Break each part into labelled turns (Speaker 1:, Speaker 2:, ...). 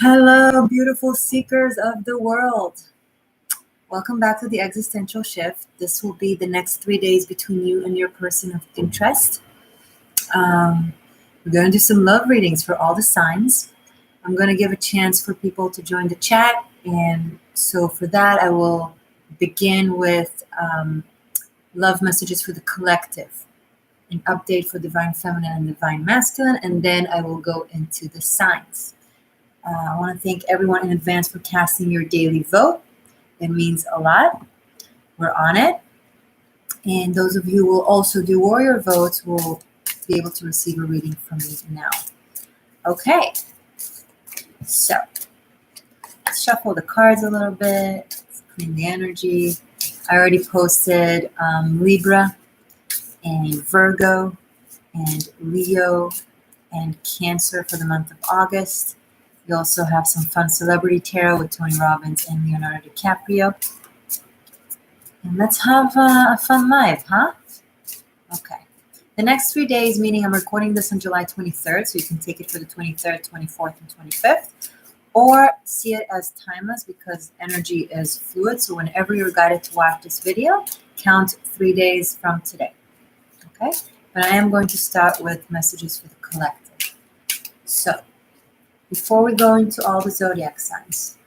Speaker 1: Hello, beautiful seekers of the world. Welcome back to the Existential Shift. This will be the next 3 days between you and your person of interest. We're going to do some love readings for all the signs. I'm going to give a chance for people to join the chat. And so for that, I will begin with love messages for the collective, an update for divine feminine and divine masculine, and then I will go into the signs. I want to thank everyone in advance for casting your daily vote. It means a lot. We're on it. And those of you who will also do warrior votes will be able to receive a reading from me now. Okay. So let's shuffle the cards a little bit. Let's clean the energy. I already posted Libra and Virgo and Leo and Cancer for the month of August. We also have some fun celebrity tarot with Tony Robbins and Leonardo DiCaprio. And let's have a fun live, huh? Okay. The next 3 days, meaning I'm recording this on July 23rd, so you can take it for the 23rd, 24th, and 25th, or see it as timeless because energy is fluid. So whenever you're guided to watch this video, count 3 days from today. Okay? But I am going to start with messages for the collective. So, before we go into all the zodiac signs,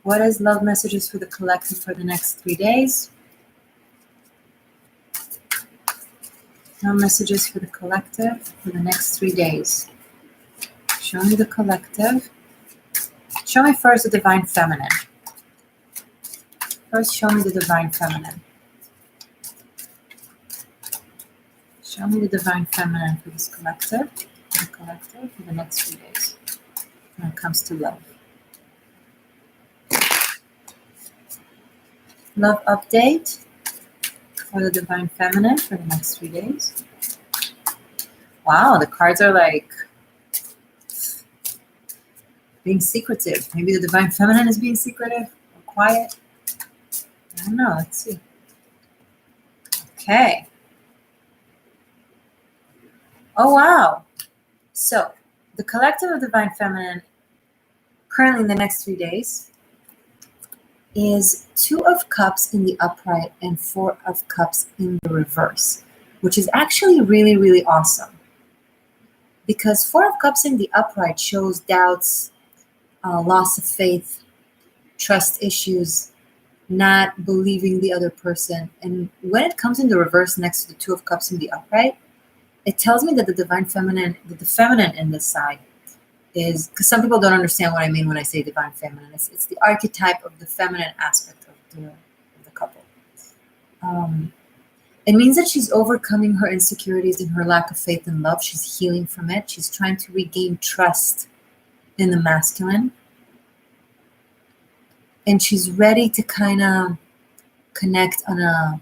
Speaker 1: what is love messages for the collective for the next 3 days? Love messages for the collective for the next 3 days. Show me the collective. Show me first the divine feminine. First, show me the divine feminine. Show me the divine feminine for this collective. The collective for the next 3 days when it comes to love. Love update for the divine feminine for the next 3 days. Wow, the cards are like being secretive. Maybe the divine feminine is being secretive or quiet. I don't know. Let's see. Okay. Oh, wow. So, the collective of divine feminine currently in the next 3 days is 2 of Cups in the upright and 4 of Cups in the reverse, which is actually really, really awesome. Because 4 of Cups in the upright shows doubts, loss of faith, trust issues, not believing the other person. And when it comes in the reverse next to the 2 of Cups in the upright, it tells me that the divine feminine, that the feminine in this side is, because some people don't understand what I mean when I say divine feminine. It's the archetype of the feminine aspect of the couple. It means that she's overcoming her insecurities and her lack of faith and love. She's healing from it. She's trying to regain trust in the masculine. And she's ready to kind of connect on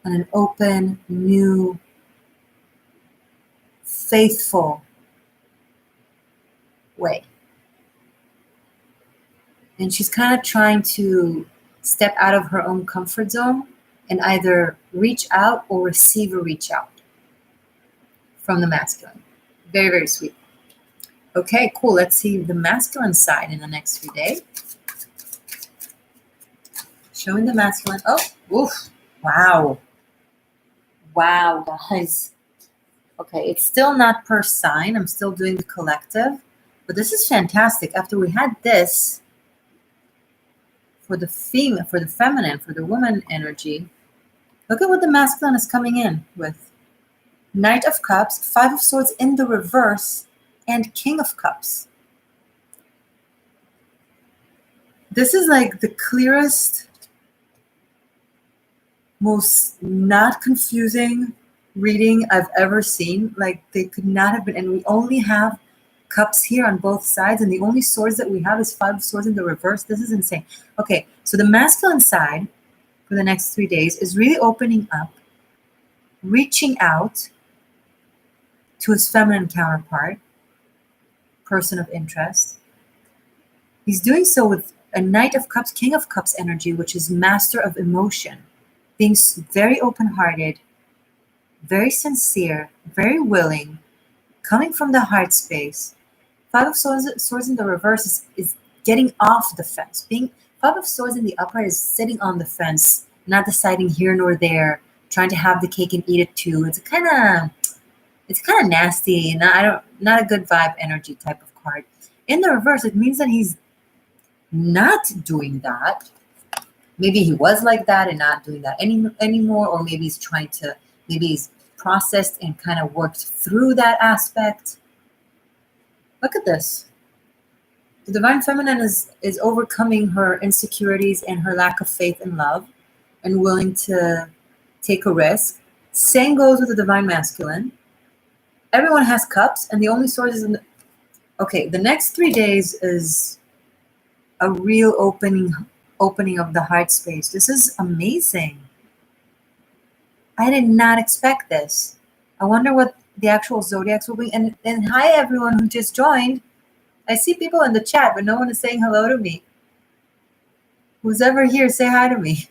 Speaker 1: an open, new, faithful way. And she's kind of trying to step out of her own comfort zone and either reach out or receive a reach out from the masculine. Very, very sweet. Okay, cool. Let's see the masculine side in the next few days. Showing the masculine. Oh, oof. Wow. Wow, guys. Okay, it's still not per sign. I'm still doing the collective. But this is fantastic. After we had this for the female, for the feminine, for the woman energy, look at what the masculine is coming in with. Knight of Cups, 5 of Swords in the reverse, and King of Cups. This is like the clearest, most not confusing reading I've ever seen. Like, they could not have been, and we only have cups here on both sides, and the only swords that we have is 5 of Swords in the reverse. This is insane. Okay, so the masculine side for the next 3 days is really opening up, reaching out to his feminine counterpart, person of interest. He's doing so with a Knight of Cups, King of Cups energy, which is master of emotion, being very open-hearted, very sincere, very willing, coming from the heart space. Five of Swords in the reverse is getting off the fence. Five of Swords in the upright is sitting on the fence, not deciding here nor there, trying to have the cake and eat it too. It's kind of nasty, and not a good vibe energy type of card. In the reverse, it means that he's not doing that. Maybe he was like that and not doing that anymore, or maybe he's processed and kind of worked through that aspect. Look at this. The Divine Feminine is overcoming her insecurities and her lack of faith and love, and willing to take a risk. Same goes with the Divine Masculine. Everyone has cups, and the only sword is in the... Okay, the next 3 days is a real opening of the heart space. This is amazing. I did not expect this. I wonder what the actual zodiacs will be. And hi, everyone who just joined. I see people in the chat, but no one is saying hello to me. Who's ever here, say hi to me.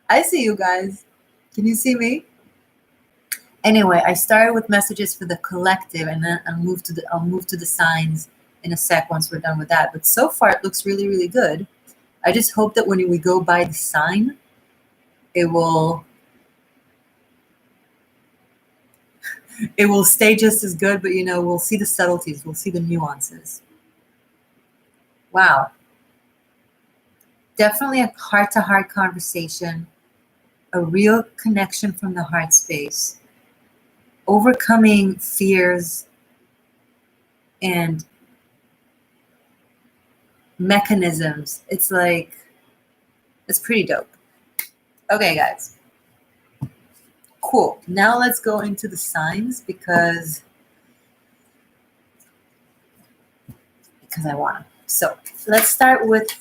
Speaker 1: I see you guys. Can you see me? Anyway, I started with messages for the collective, and then I'll move to the signs in a sec once we're done with that. But so far, it looks really, really good. I just hope that when we go by the sign, it will stay just as good, but we'll see the subtleties, we'll see the nuances. Wow. Definitely a heart-to-heart conversation, a real connection from the heart space, overcoming fears and mechanisms. It's pretty dope. Okay, guys. Cool. Now let's go into the signs because I want to. So let's start with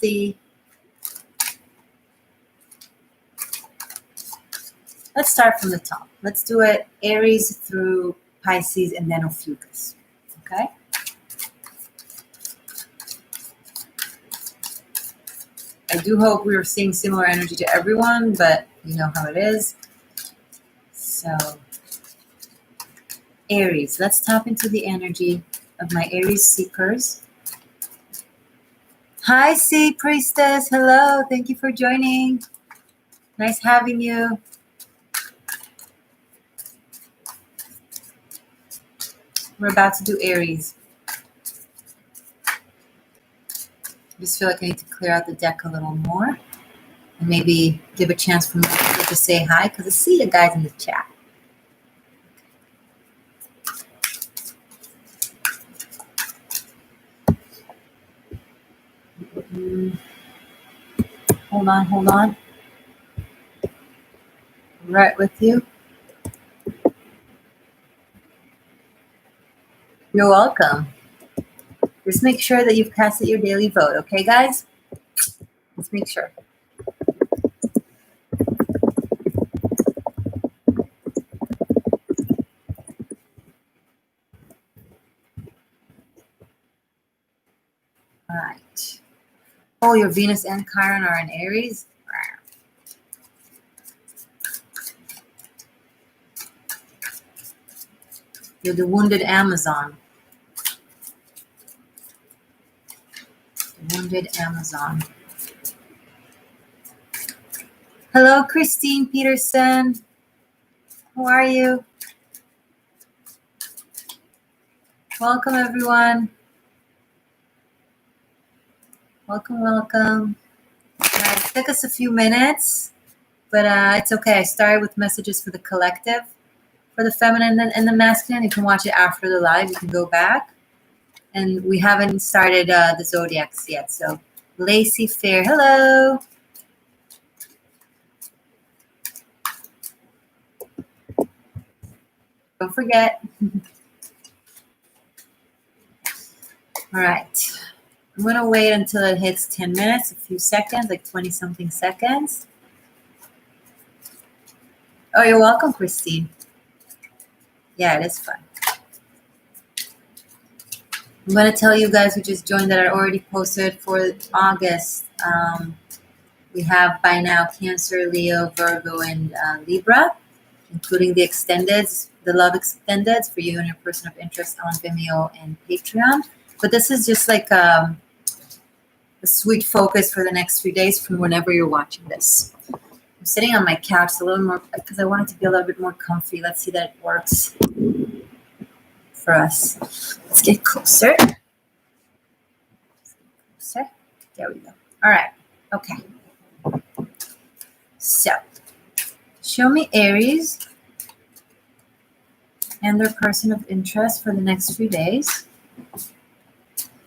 Speaker 1: let's start from the top. Let's do it Aries through Pisces and then Ophiuchus. Okay? I do hope we are seeing similar energy to everyone, but you know how it is. So, Aries, let's tap into the energy of my Aries seekers. Hi, Sea Priestess. Hello. Thank you for joining. Nice having you. We're about to do Aries. I just feel like I need to clear out the deck a little more and maybe give a chance for me to say hi because I see you guys in the chat. Hold on. Right with you. You're welcome. Just make sure that you've casted your daily vote, okay, guys? Let's make sure. All right. Oh, your Venus and Chiron are in Aries. You're the wounded Amazon. Wounded Amazon. Hello, Christine Peterson. How are you? Welcome, everyone. Welcome. It took us a few minutes, but it's okay. I started with messages for the collective, for the feminine and the masculine. You can watch it after the live. You can go back. And we haven't started the zodiacs yet. So, Lacey Fair, hello. Don't forget. All right. I'm going to wait until it hits 10 minutes, a few seconds, like 20-something seconds. Oh, you're welcome, Christine. Yeah, it is fun. I'm going to tell you guys who just joined that I already posted for August. We have by now Cancer, Leo, Virgo, and Libra, including the extendeds. the Love Extended for you and your person of interest on Vimeo and Patreon. But this is just like a sweet focus for the next few days from whenever you're watching this. I'm sitting on my couch a little more because I want it to be a little bit more comfy. Let's see that it works for us. Let's get closer. There we go. All right. Okay. So, show me Aries and their person of interest for the next few days.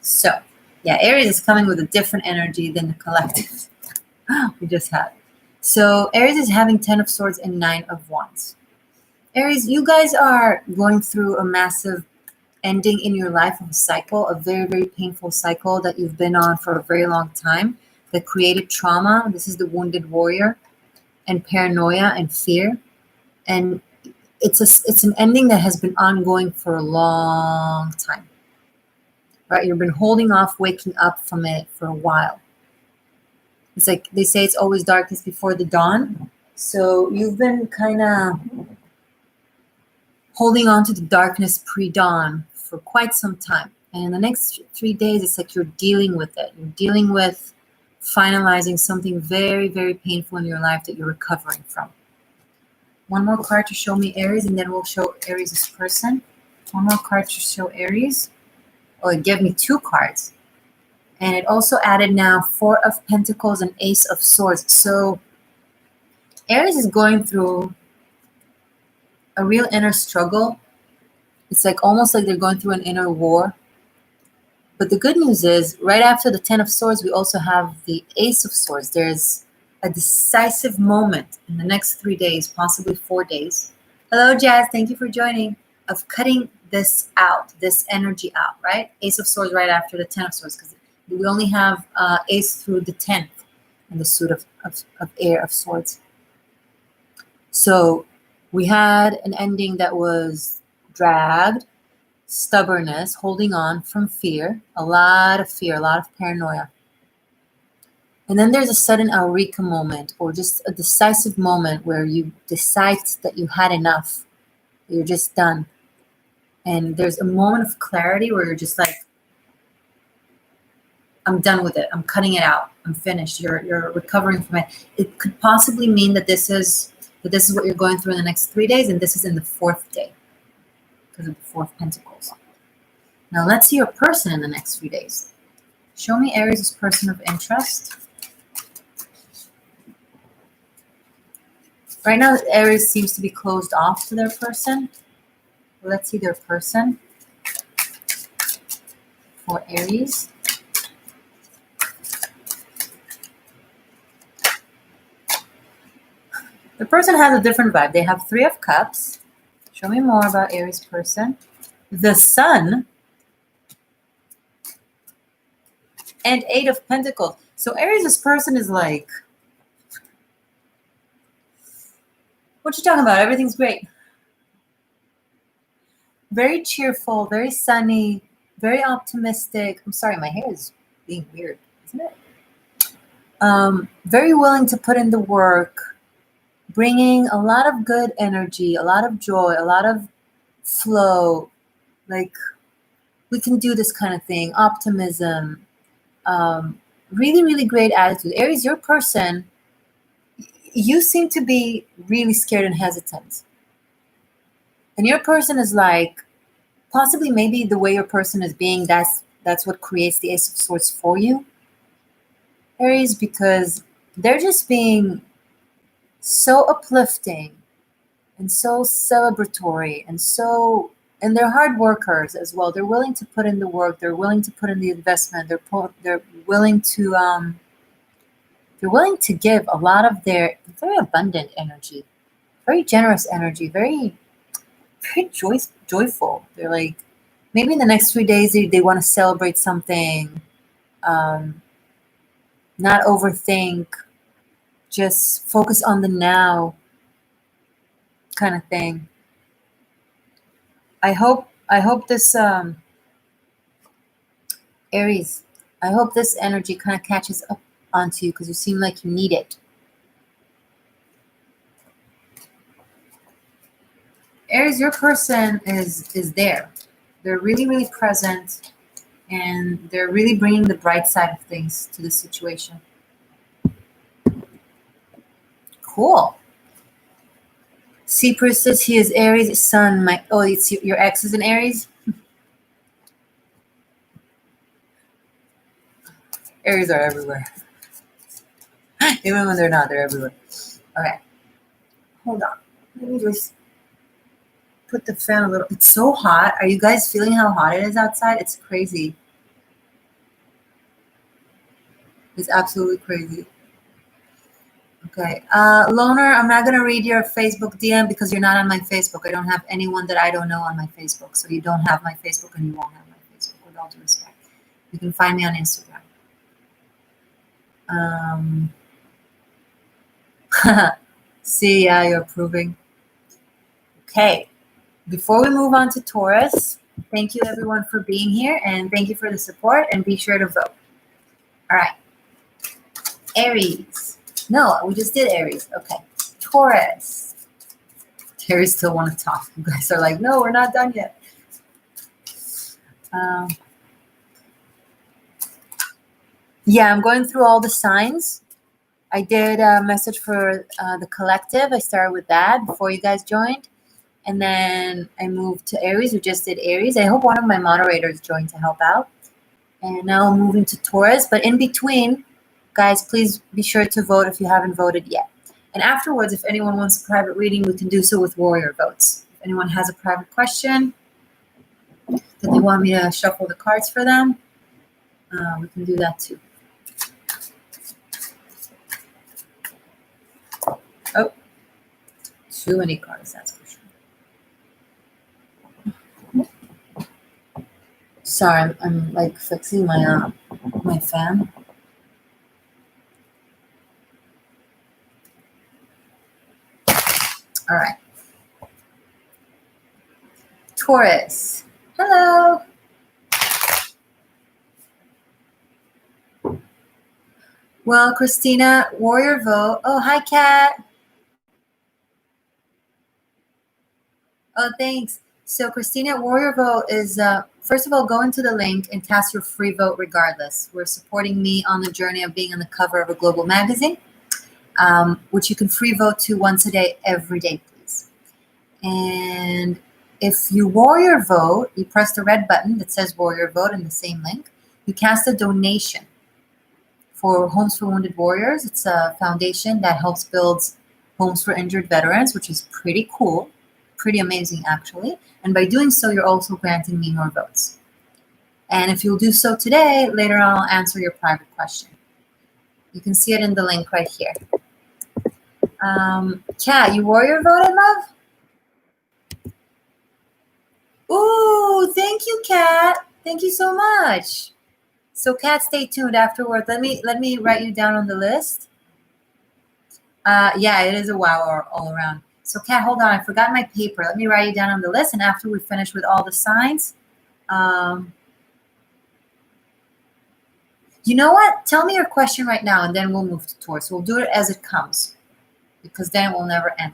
Speaker 1: So, yeah, Aries is coming with a different energy than the collective we just had. So, Aries is having 10 of Swords and 9 of Wands. Aries, you guys are going through a massive ending in your life of a cycle, a very, very painful cycle that you've been on for a very long time that created trauma. This is the wounded warrior and paranoia and fear. And it's an ending that has been ongoing for a long time, right? You've been holding off waking up from it for a while. It's like they say it's always darkest before the dawn. So you've been kind of holding on to the darkness pre-dawn for quite some time. And in the next 3 days, it's like you're dealing with it. You're dealing with finalizing something very, very painful in your life that you're recovering from. One more card to show me Aries, and then we'll show Aries' person. One more card to show Aries. Oh, it gave me 2 cards. And it also added now 4 of Pentacles and Ace of Swords. So Aries is going through a real inner struggle. It's like almost like they're going through an inner war. But the good news is, right after the 10 of Swords, we also have the Ace of Swords. There's a decisive moment in the next 3 days, possibly 4 days. Hello, Jazz. Thank you for joining. Of cutting this out, this energy out, right? Ace of Swords right after the 10 of Swords, because we only have Ace through the 10th in the suit of Air of Swords. So we had an ending that was dragged, stubbornness, holding on from fear, a lot of paranoia. And then there's a sudden eureka moment, or just a decisive moment where you decide that you had enough, you're just done. And there's a moment of clarity where you're just like, I'm done with it. I'm cutting it out. I'm finished. You're recovering from it. It could possibly mean that this is what you're going through in the next 3 days, and this is in the 4th day because of the 4 of Pentacles. Now let's see your person in the next few days. Show me Aries' person of interest. Right now, Aries seems to be closed off to their person. Let's see their person for Aries. The person has a different vibe. They have 3 of Cups. Show me more about Aries' person. The Sun. And 8 of Pentacles. So Aries' person is like, what you talking about? Everything's great. Very cheerful, very sunny, very optimistic. I'm sorry, my hair is being weird, isn't it? Very willing to put in the work, bringing a lot of good energy, a lot of joy, a lot of flow. Like, we can do this kind of thing. Optimism. Really, really great attitude. Aries, your person, you seem to be really scared and hesitant. And your person is like, possibly maybe the way your person is being, that's what creates the Ace of Swords for you, Aries, because they're just being so uplifting and so celebratory and they're hard workers as well. They're willing to put in the work. They're willing to put in the investment. They're willing to give a lot of their very abundant energy, very generous energy, very joyful. They're like, maybe in the next 3 days they want to celebrate something, not overthink, just focus on the now kind of thing. I hope this Aries, I hope this energy kind of catches up onto you, because you seem like you need it. Aries, your person is there. They're really, really present, and they're really bringing the bright side of things to the situation. Cool. Cyprus says he is Aries sun. It's your ex is an Aries. Aries are everywhere. Even when they're not, they're everywhere. Okay. Hold on. Let me just put the fan a little. It's so hot. Are you guys feeling how hot it is outside? It's crazy. It's absolutely crazy. Okay. Loner, I'm not going to read your Facebook DM because you're not on my Facebook. I don't have anyone that I don't know on my Facebook. So you don't have my Facebook and you won't have my Facebook, with all due respect. You can find me on Instagram. See, yeah, you're approving. Okay. Before we move on to Taurus, thank you everyone for being here, and thank you for the support, and be sure to vote. All right. Aries. No, we just did Aries. Okay. Taurus. Aries still want to talk. You guys are like, no, we're not done yet. Yeah, I'm going through all the signs. I did a message for the collective. I started with that before you guys joined. And then I moved to Aries. We just did Aries. I hope one of my moderators joined to help out. And now I'm moving to Taurus. But in between, guys, please be sure to vote if you haven't voted yet. And afterwards, if anyone wants a private reading, we can do so with warrior votes. If anyone has a private question that they want me to shuffle the cards for them, we can do that too. Oh, too many cards, that's for sure. Sorry, I'm like fixing my my fan. All right. Taurus. Hello. Well, Christina, warrior vote. Oh, hi, Kat. Oh, thanks. So, Christina, warrior vote is, first of all, go into the link and cast your free vote regardless. We're supporting me on the journey of being on the cover of a global magazine, which you can free vote to once a day, every day, please. And if you warrior vote, you press the red button that says warrior vote in the same link. You cast a donation for Homes for Wounded Warriors. It's a foundation that helps build homes for injured veterans, which is pretty cool, pretty amazing actually. And by doing so, you're also granting me more votes. And if you'll do so today, later on I'll answer your private question. You can see it in the link right here. Kat, you warrior voted, love? Ooh, thank you, Kat. Thank you so much. So, Kat, stay tuned afterward. Let me write you down on the list. Yeah, it is a wow all around. So, Kat, hold on. I forgot my paper. Let me write you down on the list, and after we finish with all the signs, you know what? Tell me your question right now, and then we'll move to Taurus. We'll do it as it comes, because then it will never end.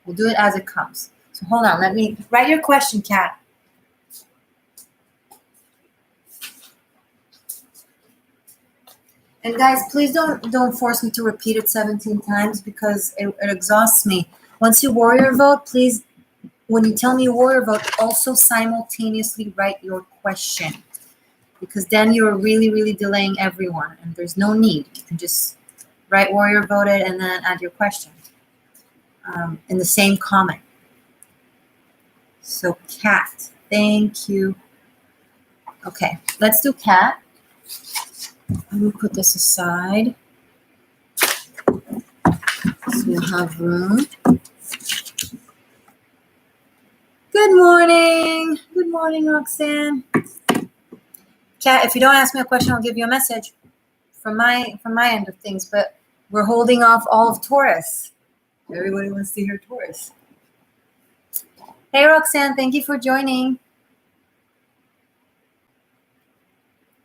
Speaker 1: We'll do it as it comes. So, hold on. Let me write your question, Kat. And guys, please don't force me to repeat it 17 times because it exhausts me. Once you warrior vote, please, when you tell me you warrior vote, also simultaneously write your question, because then you're really, really delaying everyone, and there's no need. You can just write warrior voted and then add your question in the same comment. So, Kat, thank you. Okay, let's do Kat. Let me put this aside so we'll have room. Good morning. Good morning, Roxanne. Kat, if you don't ask me a question, I'll give you a message from my end of things, but we're holding off all of Taurus. Everybody wants to hear Taurus. Hey, Roxanne, thank you for joining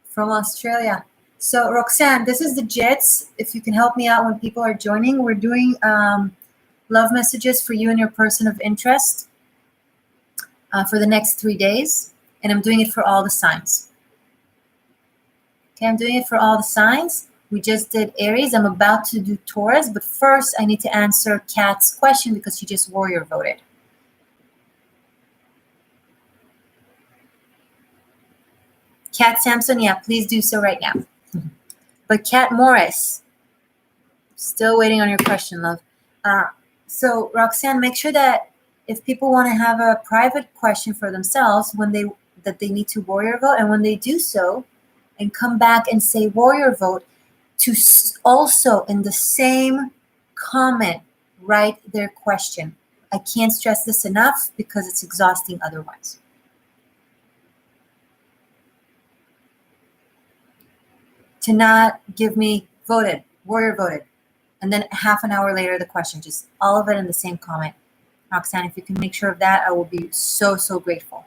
Speaker 1: from Australia. So, Roxanne, this is the Jits. If you can help me out when people are joining, we're doing love messages for you and your person of interest. for the next 3 days. And I'm doing it for all the signs. Okay, I'm doing it for all the signs. We just did Aries. I'm about to do Taurus, but first I need to answer Kat's question because she just warrior voted. Kat Sampson, yeah, please do so right now. But Kat Morris, still waiting on your question, love. So Roxanne, make sure that if people want to have a private question for themselves that they need to warrior vote, and when they do so and come back and say warrior vote, to also in the same comment write their question. I can't stress this enough because it's exhausting otherwise. To not give me voted, warrior voted, and then half an hour later the question, just all of it in the same comment. Roxanne, if you can make sure of that, I will be so, so grateful.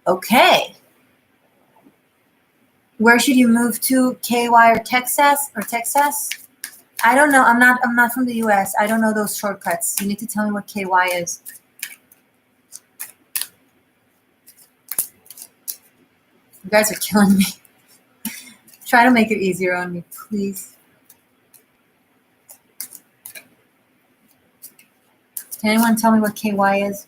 Speaker 1: Okay. Where should you move to, KY or Texas? I don't know. I'm not from the US. I don't know those shortcuts. You need to tell me what KY is. You guys are killing me. Try to make it easier on me, please. Can anyone tell me what KY is?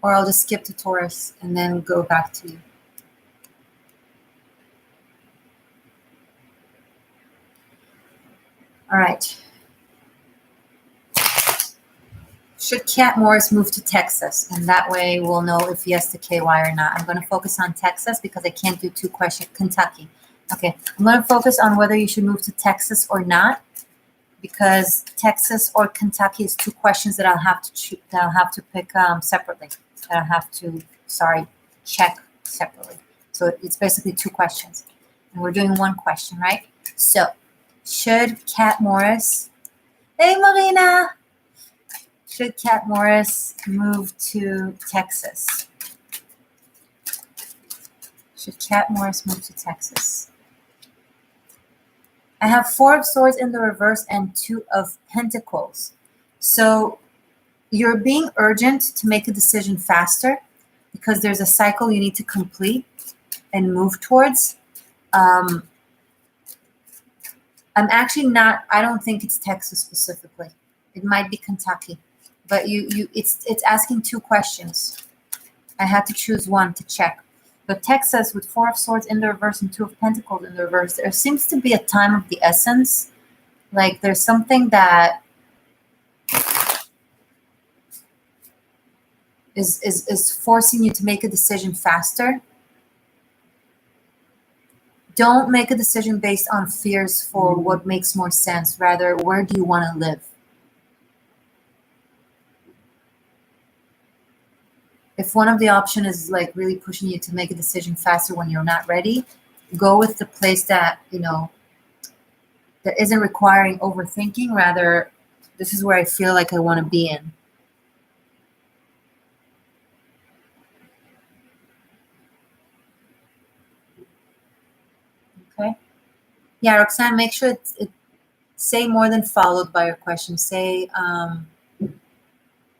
Speaker 1: Or I'll just skip to Taurus and then go back to you. All right. Should Kat Morris move to Texas? And that way we'll know if yes to KY or not. I'm going to focus on Texas because I can't do 2 questions. Kentucky. Okay. I'm going to focus on whether you should move to Texas or not, because Texas or Kentucky is 2 questions that I'll have to pick separately. That I'll have to, check separately. So it's basically 2 questions. And we're doing 1 question, right? So, should Kat Morris, hey Marina, should Kat Morris move to Texas? Should Kat Morris move to Texas? I have 4 of Swords in the reverse and 2 of Pentacles. So you're being urgent to make a decision faster because there's a cycle you need to complete and move towards. I'm actually not, I don't think it's Texas specifically. It might be Kentucky, but it's asking 2 questions. I had to choose 1 to check. But Texas with 4 of Swords in the reverse and 2 of Pentacles in the reverse, there seems to be a time of the essence. Like there's something that is forcing you to make a decision faster. Don't make a decision based on fears for what makes more sense. Rather, where do you want to live? If one of the options is like really pushing you to make a decision faster when you're not ready, go with the place that, that isn't requiring overthinking. Rather, this is where I feel like I want to be in. Okay. Yeah, Roxanne, make sure it say more than followed by your question. Say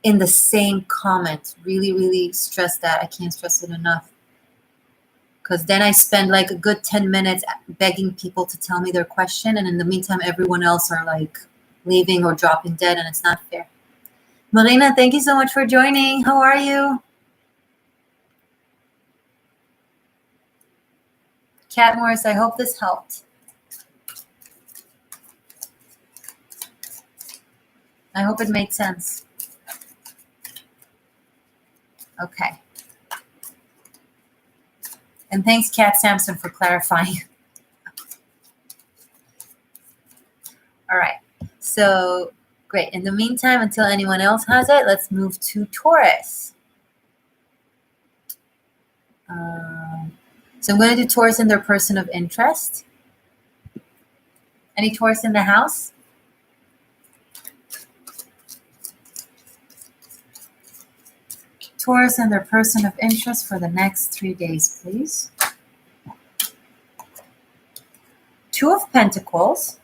Speaker 1: in the same comment. Really, really stress that. I can't stress it enough. Because then I spend like a good 10 minutes begging people to tell me their question. And in the meantime, everyone else are like leaving or dropping dead, and it's not fair. Marina, thank you so much for joining. How are you? Kat Morris, I hope this helped. I hope it made sense. Okay. And thanks, Kat Sampson, for clarifying. All right. So, great. In the meantime, until anyone else has it, let's move to Taurus. So I'm going to do Taurus and their person of interest. Any Taurus in the house? Taurus and their person of interest for the next 3 days, please. 2 of Pentacles.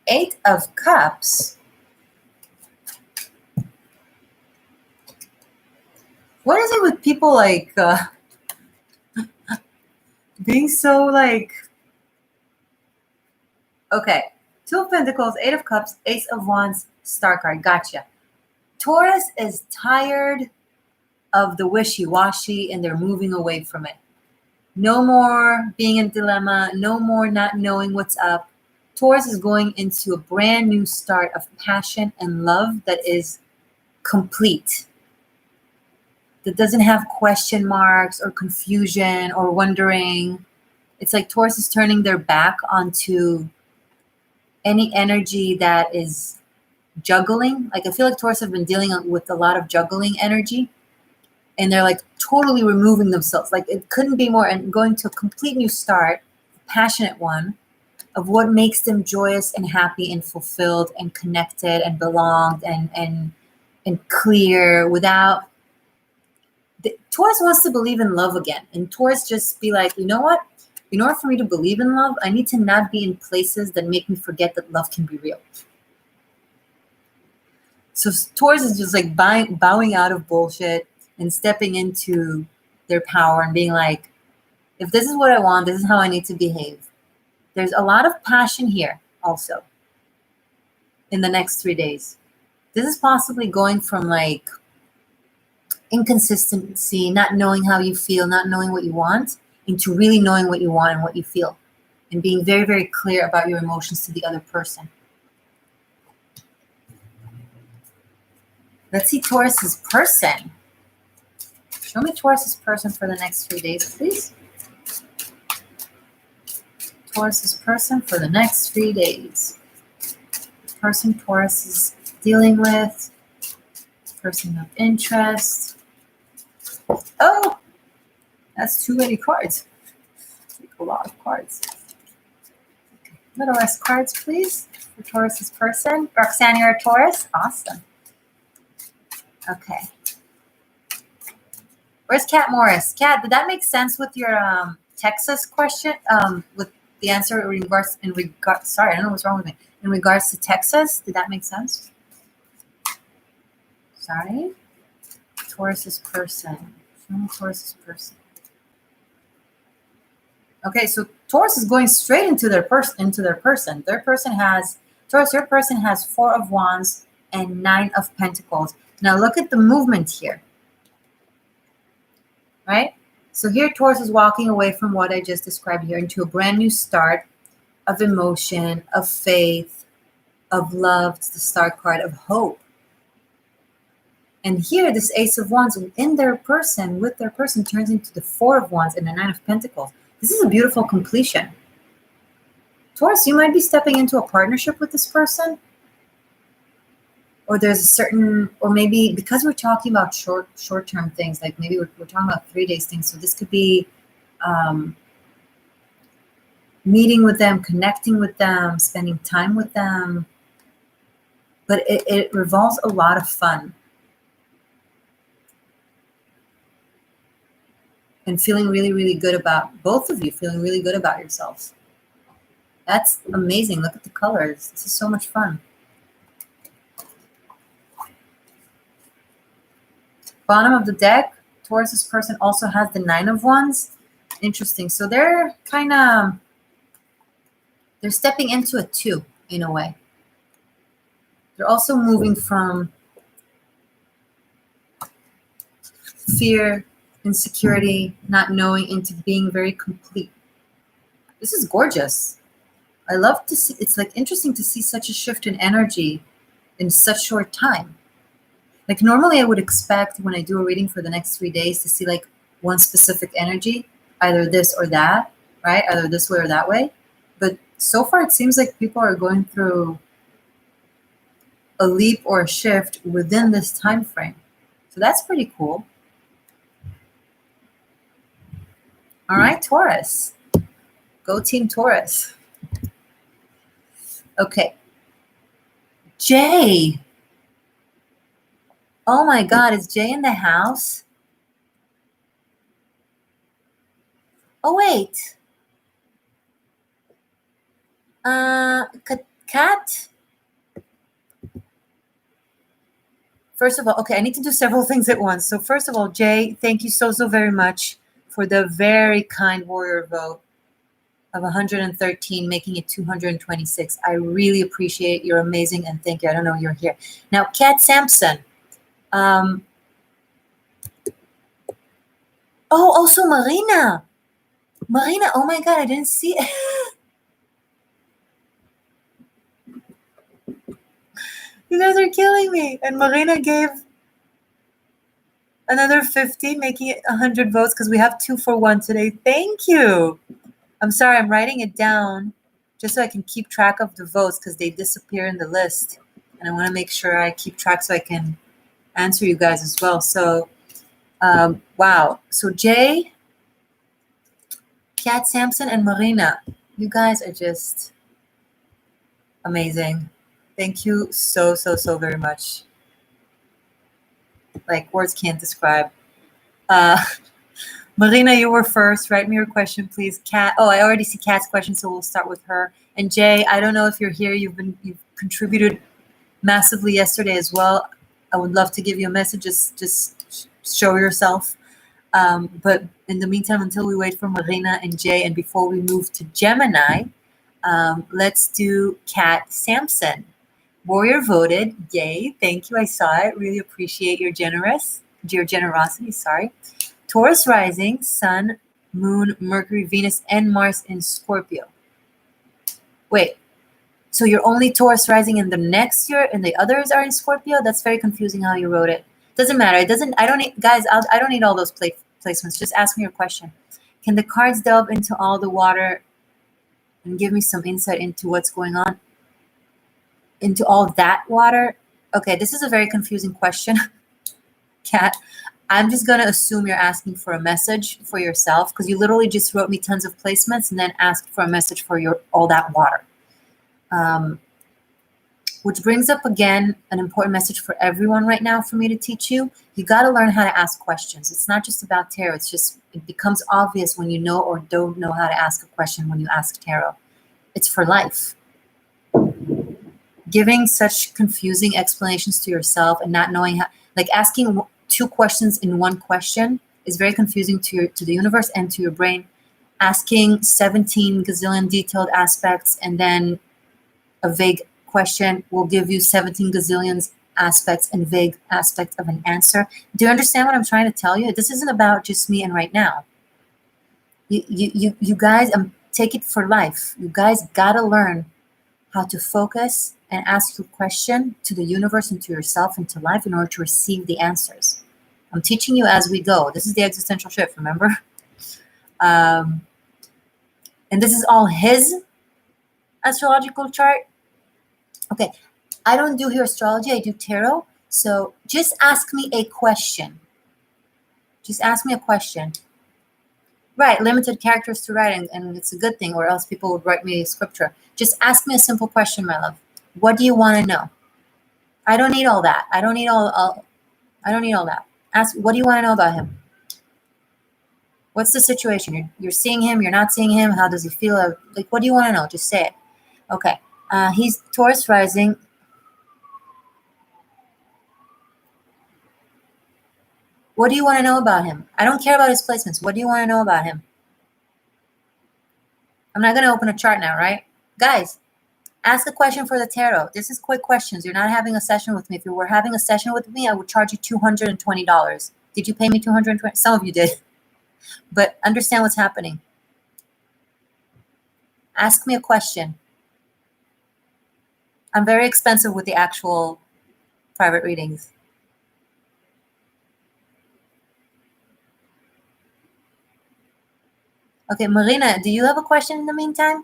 Speaker 1: Eight of Cups. What is it with people like being so like... Okay, Two of Pentacles, Eight of Cups, Ace of Wands, Star card. Gotcha. Taurus is tired of the wishy-washy and they're moving away from it. No more being in dilemma, no more not knowing what's up. Taurus is going into a brand new start of passion and love that is complete. That doesn't have question marks or confusion or wondering. It's like Taurus is turning their back onto any energy that is juggling. Like I feel like Taurus have been dealing with a lot of juggling energy. And they're like totally removing themselves. Like it couldn't be more, and going to a complete new start, a passionate one, of what makes them joyous and happy and fulfilled and connected and belonged and clear without... Taurus wants to believe in love again. And Taurus just be like, you know what? In order for me to believe in love, I need to not be in places that make me forget that love can be real. So Taurus is just like bowing out of bullshit and stepping into their power and being like, if this is what I want, this is how I need to behave. There's a lot of passion here also in the next 3 days. This is possibly going from like inconsistency, not knowing how you feel, not knowing what you want, into really knowing what you want and what you feel, and being very, very clear about your emotions to the other person. Let's see Taurus's person. Show me Taurus's person for the next 3 days, please. Taurus's person for the next 3 days. Person Taurus is dealing with. Person of interest. Oh, that's too many cards. A lot of cards. Little less cards, please, for Taurus's person. Roxanne, you're a Taurus? Awesome. Okay. Where's Kat Morris? Kat, did that make sense with your Texas question? With the answer in regards, sorry, I don't know what's wrong with me. In regards to Texas, did that make sense? Sorry. Taurus's person. Show me Taurus's person. Okay, so Taurus is going straight into their person. Their person has Taurus. Your person has Four of Wands and Nine of Pentacles. Now look at the movement here. Right? So here Taurus is walking away from what I just described here into a brand new start of emotion, of faith, of love. It's the Star card of hope. And here this Ace of Wands in their person, with their person, turns into the Four of Wands and the Nine of Pentacles. This is a beautiful completion. Taurus, you might be stepping into a partnership with this person. Or there's a certain, or maybe because we're talking about short-term things, like maybe we're talking about 3 days things. So this could be meeting with them, connecting with them, spending time with them. But it revolves a lot of fun. And feeling really, really good about, both of you feeling really good about yourselves. That's amazing. Look at the colors. This is so much fun. Bottom of the deck, Taurus's person also has the Nine of Wands. Interesting. So they're kind of, they're stepping into a two in a way. They're also moving from fear, insecurity, not knowing, into being very complete. This is gorgeous. I love to see, it's like interesting to see such a shift in energy in such short time. Like normally I would expect when I do a reading for the next 3 days to see like one specific energy, either this or that, right? Either this way or that way. But so far it seems like people are going through a leap or a shift within this time frame. So that's pretty cool. All right, Taurus. Go Team Taurus. Okay. Jay. Oh my God, is Jay in the house? Oh, wait. Cat. First of all, okay, I need to do several things at once. So first of all, Jay, thank you so very much for the very kind warrior vote of 113, making it 226. I really appreciate. You're amazing, and thank you. I don't know you're here. Now, Kat Sampson. Oh, also Marina. Marina, oh my God, I didn't see it. You guys are killing me. And Marina gave another 50, making it 100 votes because we have 2 for 1 today. Thank you. I'm sorry, I'm writing it down just so I can keep track of the votes because they disappear in the list. And I want to make sure I keep track so I can answer you guys as well. So, wow. So Jay, Kat Sampson, and Marina, you guys are just amazing. Thank you so very much. Like, words can't describe. Marina, you were first. Write me your question, please. Kat. Oh, I already see Kat's question, so we'll start with her. And Jay, I don't know if you're here. You've contributed massively yesterday as well. I would love to give you a message. Just show yourself. But in the meantime, until we wait for Marina and Jay, and before we move to Gemini, let's do Kat Sampson. Warrior voted. Yay. Thank you. I saw it. Really appreciate your generosity. Sorry. Taurus rising, Sun, Moon, Mercury, Venus, and Mars in Scorpio. Wait. So you're only Taurus rising in the next year and the others are in Scorpio? That's very confusing how you wrote it. Doesn't matter. I don't need, guys, I don't need all those placements. Just ask me your question. Can the cards delve into all the water and give me some insight into what's going on? Into all that water? Okay, this is a very confusing question, Kat. I'm just going to assume you're asking for a message for yourself because you literally just wrote me tons of placements and then asked for a message for all that water. Which brings up, again, an important message for everyone right now for me to teach you. You got to learn how to ask questions. It's not just about tarot. It becomes obvious when you know or don't know how to ask a question when you ask tarot. It's for life. Giving such confusing explanations to yourself and not knowing how, like asking 2 questions in one question is very confusing to the universe and to your brain. Asking 17 gazillion detailed aspects and then a vague question will give you 17 gazillion aspects and vague aspects of an answer. Do you understand what I'm trying to tell you? This isn't about just me and right now. You guys, take it for life. You guys gotta learn how to focus and ask your question to the universe and to yourself and to life in order to receive the answers. I'm teaching you as we go. This is the existential shift, remember? And this is all his astrological chart. Okay, I don't do here astrology, I do tarot. So just ask me a question. Just ask me a question. Right, limited characters to write, and it's a good thing, or else people would write me scripture. Just ask me a simple question, my love. What do you want to know? I don't need all that. I don't need all that. Ask, what do you want to know about him? What's the situation? You're seeing him, you're not seeing him, how does he feel? Like, what do you want to know? Just say it. Okay, he's Taurus rising. What do you want to know about him? I don't care about his placements. What do you want to know about him? I'm not going to open a chart now, right? Guys, ask a question for the tarot. This is quick questions. You're not having a session with me. If you were having a session with me, I would charge you $220. Did you pay me $220? Some of you did. But understand what's happening. Ask me a question. I'm very expensive with the actual private readings. Okay, Marina, do you have a question in the meantime?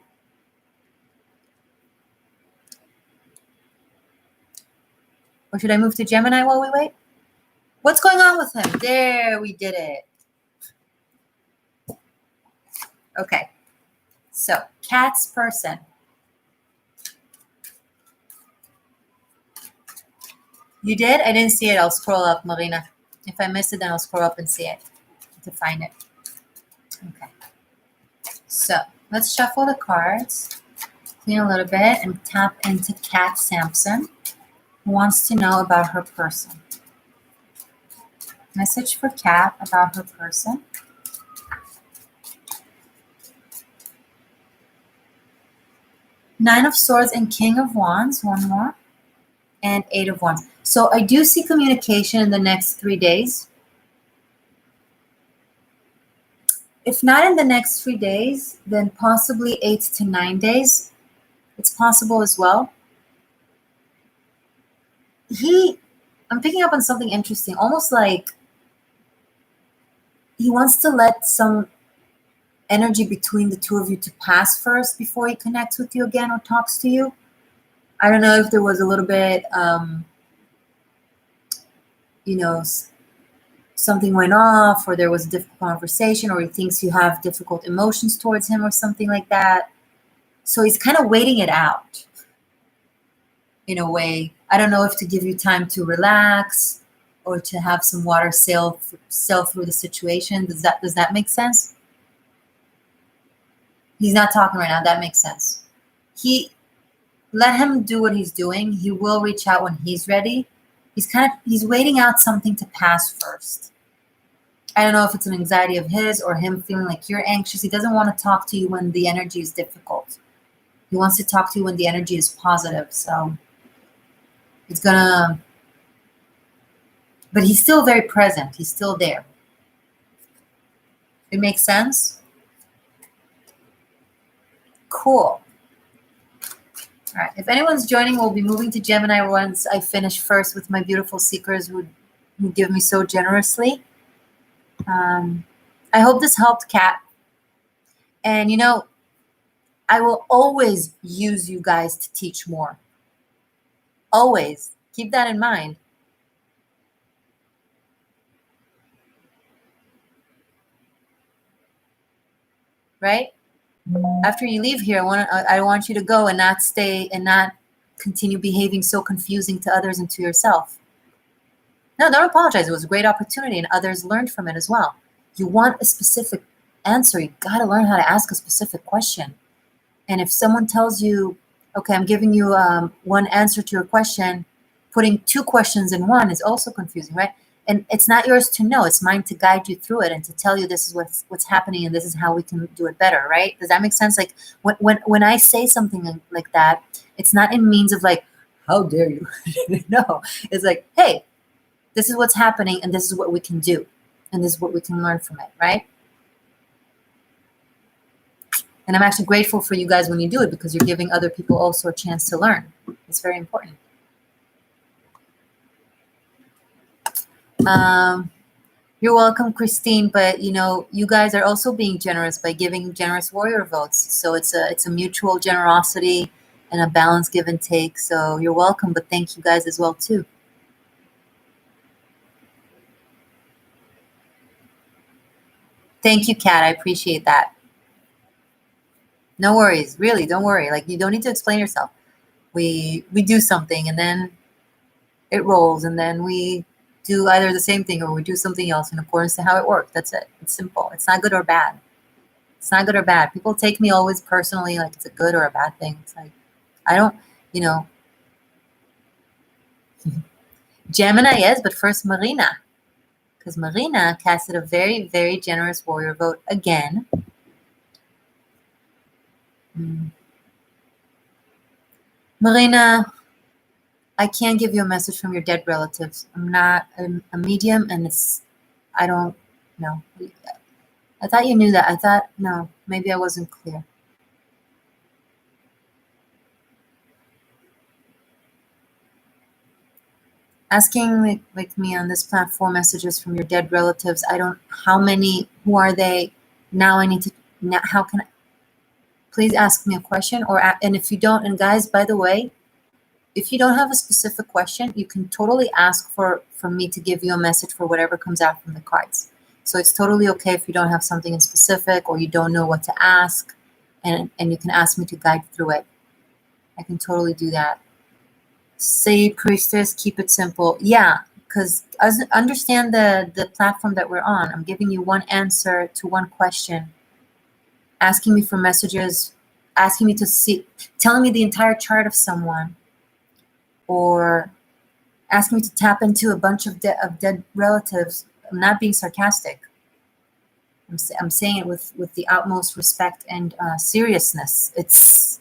Speaker 1: Or should I move to Gemini while we wait? What's going on with him? There, we did it. Okay, so Cat's person. You did? I didn't see it. I'll scroll up, Marina. If I miss it, then I'll scroll up and see it to find it. Okay. So let's shuffle the cards. clean a little bit and tap into Kat Sampson, who wants to know about her person. Message for Kat about her person. Nine of Swords and King of Wands, one more, and Eight of Wands. So I do see communication in the next 3 days. If not in the next 3 days, then possibly 8 to 9 days. It's possible as well. I'm picking up on something interesting, almost like he wants to let some energy between the two of you to pass first before he connects with you again or talks to you. I don't know if there was a little bit, something went off, or there was a difficult conversation, or he thinks you have difficult emotions towards him or something like that. So he's kind of waiting it out in a way. I don't know if to give you time to relax or to have some water sail through the situation. Does that make sense? He's not talking right now. That makes sense. Let him do what he's doing. He will reach out when he's ready. He's waiting out something to pass first. I don't know if it's an anxiety of his or him feeling like you're anxious. He doesn't want to talk to you when the energy is difficult. He wants to talk to you when the energy is positive. So but he's still very present. He's still there. It makes sense? Cool. All right. If anyone's joining, we'll be moving to Gemini once I finish first with my beautiful seekers who give me so generously. I hope this helped, Kat. And I will always use you guys to teach more. Always. Keep that in mind. Right? After you leave here, I want you to go and not stay and not continue behaving so confusing to others and to yourself. No, don't apologize. It was a great opportunity and others learned from it as well. You want a specific answer. You got to learn how to ask a specific question. And if someone tells you, okay, I'm giving you one answer to your question, putting two questions in one is also confusing, right? And it's not yours to know. It's mine to guide you through it and to tell you this is what's happening and this is how we can do it better, right? Does that make sense? Like when I say something like that, it's not in means of like, how dare you? No, it's like, hey, this is what's happening and this is what we can do. And this is what we can learn from it, right? And I'm actually grateful for you guys when you do it because you're giving other people also a chance to learn. It's very important. You're welcome, Christine. But you guys are also being generous by giving generous warrior votes. So it's a mutual generosity and a balanced give and take. So you're welcome, but thank you guys as well too. Thank you, Kat. I appreciate that. No worries. Really, don't worry. Like, you don't need to explain yourself. We do something and then it rolls and then we do either the same thing or we do something else in accordance to how it worked. That's it. It's simple. It's not good or bad. It's not good or bad. People take me always personally like it's a good or a bad thing. It's like, I don't, Gemini, yes, but first Marina. Because Marina casted a very, very generous warrior vote again. Marina, I can't give you a message from your dead relatives. I'm not a medium, and I don't know. I thought you knew that. No, maybe I wasn't clear. Asking like me on this platform messages from your dead relatives. How many, who are they? Now how can I, please ask me a question and if you don't, and guys, by the way, if you don't have a specific question, you can totally ask for me to give you a message for whatever comes out from the cards. So it's totally okay if you don't have something in specific or you don't know what to ask, and you can ask me to guide through it. I can totally do that. Say, priestess, keep it simple. Yeah, because understand the platform that we're on. I'm giving you one answer to one question. Asking me for messages asking me to see, telling me the entire chart of someone, or asking me to tap into a bunch of dead relatives. I'm not being sarcastic. I'm saying it with the utmost respect and seriousness. It's,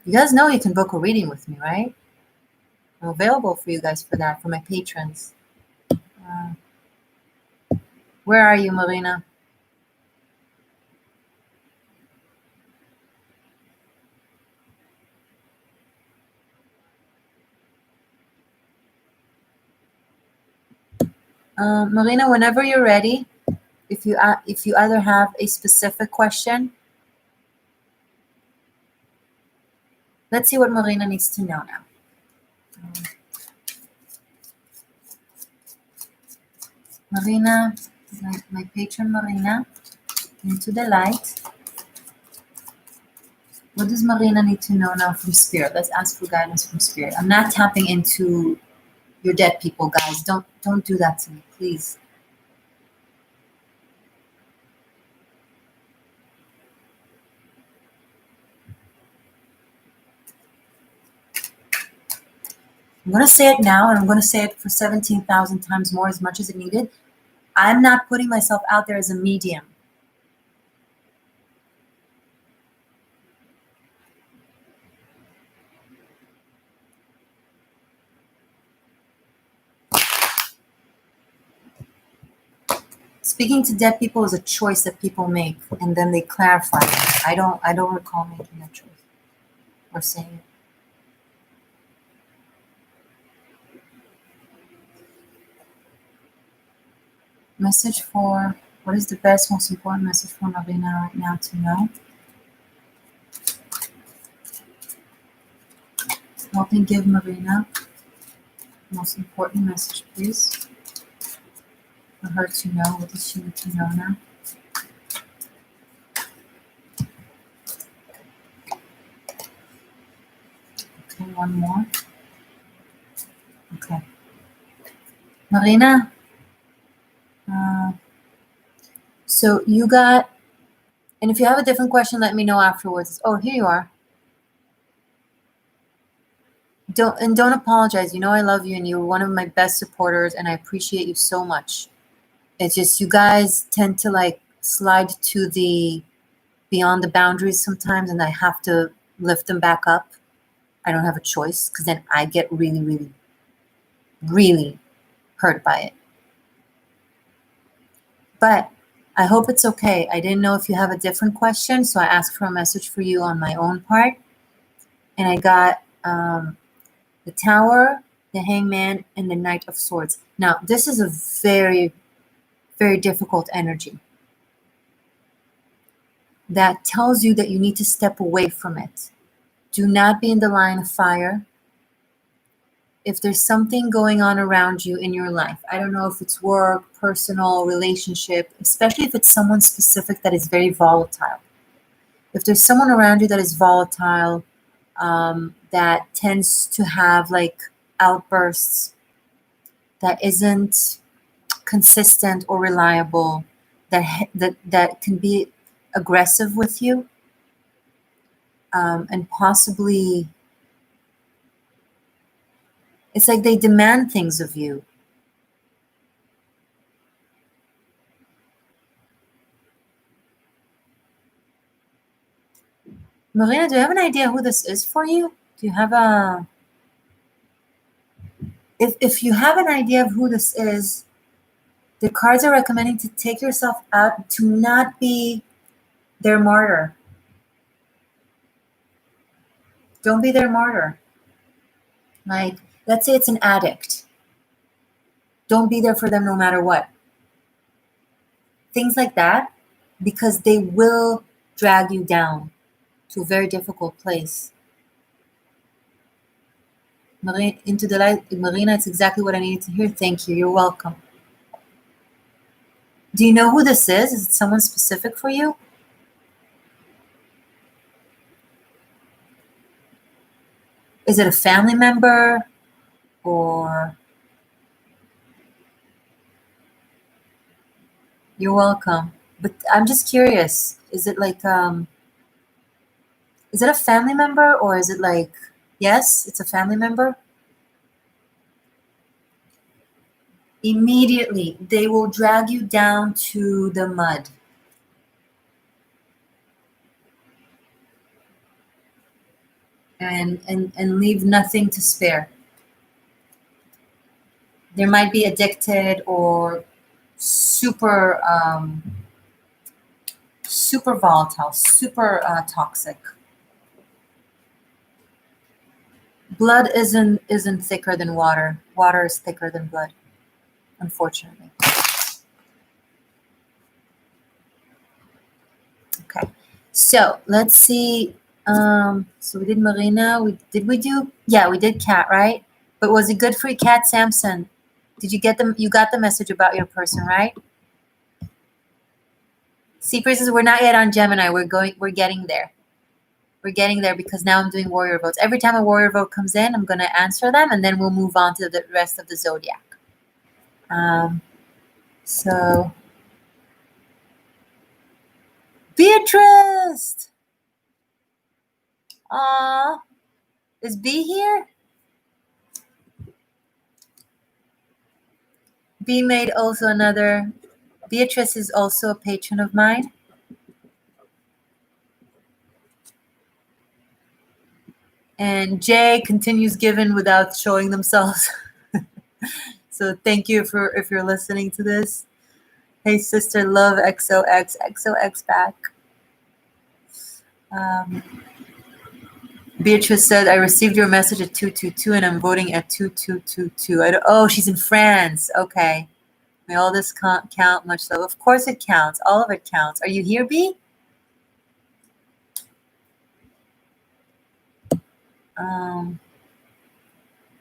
Speaker 1: you guys know you can book a reading with me, right? I'm available for you guys for that, for my patrons. Where are you, Marina? Marina, whenever you're ready, if you either have a specific question, let's see what Marina needs to know now. Marina, my patron Marina, into the light. What does Marina need to know now from Spirit? Let's ask for guidance from Spirit. I'm not tapping into your dead people, guys. Don't do that to me, please. I'm going to say it now, and I'm going to say it for 17,000 times more, as much as it needed. I'm not putting myself out there as a medium. Speaking to dead people is a choice that people make, and then they clarify it. I don't recall making that choice or saying it. Message for, what is the best, most important message for Marina right now to know? Help me give Marina the most important message, please, for her to know. What does she need to know now? Okay, one more. Okay. Marina, so you got, and if you have a different question, let me know afterwards. Oh, here you are. Don't apologize. You know I love you, and you're one of my best supporters, and I appreciate you so much. It's just you guys tend to like slide to the beyond the boundaries sometimes, and I have to lift them back up. I don't have a choice, because then I get really, really, really hurt by it. But I hope it's okay. I didn't know if you have a different question, so I asked for a message for you on my own part. And I got the Tower, the Hangman, and the Knight of Swords. Now, this is a very, very difficult energy that tells you that you need to step away from it. Do not be in the line of fire. If there's something going on around you in your life, I don't know if it's work, personal, relationship, especially if it's someone specific that is very volatile. If there's someone around you that is volatile, that tends to have like outbursts, that isn't consistent or reliable, that can be aggressive with you, and possibly it's like they demand things of you. Marina, do you have an idea who this is for you? Do you have a... If you have an idea of who this is, the cards are recommending to take yourself out, to not be their martyr. Don't be their martyr. Like, let's say it's an addict. Don't be there for them no matter what. Things like that, because they will drag you down to a very difficult place. Marina, into the light, Marina, it's exactly what I needed to hear. Thank you. You're welcome. Do you know who this is? Is it someone specific for you? Is it a family member, or You're welcome. But I'm just curious. Is it like is it a family member or is it like yes, it's a family member? Immediately they will drag you down to the mud. And leave nothing to spare. They might be addicted or super super volatile, super toxic. Blood isn't thicker than water. Water is thicker than blood, unfortunately. Okay, so let's see. So we did Marina. We do? Yeah, we did Cat, right? But was it good for you, Cat Samson? Did you get them? You got the message about your person, right? Sea Priestess, we're not yet on Gemini. We're getting there. We're getting there because now I'm doing warrior votes. Every time a warrior vote comes in, I'm gonna answer them, and then we'll move on to the rest of the zodiac. So Beatrice, aw, is B here? B made also another. Beatrice is also a patron of mine. And Jay continues giving without showing themselves. So thank you if you're listening to this. Hey sister, love XOX, XOX back. Beatrice said, I received your message at 222 and I'm voting at 2222. Oh, she's in France. Okay. May all this count, much love. Of course it counts. All of it counts. Are you here, B?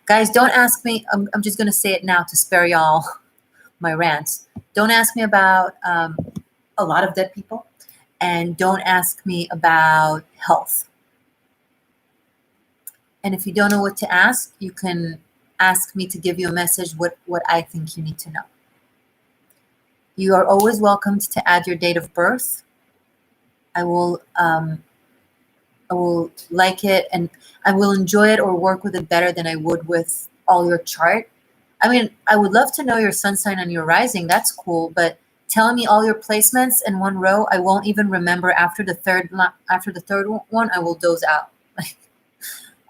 Speaker 1: Guys, don't ask me. I'm just going to say it now to spare y'all my rants. Don't ask me about a lot of dead people. And don't ask me about health. And if you don't know what to ask, you can ask me to give you a message what I think you need to know. You are always welcome to add your date of birth. I will like it and I will enjoy it or work with it better than I would with all your chart. I mean, I would love to know your sun sign and your rising. That's cool, but telling me all your placements in one row, I won't even remember after the third one. I will doze out.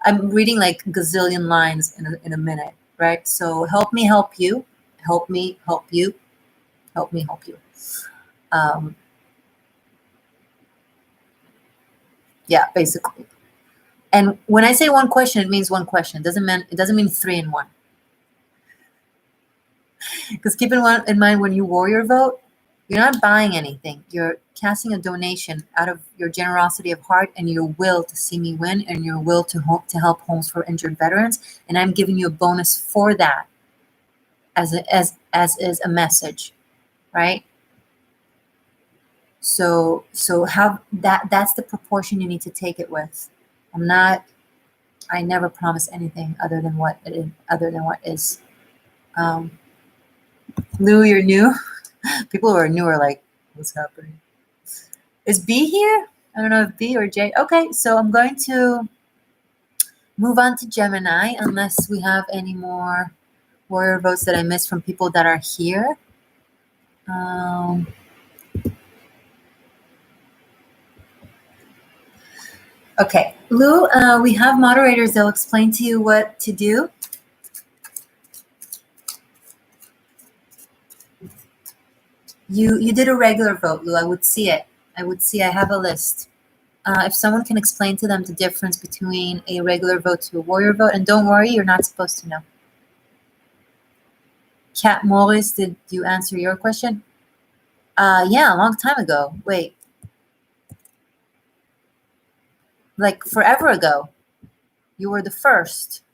Speaker 1: I'm reading like gazillion lines in a minute, right? So help me help you. Help me help you. Help me help you. Yeah, basically. And when I say one question, it means one question. It doesn't mean three in one. Because keep in mind when you warrior vote, you're not buying anything. You're casting a donation out of your generosity of heart and your will to see me win and your will to help homes for injured veterans. And I'm giving you a bonus for that as is a message, right? So have that's the proportion you need to take it with. I never promise anything other than what is. Lou, you're new. People who are new are like, what's happening? Is B here? I don't know if B or J. Okay, so I'm going to move on to Gemini unless we have any more warrior votes that I missed from people that are here. Okay, Lou, we have moderators. They'll explain to you what to do. You did a regular vote, Lou. I would see it. I have a list. If someone can explain to them the difference between a regular vote to a warrior vote, and don't worry, you're not supposed to know. Kat Morris, did you answer your question? Yeah, a long time ago. Wait. Like forever ago. You were the first.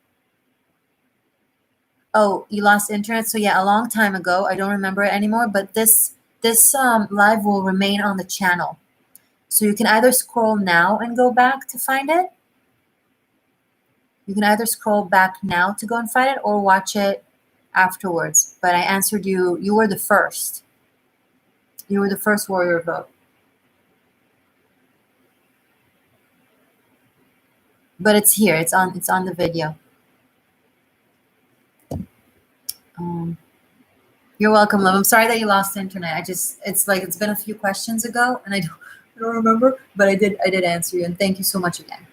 Speaker 1: Oh, you lost internet? So yeah, a long time ago. I don't remember it anymore, but this live will remain on the channel. So you can either scroll now and go back to find it. You can either scroll back now to go and find it or watch it afterwards. But I answered you. You were the first. You were the first warrior vote. But it's here. It's on the video. You're welcome, love. I'm sorry that you lost the internet. It's been a few questions ago, and I don't remember, but I did answer you, and thank you so much again.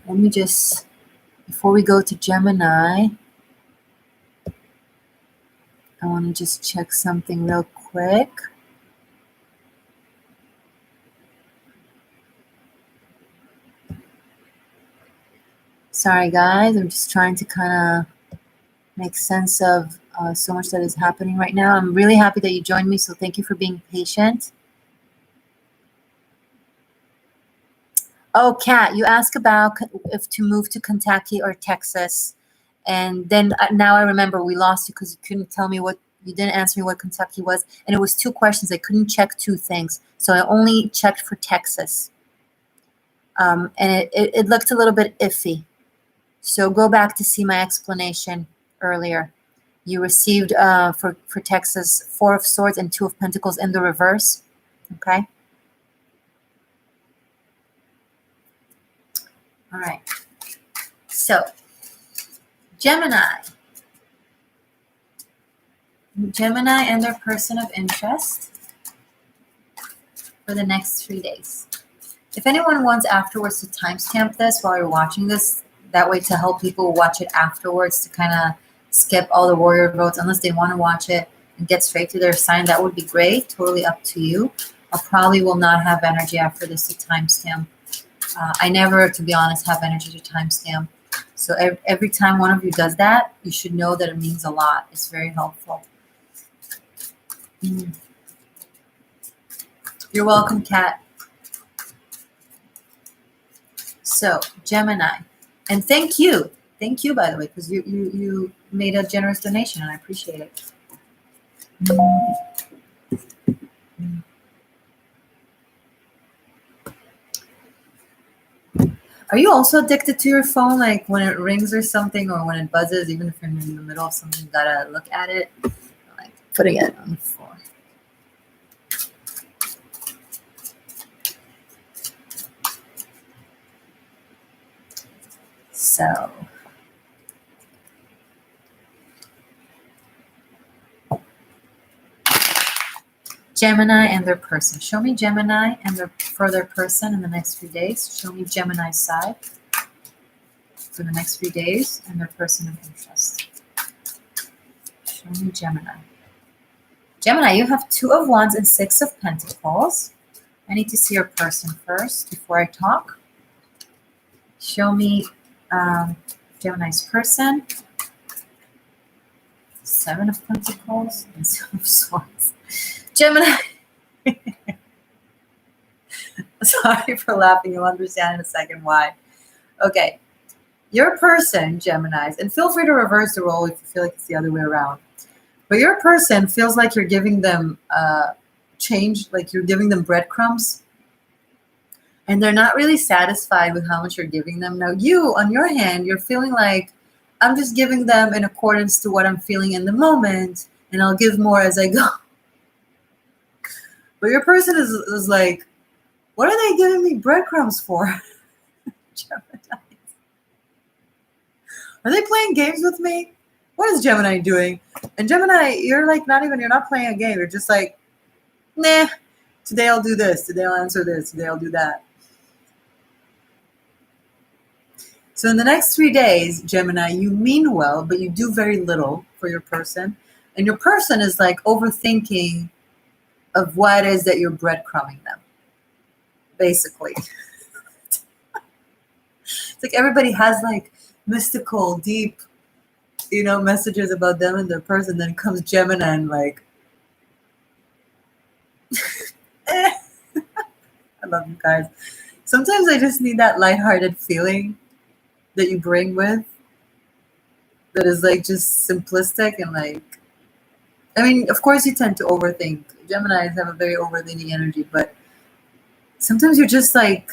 Speaker 1: Let me just, before we go to Gemini, I want to just check something real quick. Sorry, guys. I'm just trying to kind of make sense of so much that is happening right now. I'm really happy that you joined me, so thank you for being patient. Oh, Kat, you asked about if to move to Kentucky or Texas. And then now I remember we lost you because you couldn't tell me you didn't answer me what Kentucky was. And it was 2 questions. I couldn't check 2 things. So I only checked for Texas. And it looked a little bit iffy. So go back to see my explanation earlier. You received for Texas 4 of Swords and 2 of Pentacles in the reverse. Okay. All right. So Gemini and their person of interest for the next 3 days. If anyone wants afterwards to timestamp this while you're watching this, that way to help people watch it afterwards, to kind of skip all the warrior votes unless they want to watch it and get straight to their sign, that would be great. Totally up to you. I probably will not have energy after this to timestamp. I never, to be honest, have energy to timestamp. So every time one of you does that, you should know that it means a lot. It's very helpful. You're welcome, Kat. So Gemini, and thank you, by the way, because you made a generous donation, and I appreciate it. Are you also addicted to your phone, like when it rings or something, or when it buzzes, even if you're in the middle of something, you gotta look at it, like putting it on the floor? So Gemini and their person. Show me Gemini and for their person in the next few days. Show me Gemini's side for the next few days and their person of interest. Show me Gemini. Gemini, you have 2 of Wands and 6 of Pentacles. I need to see your person first before I talk. Show me Gemini's person. 7 of Pentacles and 7 of Swords. Gemini. Sorry for laughing. You'll understand in a second why. Okay. Your person, Geminis, and feel free to reverse the role if you feel like it's the other way around. But your person feels like you're giving them change, like you're giving them breadcrumbs. And they're not really satisfied with how much you're giving them. Now you, on your hand, you're feeling like, I'm just giving them in accordance to what I'm feeling in the moment, and I'll give more as I go. But your person is like, what are they giving me breadcrumbs for? Gemini. Are they playing games with me? What is Gemini doing? And Gemini, you're not playing a game. You're just like, nah, today I'll do this. Today I'll answer this. Today I'll do that. So in the next 3 days, Gemini, you mean well, but you do very little for your person. And your person is like overthinking of what it is that you're breadcrumbing them, basically. It's like everybody has like mystical, deep, messages about them and their person. Then comes Gemini and like, I love you guys. Sometimes I just need that lighthearted feeling that you bring with, that is like just simplistic and like, I mean, of course you tend to overthink. Geminis have a very overthinking energy, but sometimes you're just like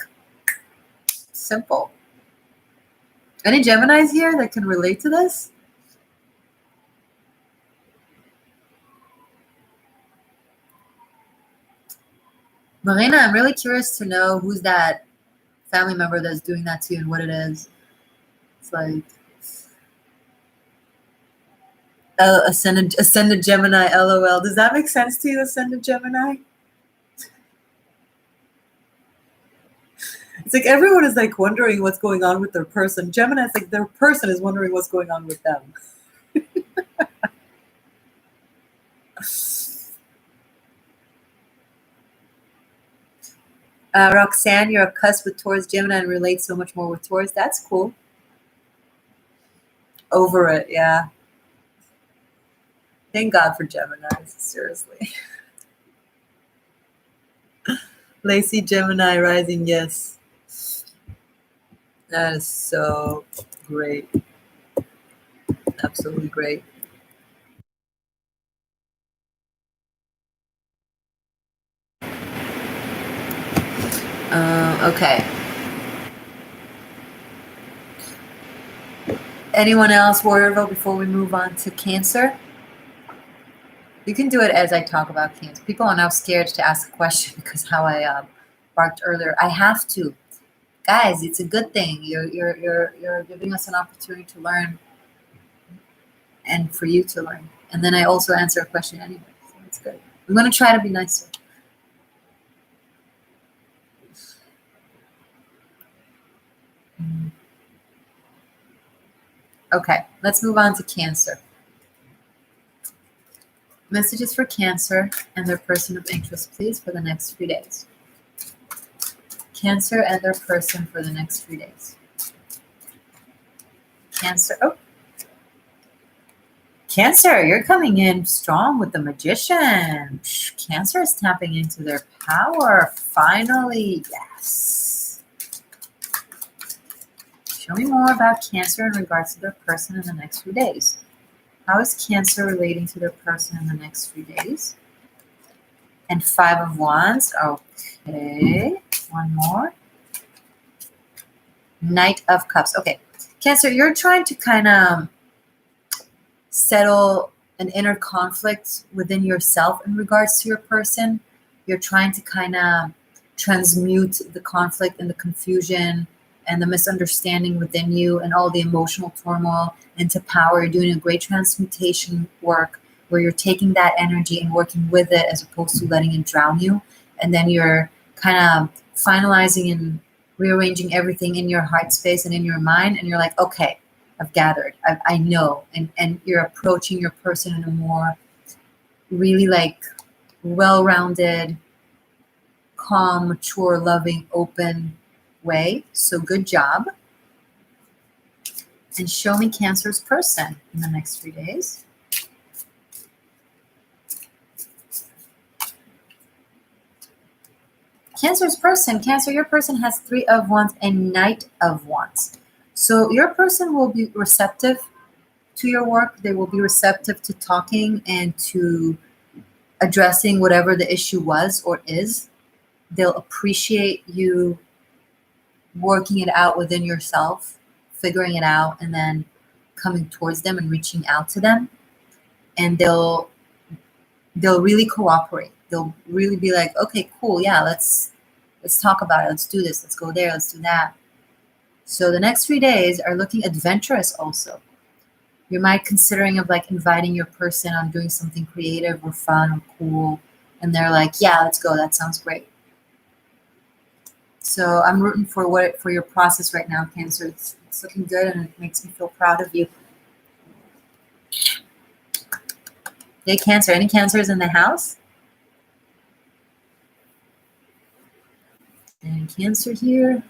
Speaker 1: simple. Any Geminis here that can relate to this? Marina, I'm really curious to know who's that family member that's doing that to you and what it is. It's like ascended Gemini, LOL. Does that make sense to you, ascended Gemini? It's like everyone is like wondering what's going on with their person. Gemini is like their person is wondering what's going on with them. Roxanne, you're a cusp with Taurus, Gemini, and relate so much more with Taurus. That's cool. Over it, yeah. Thank God for Geminis, seriously. Lacey, Gemini, rising, yes. That is so great. Absolutely great. Okay. Anyone else, Warriorville, before we move on to Cancer? You can do it as I talk about Cancer. People are now scared to ask a question because how I barked earlier. I have to. Guys, it's a good thing. You're giving us an opportunity to learn and for you to learn. And then I also answer a question anyway. So it's good. I'm going to try to be nicer. Okay, let's move on to Cancer. Messages for Cancer and their person of interest, please, for the next 3 days. Cancer and their person for the next 3 days. Cancer. Oh. Cancer, you're coming in strong with the Magician. Cancer is tapping into their power. Finally, yes. Show me more about Cancer in regards to their person in the next few days. How is Cancer relating to their person in the next few days? And 5 of Wands. Okay. One more. Knight of Cups. Okay. Cancer, you're trying to kind of settle an inner conflict within yourself in regards to your person. You're trying to kind of transmute the conflict and the confusion and the misunderstanding within you and all the emotional turmoil into power. You're doing a great transmutation work where you're taking that energy and working with it as opposed to letting it drown you. And then you're kind of finalizing and rearranging everything in your heart space and in your mind. And you're like, okay, I've gathered, I know. And you're approaching your person in a more really like well-rounded, calm, mature, loving, open way. So good job. And show me Cancer's person in the next 3 days. Cancer's person. Cancer, your person has 3 of Wands and Knight of Wands. So your person will be receptive to your work. They will be receptive to talking and to addressing whatever the issue was or is. They'll appreciate you working it out within yourself, figuring it out, and then coming towards them and reaching out to them. And they'll really cooperate. They'll really be like, okay, cool, yeah, let's talk about it. Let's do this. Let's go there. Let's do that. So the next 3 days are looking adventurous also. You might considering of like inviting your person on doing something creative or fun or cool. And they're like, yeah, let's go. That sounds great. So I'm rooting for your process right now, Cancer. It's looking good and it makes me feel proud of you. Hey, Cancer. Any Cancers in the house? And Cancer here.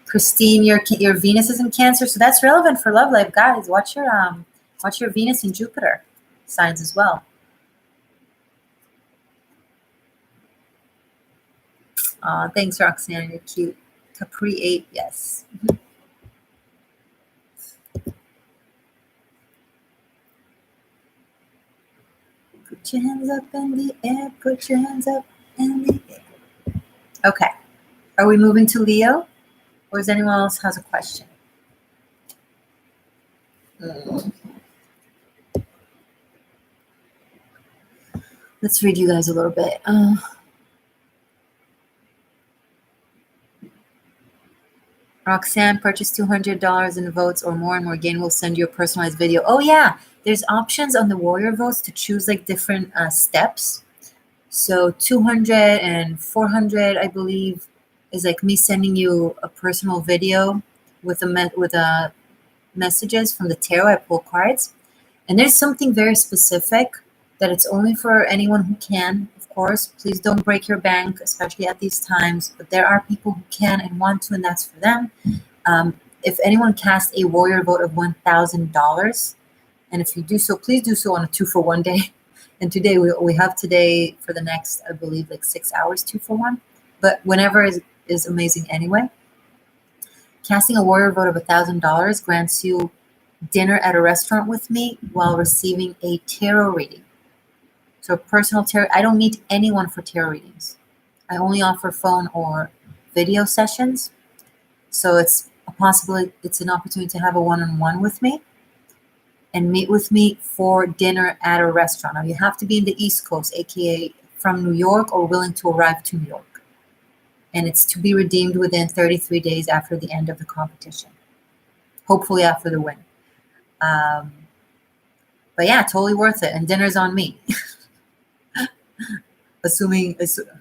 Speaker 1: Christine, your Venus is in Cancer, so that's relevant for love life, guys. Watch your Venus and Jupiter signs as well. Thanks, Roxanne. You're cute. Capri 8, yes. Put your hands up in the air. Put your hands up in the air. Okay. Are we moving to Leo? Or does anyone else has a question? Let's read you guys a little bit. Roxanne, purchase $200 in votes or more, and Morgan will send you a personalized video. Oh yeah, there's options on the warrior votes to choose like different steps. So 200 and 400, I believe, is like me sending you a personal video with a messages from the tarot. I pull cards, and there's something very specific that it's only for anyone who can. Of course, please don't break your bank, especially at these times. But there are people who can and want to, and that's for them. If anyone casts a warrior vote of $1,000, and if you do so, please do so on a 2-for-1 day. And today we have today for the next, I believe, like 6 hours, 2-for-1. But whenever is amazing anyway. Casting a warrior vote of $1,000 grants you dinner at a restaurant with me while receiving a tarot reading. So personal tarot. I don't meet anyone for tarot readings. I only offer phone or video sessions. So it's an opportunity to have a one-on-one with me and meet with me for dinner at a restaurant. Now you have to be in the East Coast, aka from New York, or willing to arrive to New York. And it's to be redeemed within 33 days after the end of the competition. Hopefully after the win. But yeah, totally worth it. And dinner's on me.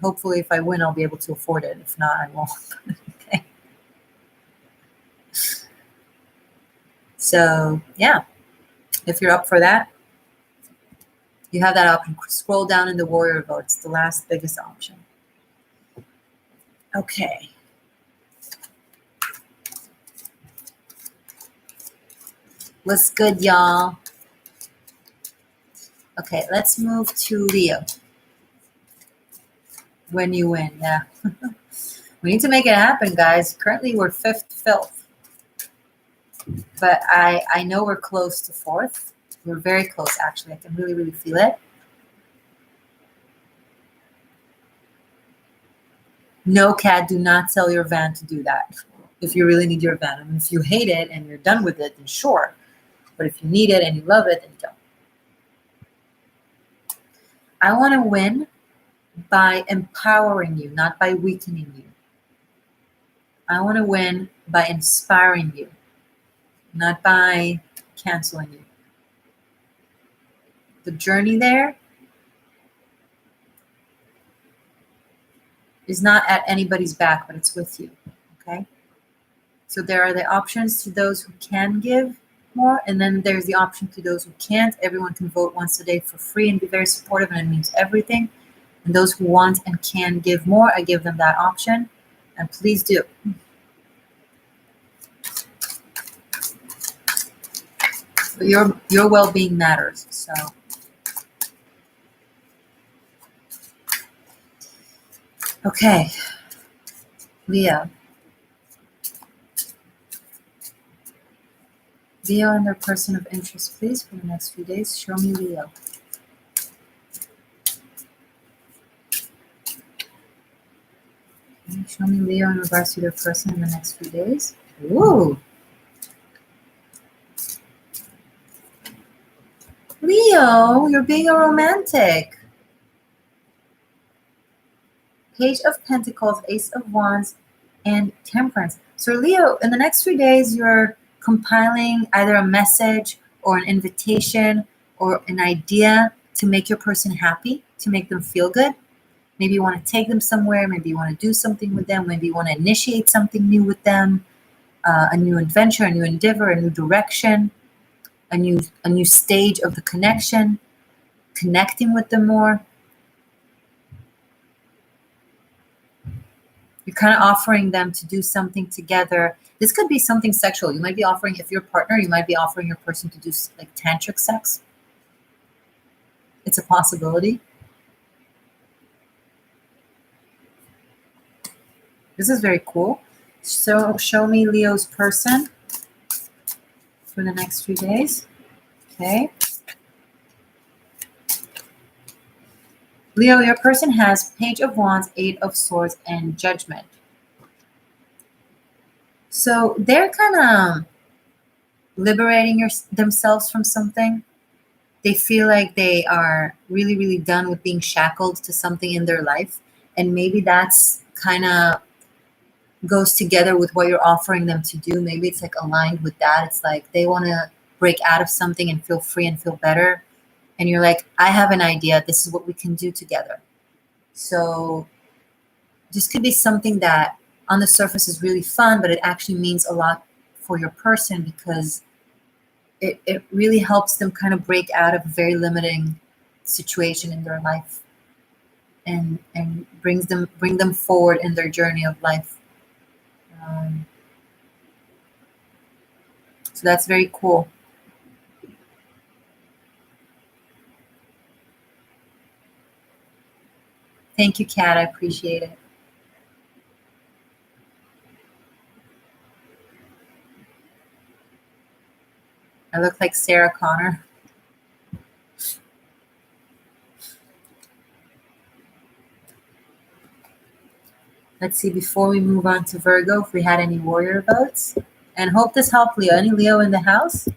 Speaker 1: Hopefully if I win, I'll be able to afford it. If not, I won't. Okay. So yeah, if you're up for that, you have that option. Scroll down in the warrior vote. It's the last biggest option. Okay. What's good, y'all? Okay, let's move to Leo. When you win, yeah. We need to make it happen, guys. Currently, we're 5th filth. But I know we're close to 4th. We're very close, actually. I can really, really feel it. No, Cat, do not sell your van to do that. If you really need your van. I mean, if you hate it and you're done with it, then sure. But if you need it and you love it, then don't. I want to win by empowering you, not by weakening you. I want to win by inspiring you, not by canceling you. The journey there is not at anybody's back, but it's with you, okay? So there are the options to those who can give more, and then there's the option to those who can't. Everyone can vote once a day for free and be very supportive, and it means everything. And those who want and can give more, I give them that option, and please do. But your well-being matters, so. Okay, Leo. Leo and their person of interest, please, for the next few days. Show me Leo. Okay, show me Leo in regards to their person in the next few days. Ooh. Leo, you're being a romantic. Page of Pentacles, Ace of Wands, and Temperance. So Leo, in the next few days, you're compiling either a message or an invitation or an idea to make your person happy, to make them feel good. Maybe you want to take them somewhere. Maybe you want to do something with them. Maybe you want to initiate something new with them, a new adventure, a new endeavor, a new direction, a new stage of the connection, connecting with them more. You're kind of offering them to do something together. This could be something sexual. You might be offering, if you're a partner, you might be offering your person to do like tantric sex. It's a possibility. This is very cool. So show me Leo's person for the next few days. Okay. Leo, your person has Page of Wands, 8 of Swords, and Judgment. So they're kind of liberating themselves from something. They feel like they are really, really done with being shackled to something in their life. And maybe that's kind of goes together with what you're offering them to do. Maybe it's like aligned with that. It's like they want to break out of something and feel free and feel better. And you're like, I have an idea. This is what we can do together. So this could be something that on the surface is really fun, but it actually means a lot for your person because it really helps them kind of break out of a very limiting situation in their life and bring them forward in their journey of life. So that's very cool. Thank you, Kat. I appreciate it. I look like Sarah Connor. Let's see, before we move on to Virgo, if we had any warrior votes. And hope this helped Leo. Any Leo in the house?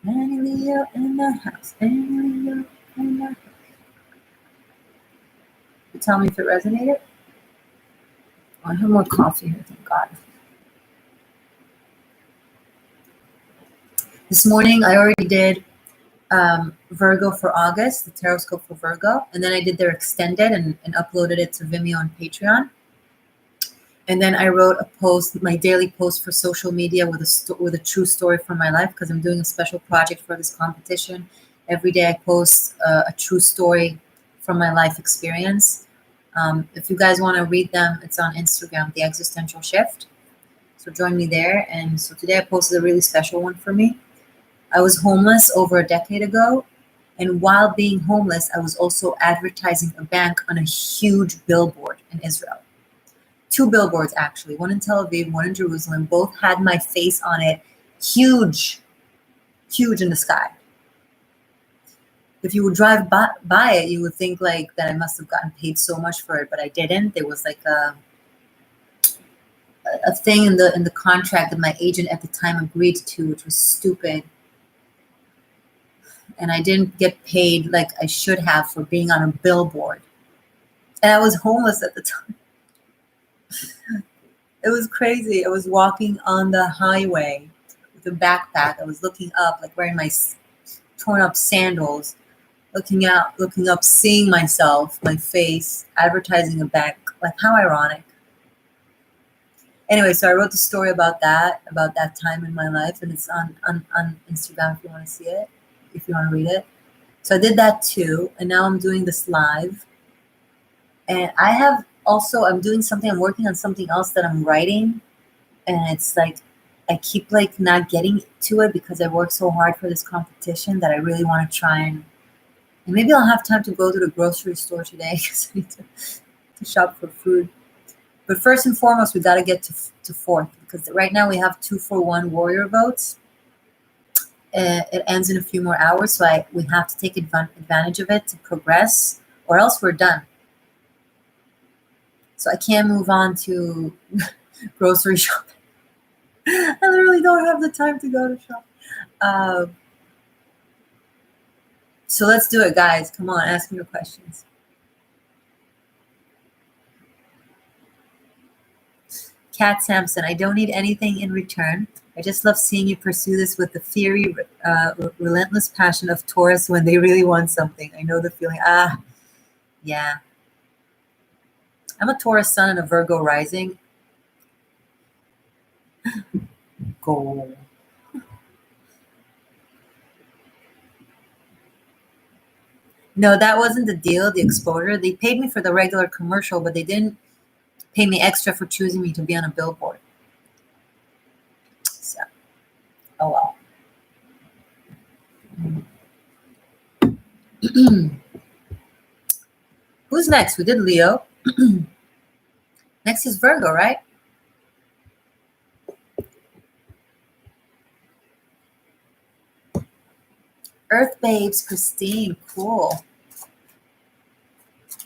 Speaker 1: Any Leo in the house? Any Leo in the house? You tell me if it resonated. Oh, I have more coffee here, thank God. This morning, I already did Virgo for August, the Taroscope for Virgo. And then I did their extended and uploaded it to Vimeo and Patreon. And then I wrote a post, my daily post for social media with a true story from my life because I'm doing a special project for this competition. Every day I post a true story from my life experience. If you guys want to read them, it's on Instagram, The Existential Shift. So join me there. And so today I posted a really special one for me. I was homeless over a decade ago. And while being homeless, I was also advertising a bank on a huge billboard in Israel. 2 billboards, actually, one in Tel Aviv, one in Jerusalem. Both had my face on it, huge, huge in the sky. If you would drive by it, you would think like that I must have gotten paid so much for it, but I didn't. There was like a thing in the contract that my agent at the time agreed to, which was stupid. And I didn't get paid like I should have for being on a billboard. And I was homeless at the time. It was crazy. I was walking on the highway with a backpack. I was looking up, like wearing my torn up sandals, looking up, seeing myself, my face, advertising a bank. Like, how ironic. Anyway, so I wrote the story about that time in my life, and it's on Instagram if you want to see it, if you want to read it. So I did that too, and now I'm doing this live. And I'm doing something, I'm working on something else that I'm writing, and it's like I keep like not getting to it because I work so hard for this competition that I really want to try and maybe I'll have time to go to the grocery store today because I need to shop for food. But first and foremost, we got to get to fourth because right now we have 2-for-1 warrior votes. It ends in a few more hours, so we have to take advantage of it to progress, or else we're done. So I can't move on to grocery shopping. I literally don't have the time to go to shop. So let's do it, guys. Come on, ask me your questions. Kat Sampson, I don't need anything in return. I just love seeing you pursue this with the fiery, relentless passion of Taurus when they really want something. I know the feeling. Yeah. I'm a Taurus sun and a Virgo rising. Goal. No, that wasn't the deal, the exposure. They paid me for the regular commercial, but they didn't pay me extra for choosing me to be on a billboard. So, oh well. Who's next? We did Leo. Next is Virgo, right? Earth Babes, Christine, cool.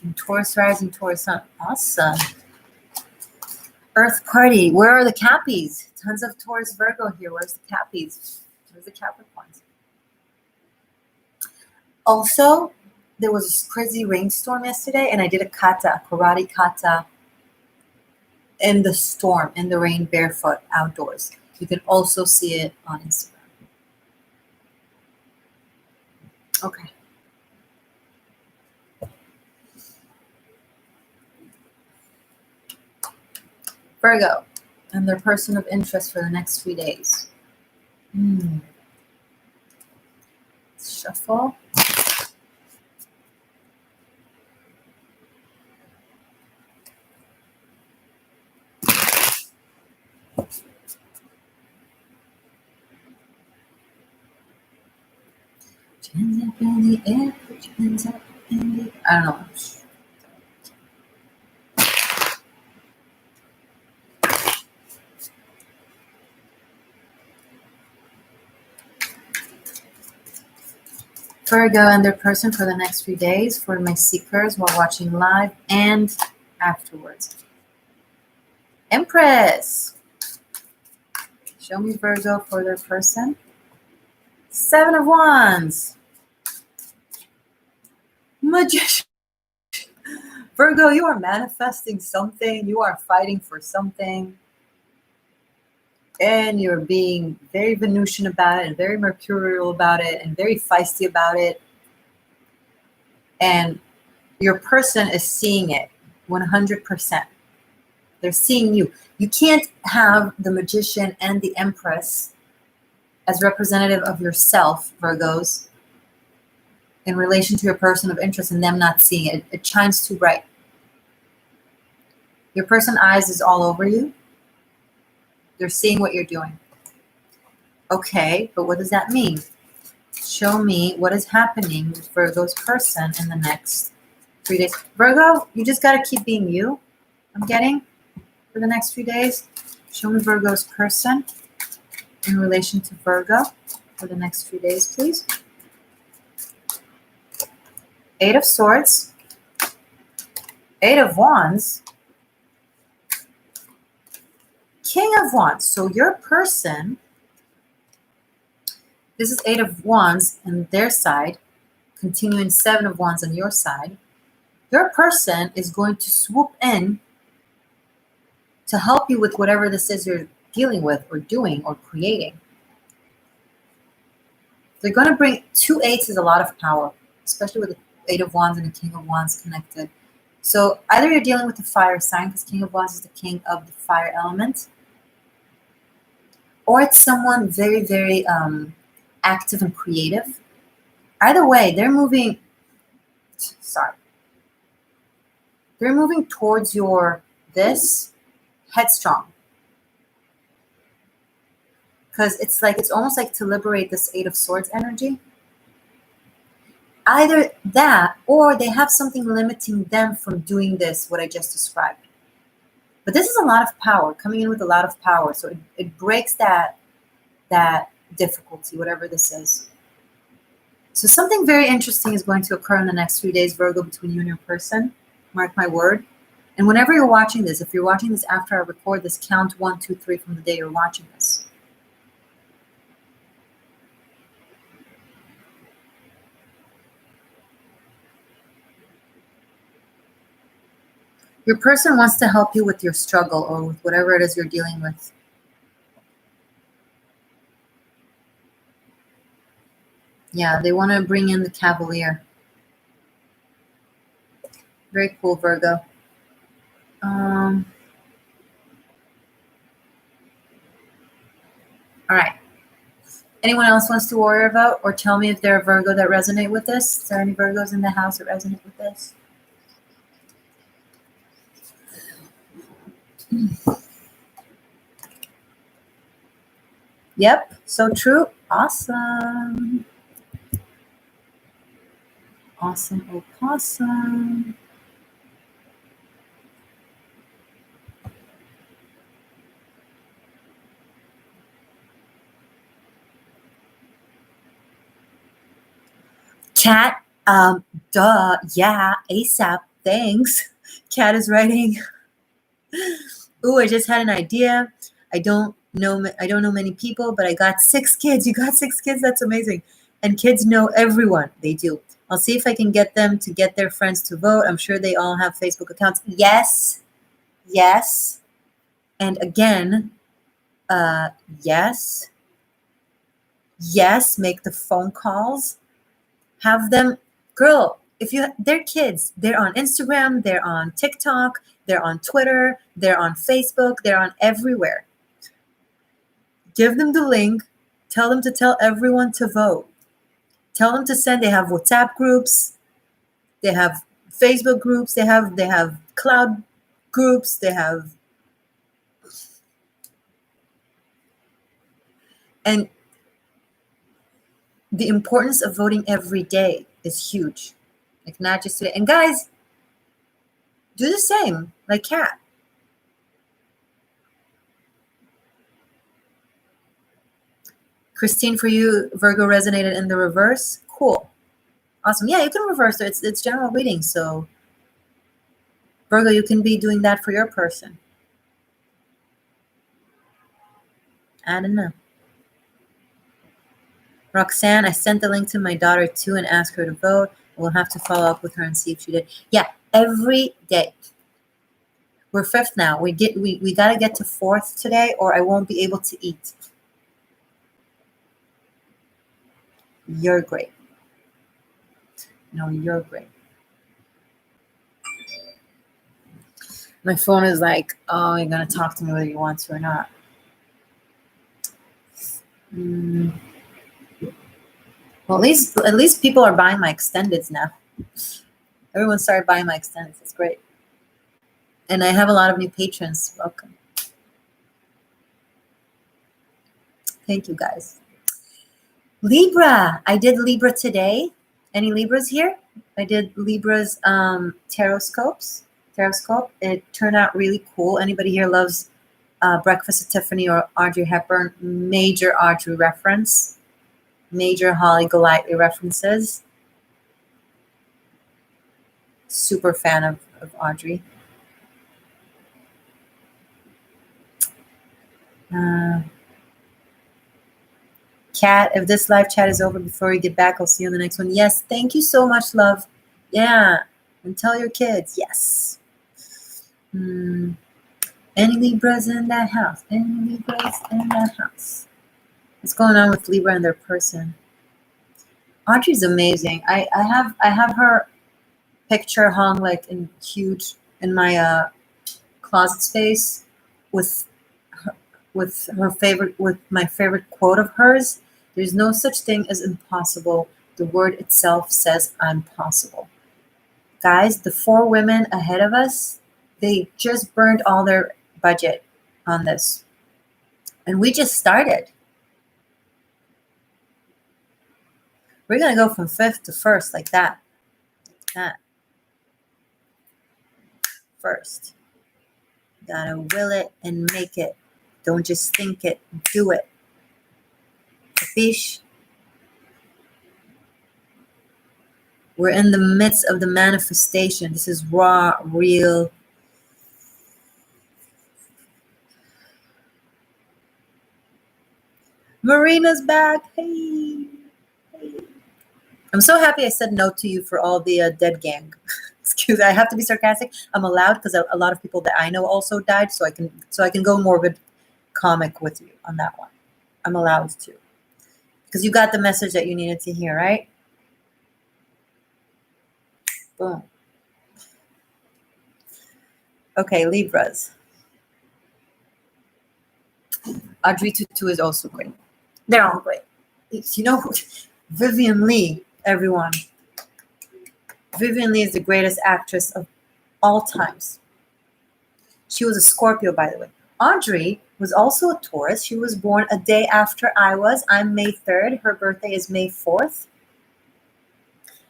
Speaker 1: And Taurus rising, Taurus sun, awesome. Earth party. Where are the Cappies? Tons of Taurus Virgo here. Where's the Cappies? Where's the Capricorns? Also, there was a crazy rainstorm yesterday, and I did a karate kata, in the storm, in the rain, barefoot, outdoors. You can also see it on Instagram. Okay. Virgo and their person of interest for the next 3 days. Shuffle. Hands up in the air, put your hands up in the air. I don't know. Virgo and their person for the next few days for my seekers while watching live and afterwards. Empress. Show me Virgo for their person. 7 of Wands. Magician. Virgo, you are manifesting something. You are fighting for something. And you're being very Venusian about it and very mercurial about it and very feisty about it. And your person is seeing it 100%. They're seeing you. You can't have the Magician and the Empress as representative of yourself, Virgos, in relation to your person of interest and them not seeing it. It shines too bright. Your person eyes is all over you. They're seeing what you're doing. Okay, but what does that mean? Show me what is happening with Virgo's person in the next 3 days. Virgo, you just got to keep being you, I'm getting, for the next 3 days. Show me Virgo's person in relation to Virgo for the next 3 days, please. 8 of Swords. 8 of Wands. King of Wands. So your person, this is 8 of Wands on their side, continuing 7 of Wands on your side. Your person is going to swoop in to help you with whatever this is you're dealing with or doing or creating. They're going to bring 2 8s is a lot of power, especially with the 8 of Wands and the King of Wands connected. So either you're dealing with the fire sign, because King of Wands is the king of the fire element, or it's someone very, very active and creative. Either way, they're moving towards your this headstrong. Because it's almost like to liberate this 8 of Swords energy. Either that, or they have something limiting them from doing this, what I just described. But this is a lot of power, coming in with a lot of power. So it breaks that difficulty, whatever this is. So something very interesting is going to occur in the next 3 days, Virgo, between you and your person. Mark my word. And whenever you're watching this, if you're watching this after I record this, count 1, 2, 3 from the day you're watching this. Your person wants to help you with your struggle or with whatever it is you're dealing with. Yeah, they want to bring in the Cavalier. Very cool, Virgo. All right. Anyone else wants to worry about or tell me if they're a Virgo that resonate with this? Is there any Virgos in the house that resonate with this? Yep, so true. Awesome. Awesome opossum. Cat, duh, yeah, ASAP, thanks. Cat is writing, Ooh, I just had an idea. I don't know many people, but I got 6 kids. You got 6 kids? That's amazing. And kids know everyone. They do. I'll see if I can get them to get their friends to vote. I'm sure they all have Facebook accounts. Yes. Yes. And again, yes. Yes, make the phone calls. Have them, girl, if they're kids, they're on Instagram, they're on TikTok, they're on Twitter, they're on Facebook, they're on everywhere. Give them the link. Tell them to tell everyone to vote. Tell them to send. They have WhatsApp groups. They have Facebook groups. They have cloud groups. They have, and the importance of voting every day is huge. Like not just today. And guys, do the same. Like Kat. Christine, for you, Virgo resonated in the reverse. Cool. Awesome. Yeah, you can reverse it. It's general reading. So Virgo, you can be doing that for your person. I don't know. Roxanne, I sent the link to my daughter too and asked her to vote. We'll have to follow up with her and see if she did. Yeah, every day. We're 5th now. We got to get to 4th today or I won't be able to eat. You're great. No, you're great. My phone is like, oh, you're going to talk to me whether you want to or not. Well, at least people are buying my extendeds now. Everyone started buying my extendeds. It's great. And I have a lot of new patrons. Welcome. Thank you, guys. Libra. I did Libra today. Any Libras here? I did Libra's tarot scope. It turned out really cool. Anybody here loves Breakfast at Tiffany or Audrey Hepburn? Major Audrey reference. Major Holly Golightly references. Super fan of Audrey. Kat, if this live chat is over before you get back, I'll see you on the next one. Yes, thank you so much, love. Yeah, and tell your kids. Yes. Any Libras in that house? Any Libras in that house? What's going on with Libra and their person? Audrey's amazing. I have her picture hung like in huge in my closet space with my favorite quote of hers. There's no such thing as impossible. The word itself says I'm possible. Guys, the 4 women ahead of us, they just burned all their budget on this. And we just started. We're going to go from 5th to 1st like that. Like that. First. You got to will it and make it. Don't just think it, do it. Capiche? We're in the midst of the manifestation. This is raw, real. Marina's back. Hey. I'm so happy I said no to you for all the dead gang. Excuse me, I have to be sarcastic. I'm allowed because a lot of people that I know also died, so I can go morbid comic with you on that one. I'm allowed to. Because you got the message that you needed to hear, right? Boom. Okay, Libras. Audrey Tutu is also great. They're all great. You know, Vivian Lee, everyone. Vivian Lee is the greatest actress of all times. She was a Scorpio, by the way. Audrey was also a Taurus. She was born a day after I was. I'm May 3rd. Her birthday is May 4th.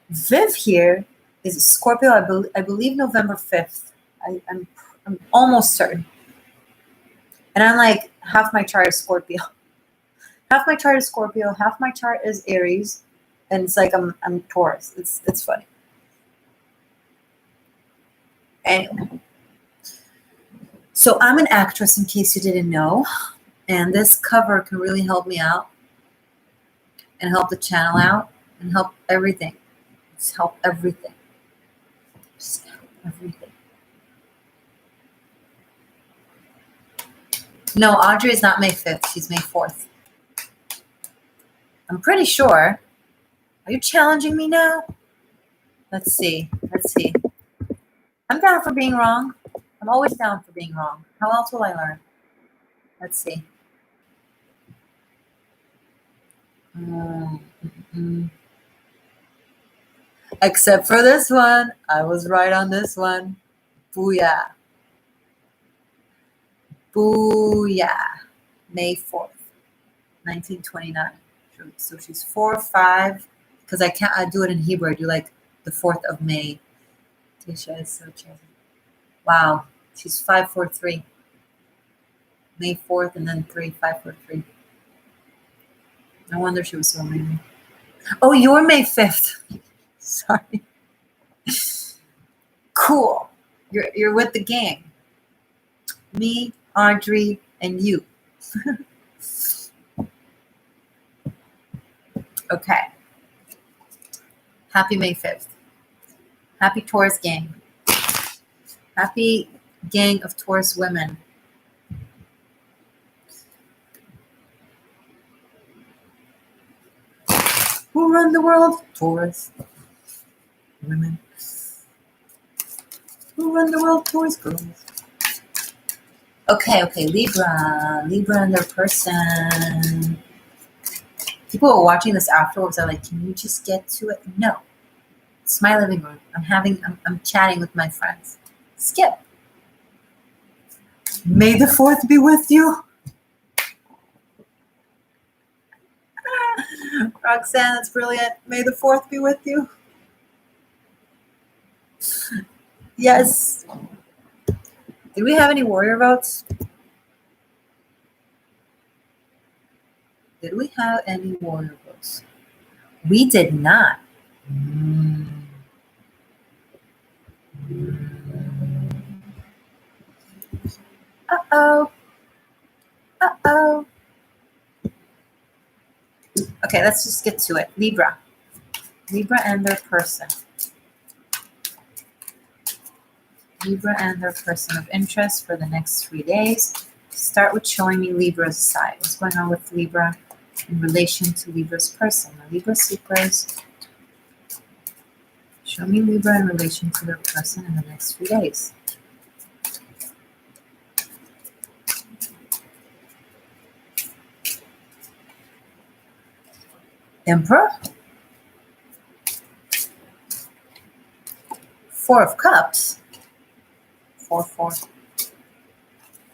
Speaker 1: Viv here is a Scorpio, I believe November 5th. I'm almost certain. And I'm like, half my chart is Scorpio. Half my chart is Scorpio, half my chart is Aries, and it's like I'm Taurus. It's funny. Anyway. So I'm an actress, in case you didn't know, and this cover can really help me out and help the channel out and help everything. Just help everything. Just help everything. No, Audrey is not May 5th. She's May 4th. I'm pretty sure. Are you challenging me now? Let's see. Let's see. I'm down for being wrong. I'm always down for being wrong. How else will I learn? Let's see. Except for this one. I was right on this one. Booyah. Booyah. May 4th, 1929. So she's 4-5. Because I do it in Hebrew. I do like the 4th of May. Tisha is so cheesy. Wow. She's 5-4-3. May 4th and then 5-4-3. No wonder she was so amazing. Oh, you're May 5th. Sorry. Cool. You're with the gang. Me, Audrey, and you. Okay. Happy May 5th. Happy Taurus gang. Happy gang of Taurus women. Who run the world? Taurus women. Who run the world? Taurus girls. Okay, Libra. Libra and their person. People are watching this afterwards are like, can you just get to it? No. It's my living room. I'm chatting with my friends. Skip. May the 4th be with you. Roxanne, that's brilliant. May the 4th be with you. Yes. Did we have any warrior votes? Did we have any warrior votes? We did not. Uh-oh. Uh-oh. Okay, let's just get to it. Libra. Libra and their person. Libra and their person of interest for the next 3 days. Start with showing me Libra's side. What's going on with Libra in relation to Libra's person? The Libra seekers. Show me Libra in relation to their person in the next 3 days. Emperor. 4 of Cups. 4.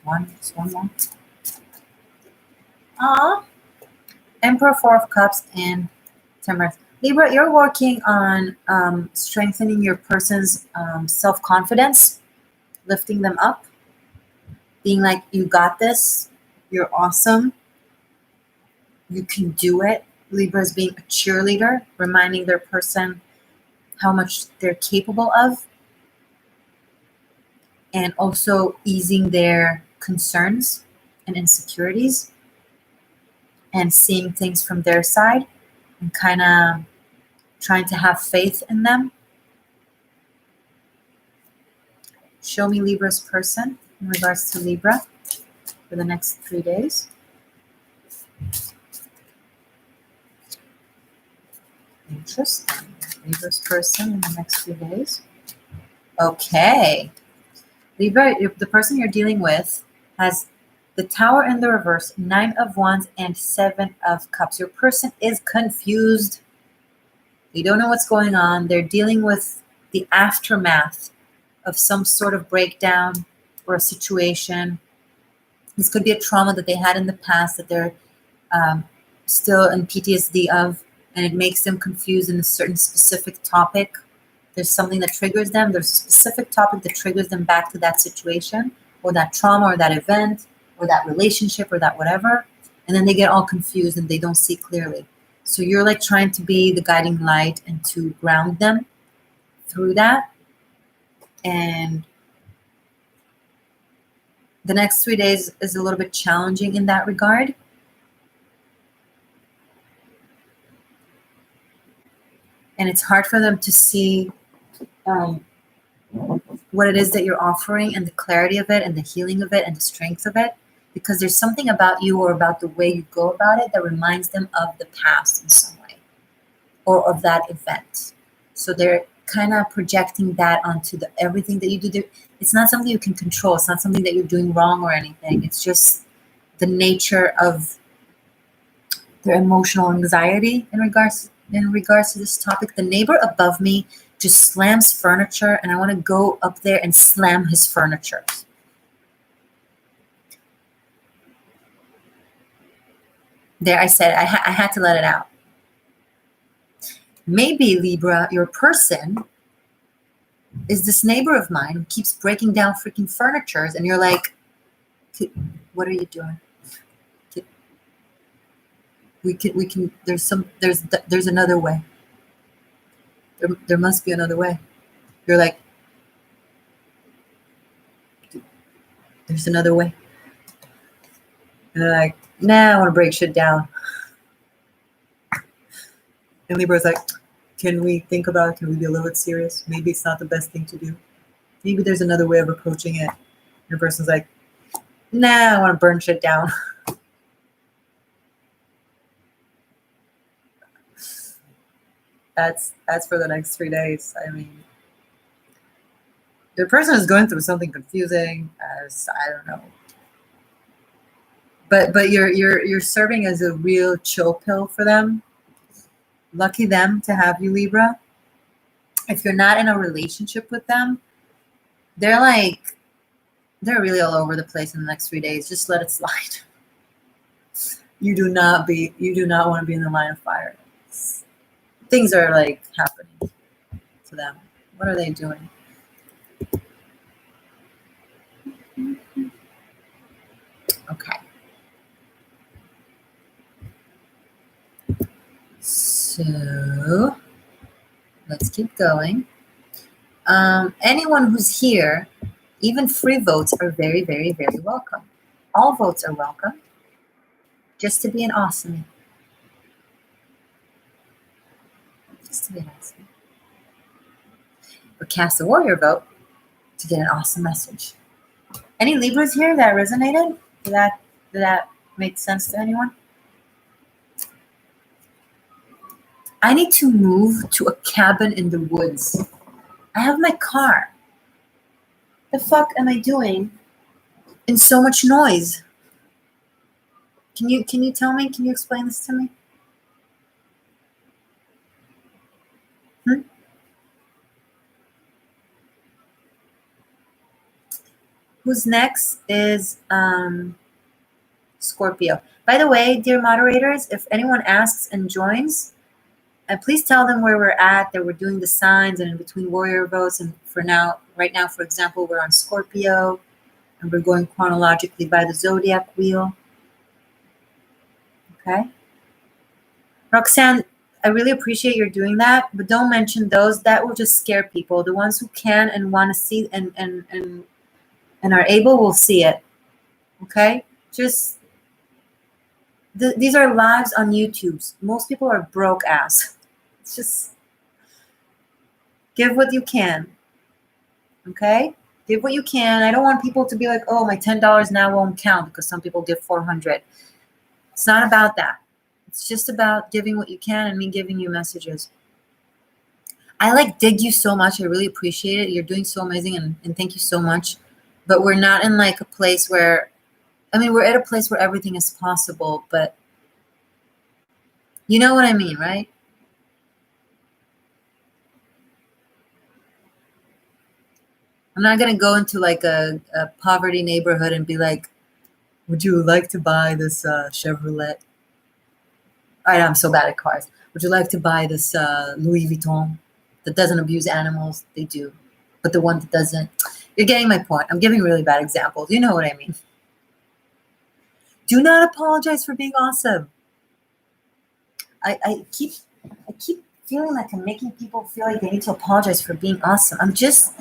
Speaker 1: 1. Just one more. Emperor, 4 of Cups, and Temperance. Libra, you're working on strengthening your person's self-confidence, lifting them up, being like, you got this, you're awesome, you can do it. Libra is being a cheerleader, reminding their person how much they're capable of, and also easing their concerns and insecurities and seeing things from their side and kind of trying to have faith in them. Show me Libra's person in regards to Libra for the next 3 days. Interesting. Libra's person in the next few days. Okay. Libra, the person you're dealing with has the Tower in the reverse, 9 of Wands, and 7 of Cups. Your person is confused. They don't know what's going on. They're dealing with the aftermath of some sort of breakdown or a situation. This could be a trauma that they had in the past that they're still in PTSD of, and it makes them confused in a certain specific topic. There's something that triggers them. There's a specific topic that triggers them back to that situation or that trauma or that event or that relationship or that whatever. And then they get all confused and they don't see clearly. So you're like trying to be the guiding light and to ground them through that. And The next 3 days is a little bit challenging in that regard. And it's hard for them to see what it is that you're offering and the clarity of it and the healing of it and the strength of it, because there's something about you or about the way you go about it that reminds them of the past in some way or of that event. So they're kind of projecting that onto everything that you do. It's not something you can control. It's not something that you're doing wrong or anything. It's just the nature of their emotional anxiety in regards to this topic. The neighbor above me just slams furniture, and I want to go up there and slam his furniture. There, I said I had to let it out. Maybe, Libra, your person is this neighbor of mine who keeps breaking down freaking furnitures, and you're like, what are you doing? We can, there's another way. There must be another way. You're like, there's another way. And they're like, nah, I want to break shit down. And Libra's like, can we think about it? Can we be a little bit serious? Maybe it's not the best thing to do. Maybe there's another way of approaching it. And the person's like, nah, I want to burn shit down. That's for the next 3 days. I mean, the person is going through something confusing. I don't know. But you're serving as a real chill pill for them. Lucky them to have you, Libra. If you're not in a relationship with them, they're really all over the place in the next 3 days. Just let it slide. You do not want to be in the line of fire. Things are like happening to them. What are they doing? Okay. So let's keep going. Anyone who's here, even free votes are very, very, very welcome. All votes are welcome. Just to be an awesome. Just to be an awesome. Or cast a warrior vote to get an awesome message. Any Libras here that resonated? Did that make sense to anyone? I need to move to a cabin in the woods. I have my car. The fuck am I doing in so much noise? Can you tell me? Can you explain this to me? Who's next is Scorpio. By the way, dear moderators, if anyone asks and joins, please tell them where we're at, that we're doing the signs and in between warrior votes. And right now, for example, we're on Scorpio and we're going chronologically by the zodiac wheel. Okay. Roxanne, I really appreciate your doing that, but don't mention those. That will just scare people. The ones who can and want to see and are able will see it. Okay? Just these are lives on YouTube. Most people are broke ass. It's just give what you can. Okay? Give what you can. I don't want people to be like, oh, my $10 now won't count because some people give $400. It's not about that. It's just about giving what you can and me giving you messages. I dig you so much. I really appreciate it. You're doing so amazing and thank you so much. But we're not in a place where, we're at a place where everything is possible, but you know what I mean, right? I'm not going to go into a poverty neighborhood and be like, would you like to buy this Chevrolet? I'm so bad at cars. Would you like to buy this Louis Vuitton that doesn't abuse animals? They do. But the one that doesn't, you're getting my point. I'm giving really bad examples. You know what I mean. Do not apologize for being awesome. I keep feeling like I'm making people feel like they need to apologize for being awesome. I'm just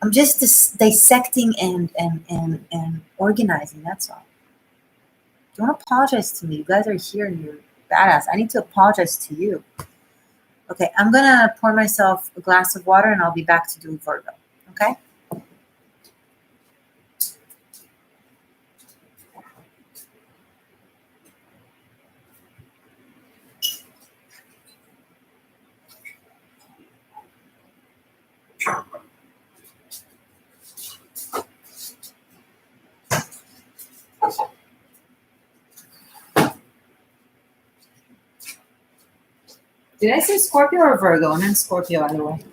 Speaker 1: I'm just dissecting and organizing. That's all. Don't apologize to me. You guys are here and you're badass. I need to apologize to you. Okay, I'm gonna pour myself a glass of water and I'll be back to do Virgo. Okay? Did I say Scorpio or Virgo? I meant Scorpio either way.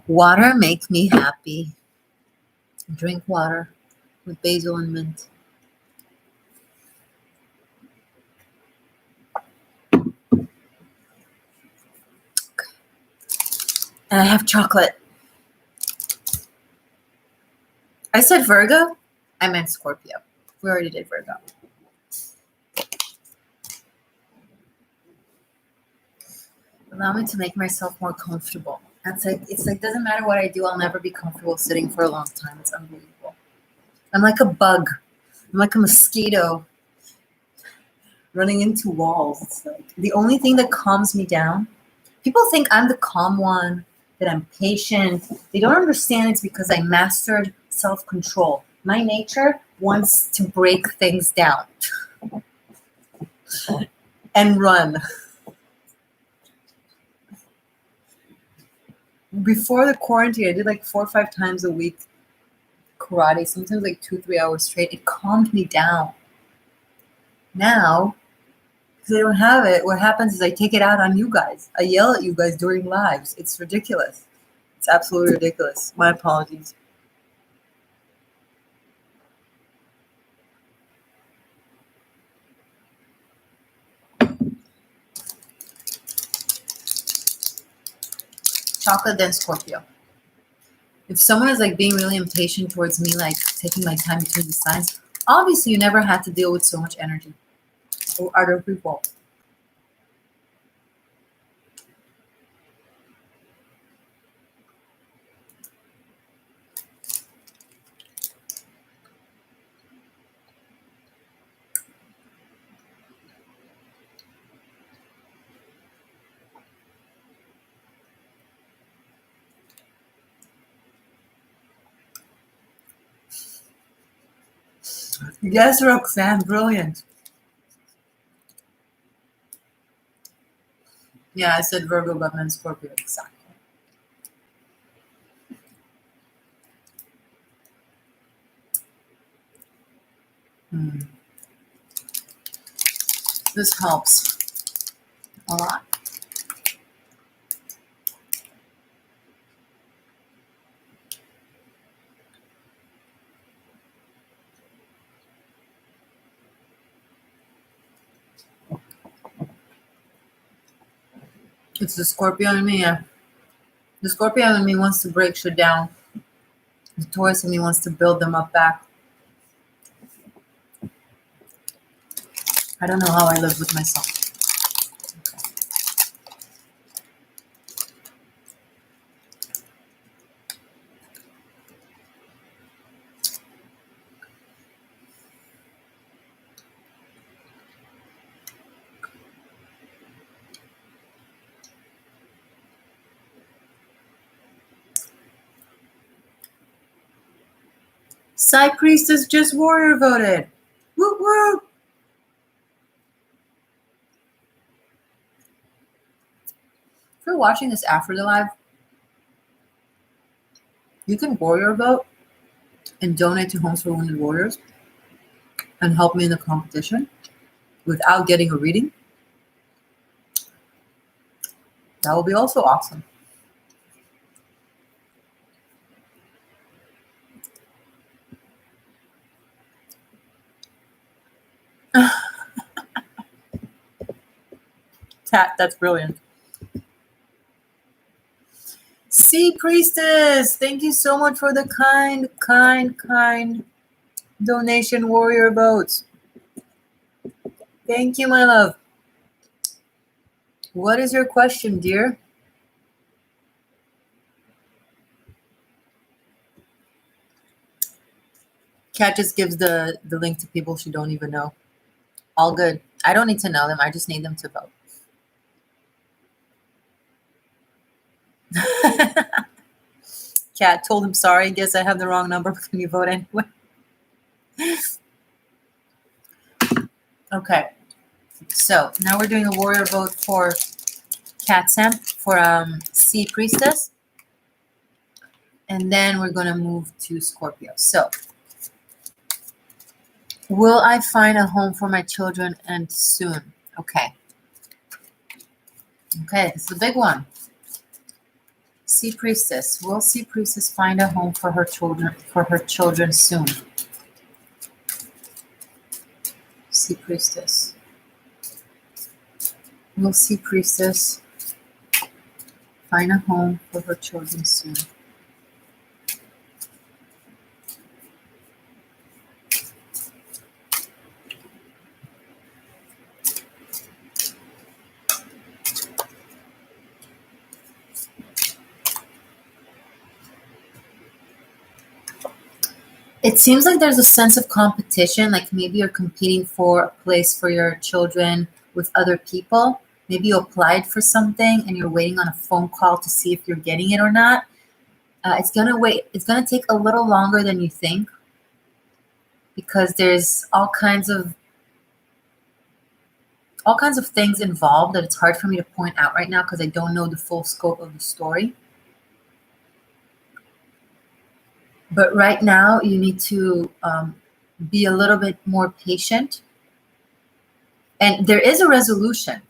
Speaker 1: Water makes me happy. Drink water with basil and mint. And I have chocolate. I said Virgo. I meant Scorpio. We already did Virgo. Allow me to make myself more comfortable. It's like doesn't matter what I do, I'll never be comfortable sitting for a long time. It's unbelievable. I'm like a bug. I'm like a mosquito running into walls. It's like the only thing that calms me down. People think I'm the calm one, that I'm patient. They don't understand it's because I mastered self-control. My nature wants to break things down and run. Before the quarantine, I did like 4 or 5 times a week karate, sometimes like 2-3 hours straight. It calmed me down. Now, because I don't have it, what happens is I take it out on you guys. I yell at you guys during lives. It's ridiculous. It's absolutely ridiculous. My apologies. Chocolate, then Scorpio. If someone is like being really impatient towards me, like taking my time between the signs, obviously you never had to deal with so much energy or other people. Yes, Roxanne, brilliant. Yeah, I said Virgo, but meant Scorpio, exactly. This helps a lot. It's the Scorpio in me. Yeah. The Scorpio in me wants to break shit down. The Taurus in me wants to build them up back. I don't know how I live with myself. Psy Priestess just warrior voted. Woo woo! If you're watching this after the live, you can warrior vote and donate to Homes for Wounded Warriors and help me in the competition without getting a reading. That will be also awesome. That's brilliant. Sea Priestess, thank you so much for the kind donation, warrior boats. Thank you, my love. What is your question, dear? Kat just gives the link to people she don't even know. All good. I don't need to know them. I just need them to vote. Kat told him sorry. Guess I have the wrong number, but can you vote anyway? Okay. So now we're doing a warrior vote for Kat Sam for Sea Priestess. And then we're going to move to Scorpio. So, will I find a home for my children and soon? Okay. Okay, this is a big one. Sea Priestess. Will Sea Priestess find a home for her children soon? Sea Priestess. Will Sea Priestess find a home for her children soon? It seems like there's a sense of competition, like maybe you're competing for a place for your children with other people. Maybe you applied for something and you're waiting on a phone call to see if you're getting it or not. It's gonna take a little longer than you think because there's all kinds of things involved that it's hard for me to point out right now because I don't know the full scope of the story. But right now, you need to be a little bit more patient. And there is a resolution,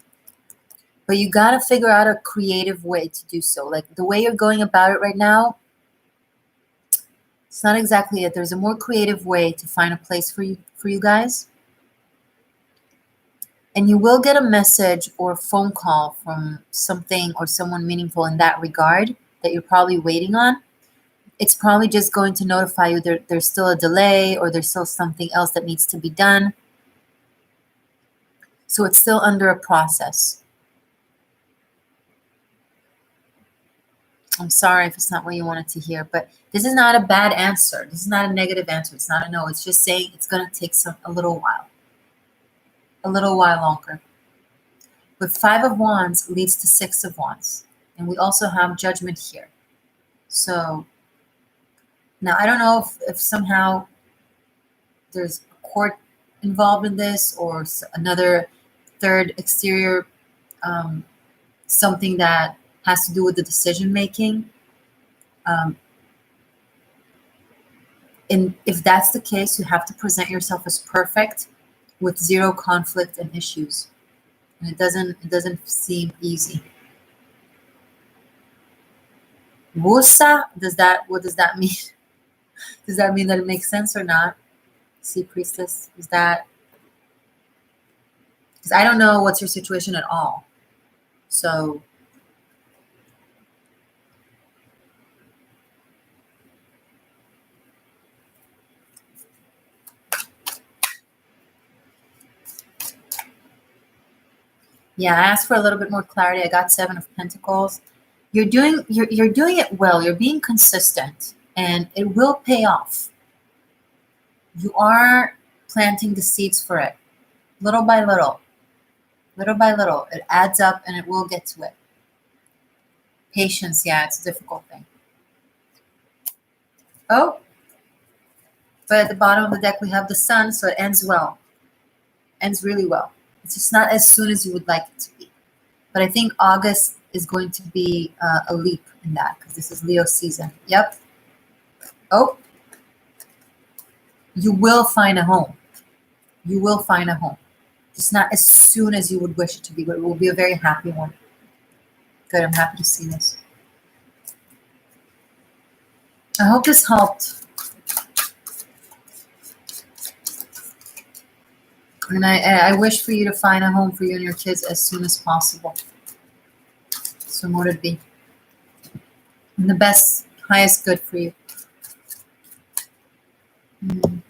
Speaker 1: but you got to figure out a creative way to do so. Like the way you're going about it right now, it's not exactly it. There's a more creative way to find a place for you guys. And you will get a message or a phone call from something or someone meaningful in that regard that you're probably waiting on. It's probably just going to notify you there's still a delay or there's still something else that needs to be done. So it's still under a process. I'm sorry if it's not what you wanted to hear, but this is not a bad answer. This is not a negative answer. It's not a no. It's just saying it's going to take a little while longer. But 5 of Wands leads to 6 of Wands. And we also have Judgment here. So now I don't know if somehow there's a court involved in this or another third exterior, something that has to do with the decision making. And if that's the case, you have to present yourself as perfect with 0 conflict and issues. And it doesn't seem easy. Wusa, what does that mean? Does that mean that it makes sense or not? Sea Priestess, is that? Because I don't know what's your situation at all. So yeah, I asked for a little bit more clarity. I got 7 of Pentacles. You're doing it well. You're being consistent, and it will pay off. You are planting the seeds for it, little by little. Little by little, it adds up, and it will get to it. Patience, yeah, it's a difficult thing. Oh, but at the bottom of the deck we have the Sun, so it ends well. Ends really well. It's just not as soon as you would like it to be. But I think August is going to be a leap in that because this is Leo season. Yep. Oh. You will find a home. You will find a home. It's not as soon as you would wish it to be, but it will be a very happy one. Good, I'm happy to see this. I hope this helped. And I wish for you to find a home for you and your kids as soon as possible. So mote it be. and the best, highest good for you. Mm.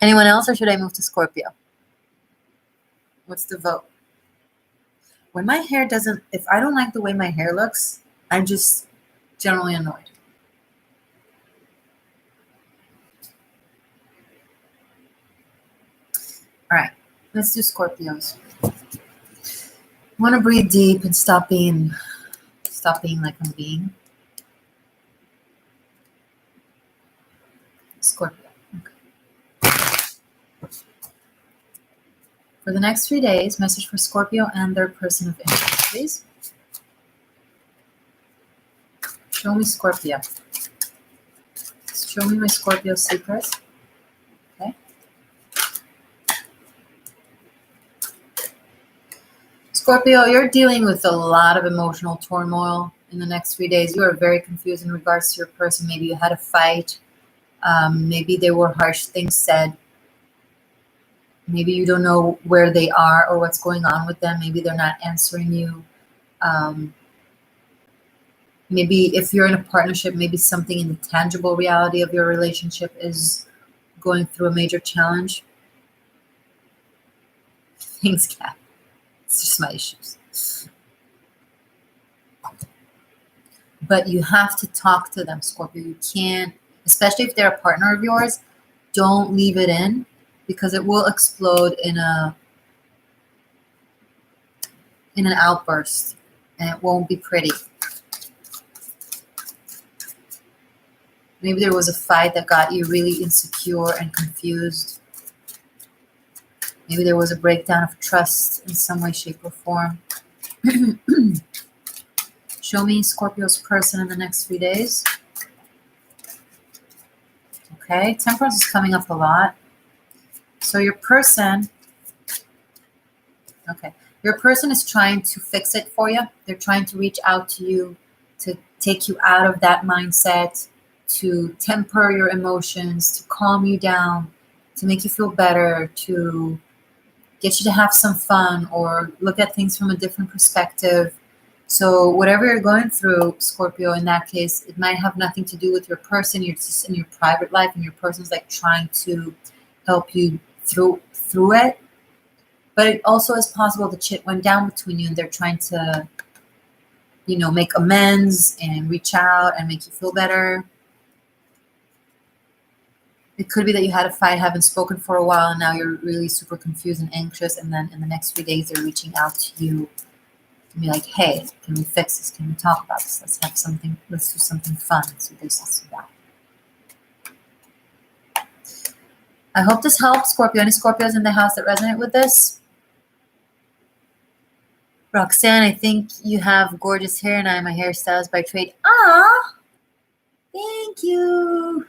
Speaker 1: Anyone else, or should I move to Scorpio? What's the vote? When my hair doesn't, if I don't like the way my hair looks, I'm just generally annoyed. All right, let's do Scorpios. I want to breathe deep and stop being like I'm being. Scorpio. Okay. For the next 3 days, message for Scorpio and their person of interest, please. Show me Scorpio. Show me my Scorpio secrets. Okay. Scorpio, you're dealing with a lot of emotional turmoil in the next 3 days. You are very confused in regards to your person. Maybe you had a fight. Maybe there were harsh things said. Maybe you don't know where they are or what's going on with them. Maybe they're not answering you. Maybe if you're in a partnership, maybe something in the tangible reality of your relationship is going through a major challenge. Things can. It's just my issues. But you have to talk to them, Scorpio. You can't, especially if they're a partner of yours, don't leave it in, because it will explode in an outburst, and it won't be pretty. Maybe there was a fight that got you really insecure and confused. Maybe there was a breakdown of trust in some way, shape, or form. Show me Scorpio's person in the next 3 days. Okay, Temperance is coming up a lot. So your person, okay, your person is trying to fix it for you. They're trying to reach out to you to take you out of that mindset, to temper your emotions, to calm you down, to make you feel better, to get you to have some fun or look at things from a different perspective. So whatever you're going through, Scorpio, in that case, it might have nothing to do with your person. You're just in your private life, and your person's like trying to help you through it. But it also is possible the shit went down between you, and they're trying to, make amends and reach out and make you feel better. It could be that you had a fight, haven't spoken for a while, and now you're really super confused and anxious. And then in the next 3 days, they're reaching out to you to be like, hey, can we fix this? Can we talk about this? Let's do something fun. Let's do this, let's do that. I hope this helps, Scorpio. Any Scorpios in the house that resonate with this? Roxanne, I think you have gorgeous hair, and I'm a hairstylist by trade. Ah, thank you.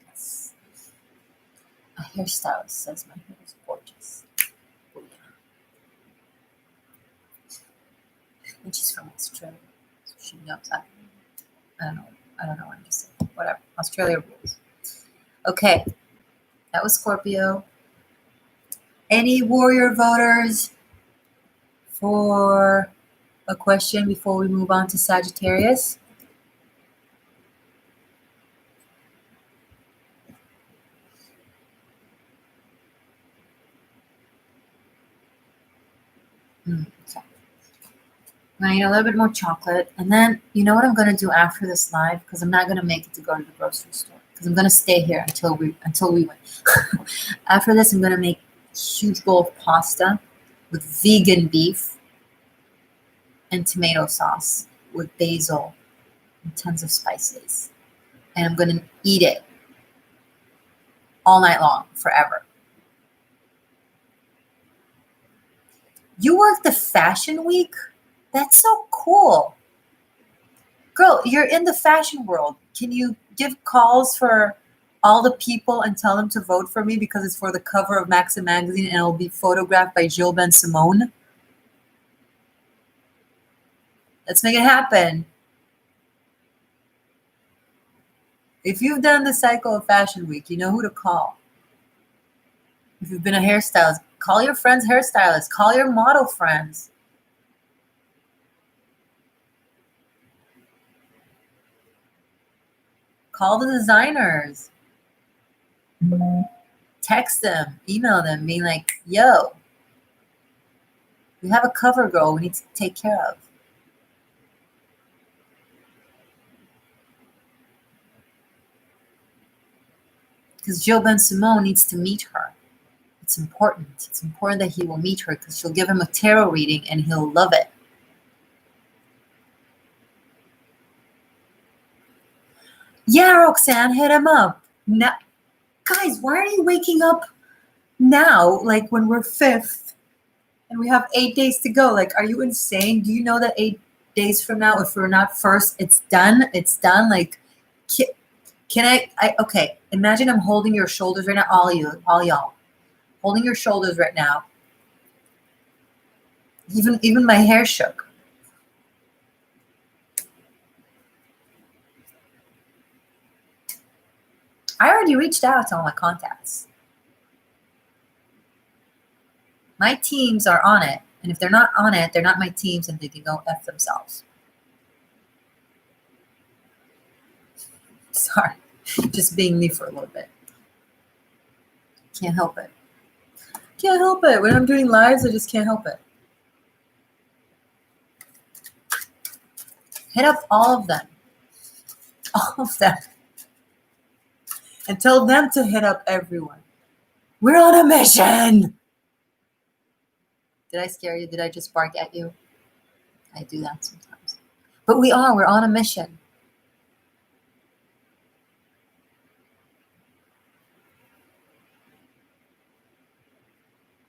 Speaker 1: Yes. A hairstylist says my hair is gorgeous. Oh, yeah. And she's from Australia, so she knows that. I don't know what I'm just saying. Whatever. Australia rules. Okay, that was Scorpio. Any warrior voters for a question before we move on to Sagittarius? Okay. I'm going to eat a little bit more chocolate. And then, you know what I'm going to do after this live? Because I'm not going to make it to go to the grocery store. Because I'm going to stay here until we win. After this, I'm going to make a huge bowl of pasta with vegan beef and tomato sauce with basil and tons of spices. And I'm going to eat it all night long, forever. You work the fashion week? That's so cool. Girl, you're in the fashion world. Can you give calls for all the people and tell them to vote for me because it's for the cover of Maxim magazine and it'll be photographed by Gilles Ben Simone? Let's make it happen. If you've done the cycle of Fashion Week, you know who to call. If you've been a hairstylist, call your friends hairstylists. Call your model friends. Call the designers. Text them, email them, being like, yo, we have a cover girl we need to take care of. Because Joe Ben Simone needs to meet her. It's important. It's important that he will meet her because she'll give him a tarot reading and he'll love it. Yeah, Roxanne, hit him up. Now, guys, why are you waking up now, like when we're 5th and we have 8 days to go? Like, are you insane? Do you know that 8 days from now, if we're not first, it's done? It's done. Like, can I okay, imagine I'm holding your shoulders right now, all y'all. Holding your shoulders right now. Even my hair shook. I already reached out to all my contacts. My teams are on it. And if they're not on it, they're not my teams and they can go F themselves. Sorry. Just being me for a little bit. Can't help it. Can't help it. When I'm doing lives, I just can't help it. Hit up all of them. All of them. And tell them to hit up everyone. We're on a mission. Did I scare you? Did I just bark at you? I do that sometimes. But we're on a mission.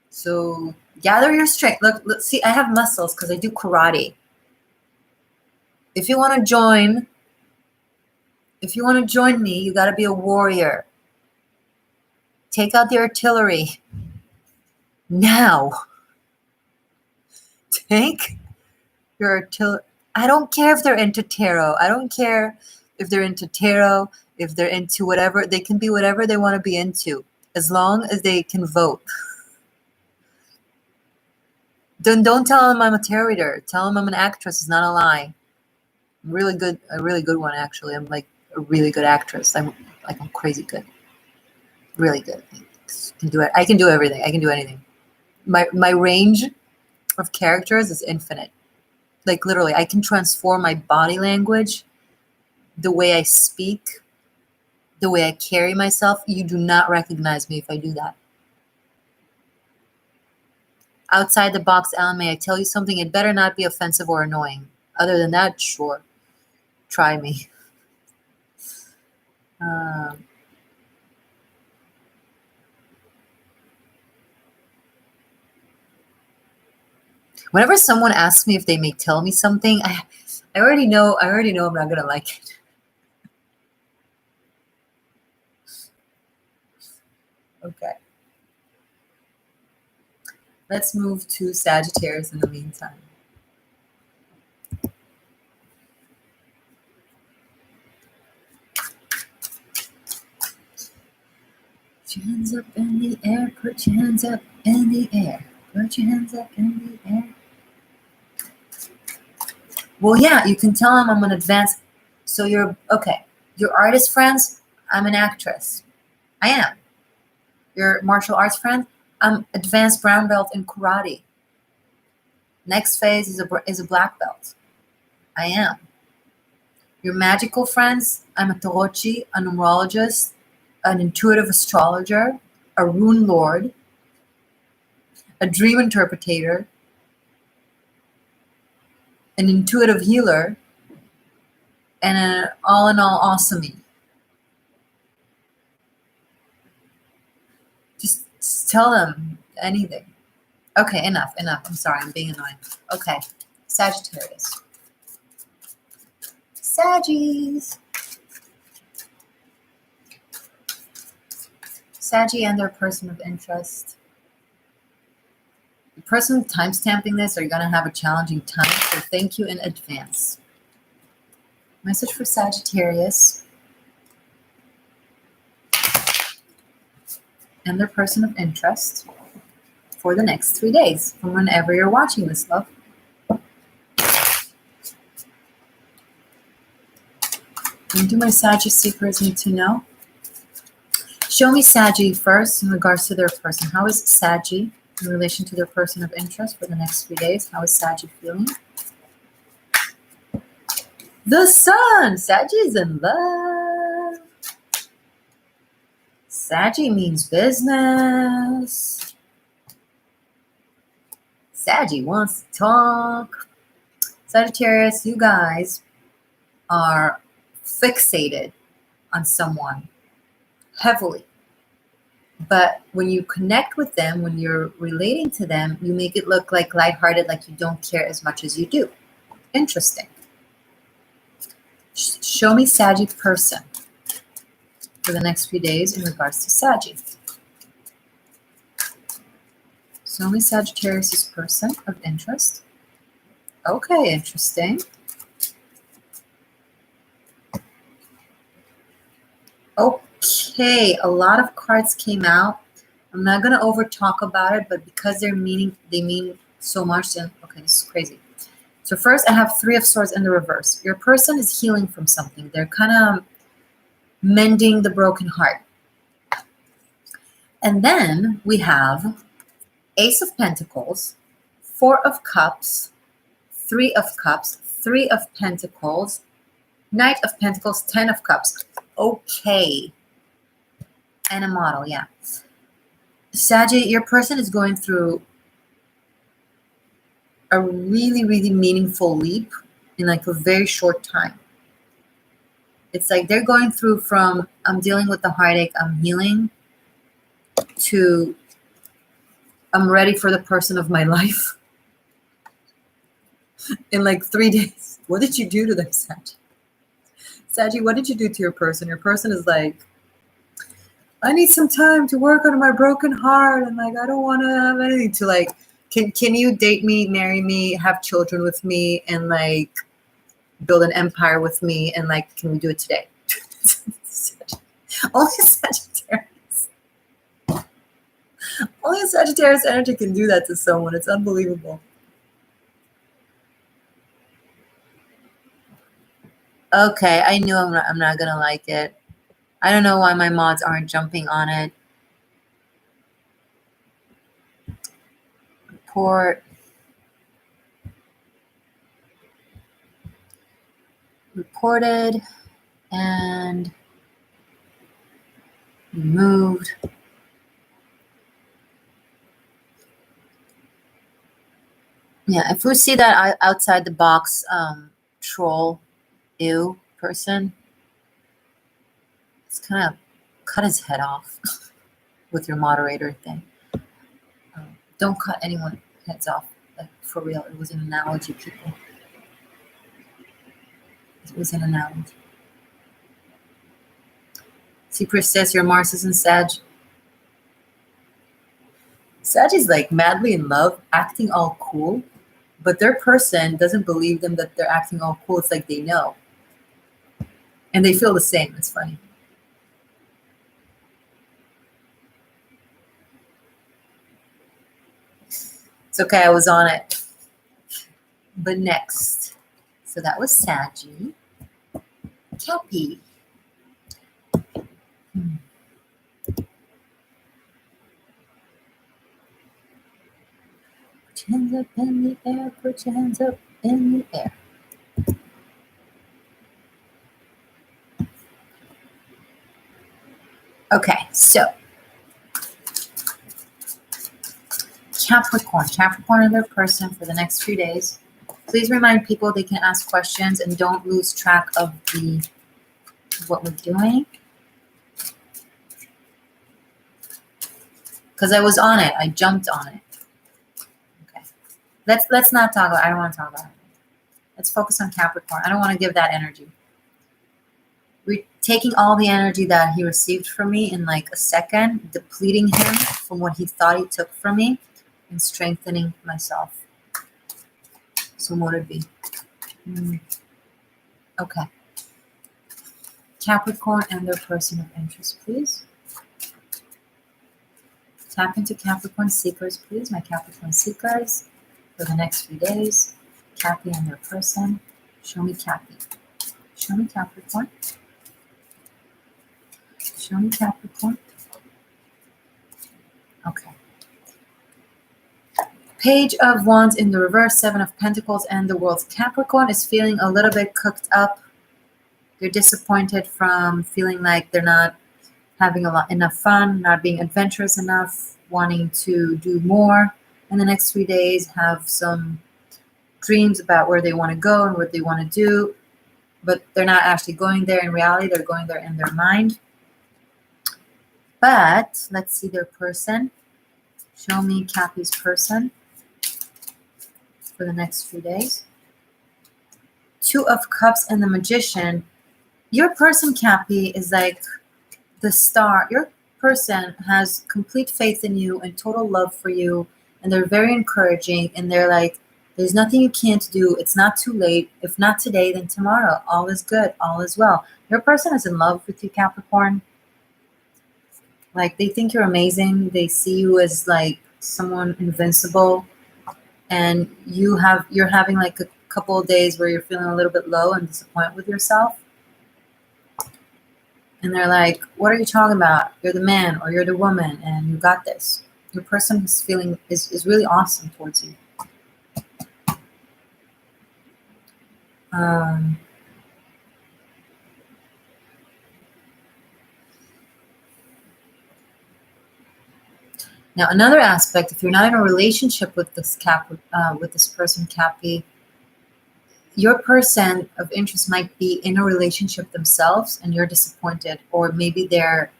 Speaker 1: So gather your strength. Look, see, I have muscles because I do karate. If you want to join me, you got to be a warrior. Take out the artillery. Now. Take your artillery. I don't care if they're into tarot. I don't care if they're into tarot, if they're into whatever. They can be whatever they want to be into, as long as they can vote. Then don't tell them I'm a tarot reader. Tell them I'm an actress. It's not a lie. I'm really good. A really good one, actually. I'm like a really good actress. I'm crazy good. Really good. Can do it. I can do everything. I can do anything. My range of characters is infinite. Like literally, I can transform my body language, the way I speak, the way I carry myself. You do not recognize me if I do that. Outside the box, Alan, may I tell you something? It better not be offensive or annoying. Other than that, sure. Try me. Whenever someone asks me if they may tell me something, I already know I'm not gonna like it. Okay. Let's move to Sagittarius in the meantime. Put your hands up in the air. Put your hands up in the air. Put your hands up in the air. Well, yeah, you can tell them I'm an advanced. So you're, okay. Your artist friends, I'm an actress. I am. Your martial arts friend, I'm advanced brown belt in karate. Next phase is a black belt. I am. Your magical friends, I'm a tarotchi, a numerologist, an intuitive astrologer, a rune lord, a dream interpretator, an intuitive healer, and an all-in-all awesomey. Just tell them anything. Okay, enough. I'm sorry, I'm being annoying. Okay, Sagittarius. Saggies. Saggy and their person of interest. The person timestamping this are going to have a challenging time, so thank you in advance. Message for Sagittarius. and their person of interest for the next 3 days from whenever you're watching this, love. And do my Saggy seekers need to know? Show me Saggy first in regards to their person. How is Saggy in relation to their person of interest for the next 3 days? How is Saggy feeling? The Sun! Saggy is in love. Saggy means business. Saggy wants to talk. Sagittarius, you guys are fixated on someone heavily. But when you connect with them, when you're relating to them, you make it look like lighthearted, like you don't care as much as you do. Interesting. Show me Saggy person for the next few days in regards to Saggy. Show me Sagittarius' person of interest. Okay, interesting. Okay, a lot of cards came out. I'm not gonna over talk about it, but because they mean so much, then okay, this is crazy. So first I have 3 of Swords in the reverse. Your person is healing from something. They're kind of mending the broken heart. And then we have Ace of Pentacles, 4 of Cups, 3 of Cups, 3 of Pentacles, Knight of Pentacles, 10 of Cups. Okay. And a model, yeah. Saggy, your person is going through a really, really meaningful leap in like a very short time. It's like they're going through from I'm dealing with the heartache, I'm healing, to I'm ready for the person of my life in like 3 days. What did you do to them, Saggy? Saggy, what did you do to your person? Your person is like, I need some time to work on my broken heart, and like I don't want to have anything to like. Can you date me, marry me, have children with me, and like build an empire with me, and like can we do it today? Only Sagittarius. Only a Sagittarius energy can do that to someone. It's unbelievable. Okay, I knew I'm not gonna like it. I don't know why my mods aren't jumping on it. Report. Reported and removed. Yeah, if we see that outside the box troll, ew person, it's kind of cut his head off with your moderator thing. Don't cut anyone's heads off, like for real. It was an analogy, people. It was an analogy. Secret says your Mars is in Sag. Sag is like madly in love, acting all cool, but their person doesn't believe them that they're acting all cool. It's like they know. And they feel the same. It's funny. It's okay. I was on it. But next. So that was Saggy. Cappy. Put your hands up in the air. Put your hands up in the air. Okay, so Capricorn is their person for the next few days. Please remind people they can ask questions and don't lose track of what we're doing. Because I was on it. I jumped on it. Okay. Let's not talk about it. I don't want to talk about it. Let's focus on Capricorn. I don't want to give that energy. We're taking all the energy that he received from me in like a second, depleting him from what he thought he took from me, and strengthening myself. So what would it be? Okay. Capricorn and their person of interest, please. Tap into Capricorn seekers, please, my Capricorn seekers, for the next few days. Cappy and their person. Show me Cappy. Show me Capricorn. Show me Capricorn. Okay. Page of Wands in the reverse, Seven of Pentacles, and the World. Capricorn is feeling a little bit cooked up. They're disappointed from feeling like they're not having enough fun, not being adventurous enough, wanting to do more in the next 3 days, have some dreams about where they want to go and what they want to do, but they're not actually going there in reality. They're going there in their mind. But let's see their person. Show me Cappy's person for the next few days. Two of Cups and the Magician. Your person, Cappy, is like the star. Your person has complete faith in you and total love for you, and they're very encouraging, and they're like, there's nothing you can't do. It's not too late. If not today, then tomorrow. All is good. All is well. Your person is in love with you, Capricorn. Like, they think you're amazing. They see you as like someone invincible, and you're having like a couple of days where you're feeling a little bit low and disappointed with yourself. And they're like, what are you talking about? You're the man or you're the woman and you got this. Your person is really awesome towards you. Now, another aspect, if you're not in a relationship with this person, Cappy, your person of interest might be in a relationship themselves and you're disappointed, or maybe they're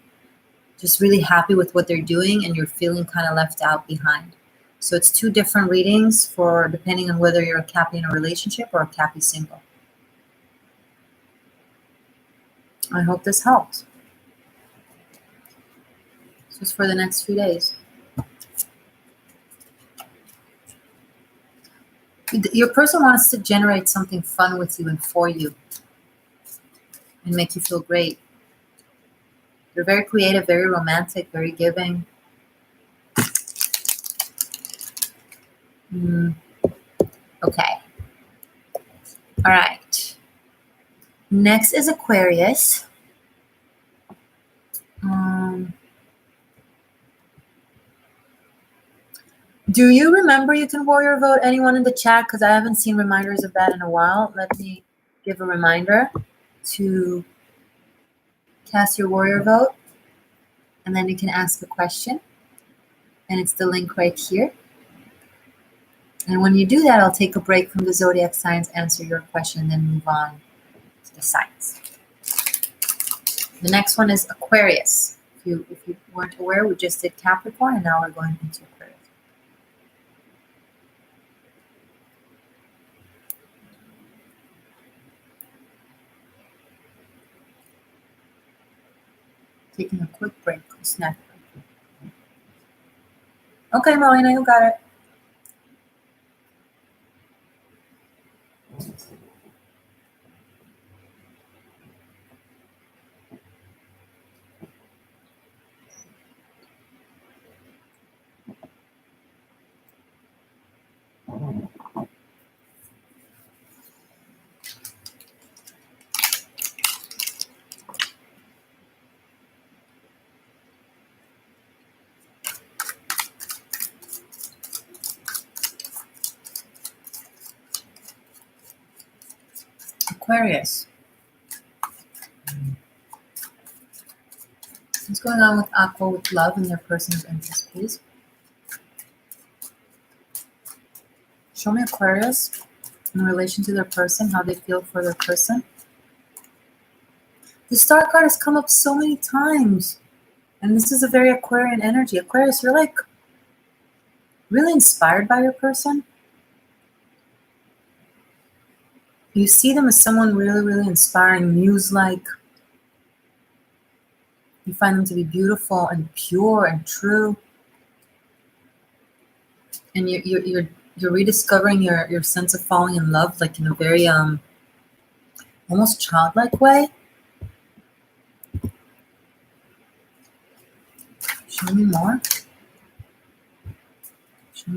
Speaker 1: just really happy with what they're doing and you're feeling kind of left out behind. So it's two different readings for depending on whether you're a Cappy in a relationship or a Cappy single. I hope this helped. Just for the next few days. Your person wants to generate something fun with you and for you and make you feel great. You're very creative, very romantic, very giving. Okay. All right. Next is Aquarius. Do you remember you can warrior vote? Anyone in the chat? Because I haven't seen reminders of that in a while. Let me give a reminder to cast your warrior vote. And then you can ask a question. And it's the link right here. And when you do that, I'll take a break from the zodiac signs, answer your question, and then move on to the signs. The next one is Aquarius. If you weren't aware, we just did Capricorn, and now we're going into Aquarius. Taking a quick break, snack break. Okay, Marlena, you got it. Aquarius. What's going on with Aqua with love and their person of interest, please? Show me Aquarius in relation to their person, how they feel for their person. The Star card has come up so many times. And this is a very Aquarian energy. Aquarius, you're like really inspired by your person. You see them as someone really, really inspiring, muse-like. You find them to be beautiful and pure and true. And you're rediscovering your sense of falling in love, like in a very almost childlike way. Show me more.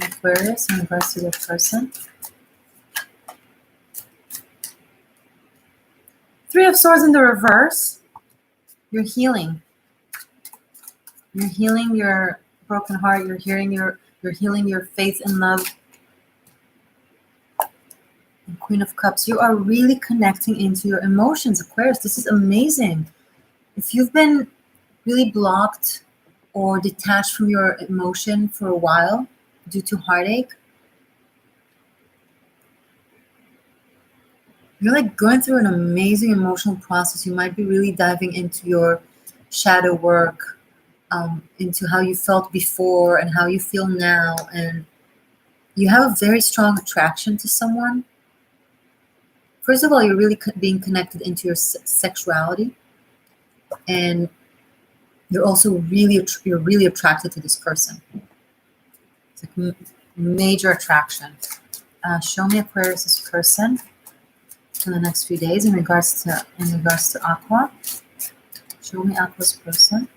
Speaker 1: Aquarius in regards to their person. Three of Swords in the reverse. You're healing. You're healing your broken heart. You're healing your faith and love. And Queen of Cups. You are really connecting into your emotions, Aquarius. This is amazing. If you've been really blocked or detached from your emotion for a while due to heartache, you're like going through an amazing emotional process. You might be really diving into your shadow work, into how you felt before and how you feel now. And you have a very strong attraction to someone. First of all, you're really being connected into your sexuality. And you're also really attracted to this person. It's like major attraction. Show me Aquarius's person in the next few days in regards to Aqua. Show me Aqua's person.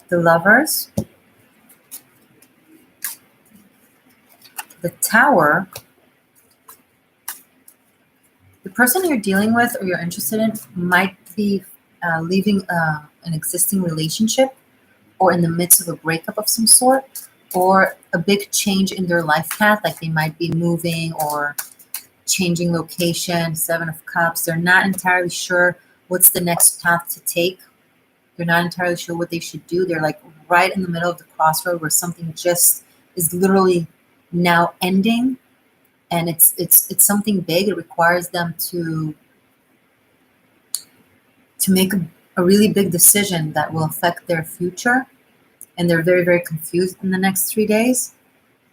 Speaker 1: The Lovers. The Tower. The person you're dealing with or you're interested in might be leaving an existing relationship, or in the midst of a breakup of some sort, or a big change in their life path, like they might be moving or changing location. Seven of Cups. They're not entirely sure what's the next path to take. They're not entirely sure what they should do. They're like right in the middle of the crossroad where something just is literally now ending, and it's something big. It requires them to make a really big decision that will affect their future, and they're very, very confused in the next 3 days.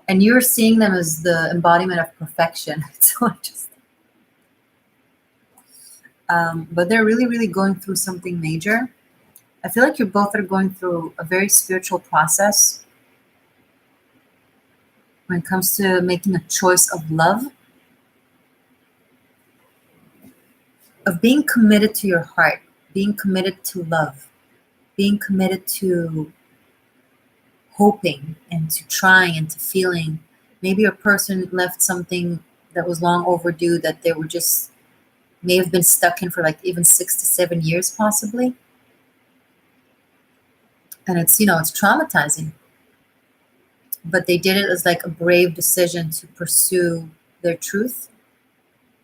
Speaker 1: And you're seeing them as the embodiment of perfection. It's so interesting. But they're really, really going through something major. I feel like you both are going through a very spiritual process when it comes to making a choice of love, of being committed to your heart, being committed to love, being committed to hoping and to trying and to feeling. Maybe a person left something that was long overdue, that they were just may have been stuck in for like even 6 to 7 years possibly. And it's, it's traumatizing. But they did it as like a brave decision to pursue their truth.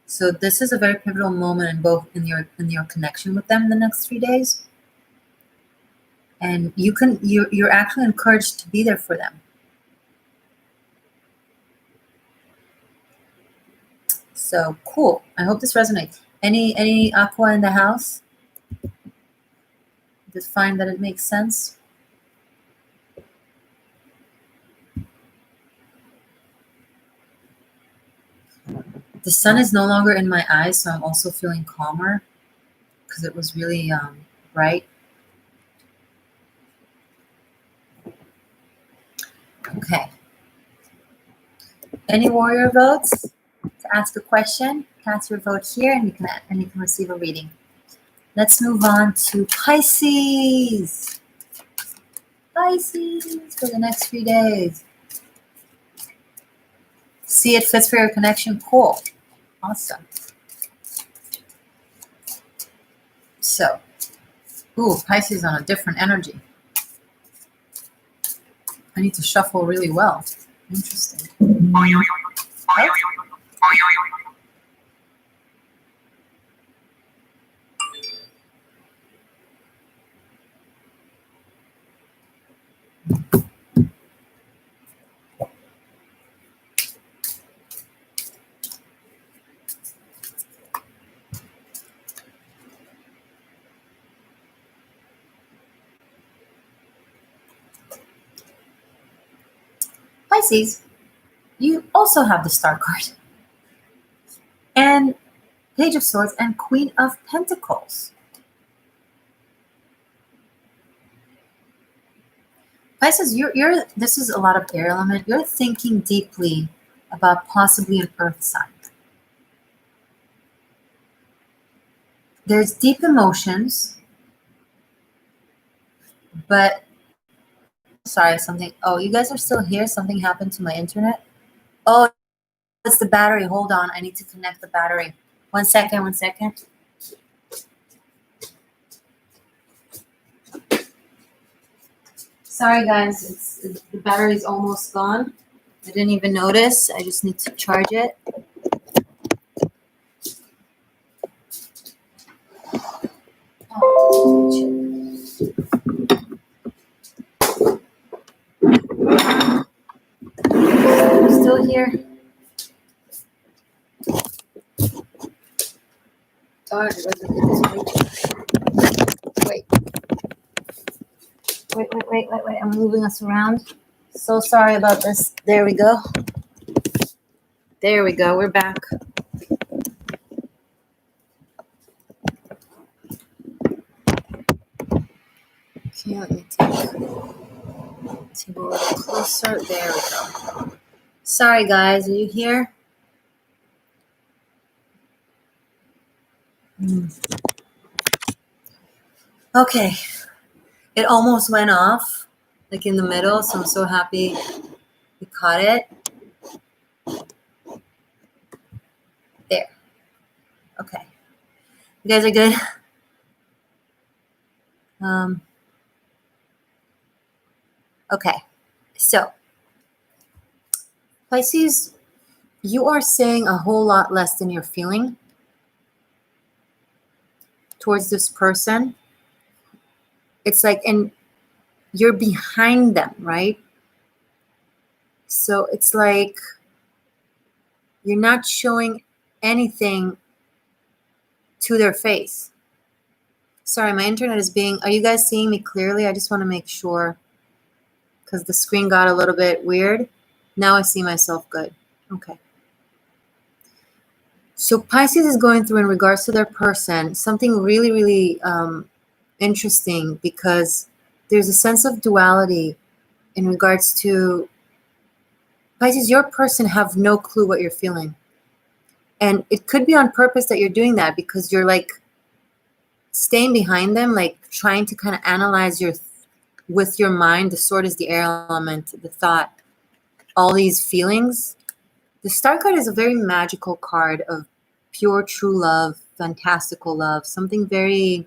Speaker 1: So this is a very pivotal moment in your connection with them in the next 3 days. And you're actually encouraged to be there for them. So cool. I hope this resonates. Any Aqua in the house? Just find that it makes sense. The sun is no longer in my eyes, so I'm also feeling calmer because it was really bright. Okay. Any warrior votes to ask a question? Cast your vote here, and you can receive a reading. Let's move on to Pisces. Pisces for the next few days. See it fits for your connection. Cool. Awesome. So, Pisces on a different energy. I need to shuffle really well. Interesting. Right? Pisces, you also have the Star card. And Page of Swords and Queen of Pentacles. Pisces, this is a lot of air element. You're thinking deeply about possibly an earth sign. There's deep emotions, but Sorry, something. Oh, you guys are still here? Something happened to my internet? Oh, it's the battery. Hold on. I need to connect the battery. 1 second, 1 second. Sorry, guys. The battery's almost gone. I didn't even notice. I just need to charge it. Still here? Darn, it wasn't Wait. Wait. I'm moving us around. So sorry about this. There we go. There we go. We're back. Okay, let me take the table a little closer. There we go. Sorry, guys. Are you here? Okay. It almost went off, like in the middle, so I'm so happy we caught it. There. Okay. You guys are good? Okay. So, Pisces, you are saying a whole lot less than you're feeling towards this person. It's like, and you're behind them, right? So it's like you're not showing anything to their face. Sorry, my internet is being, are you guys seeing me clearly? I just want to make sure because the screen got a little bit weird. Now I see myself good. Okay. So Pisces is going through, in regards to their person, something really, really interesting, because there's a sense of duality in regards to Pisces. Your person have no clue what you're feeling. And it could be on purpose that you're doing that, because you're like staying behind them, like trying to kind of analyze with your mind. The sword is the air element, the thought, all these feelings. The Star card is a very magical card of pure, true love, fantastical love, something very,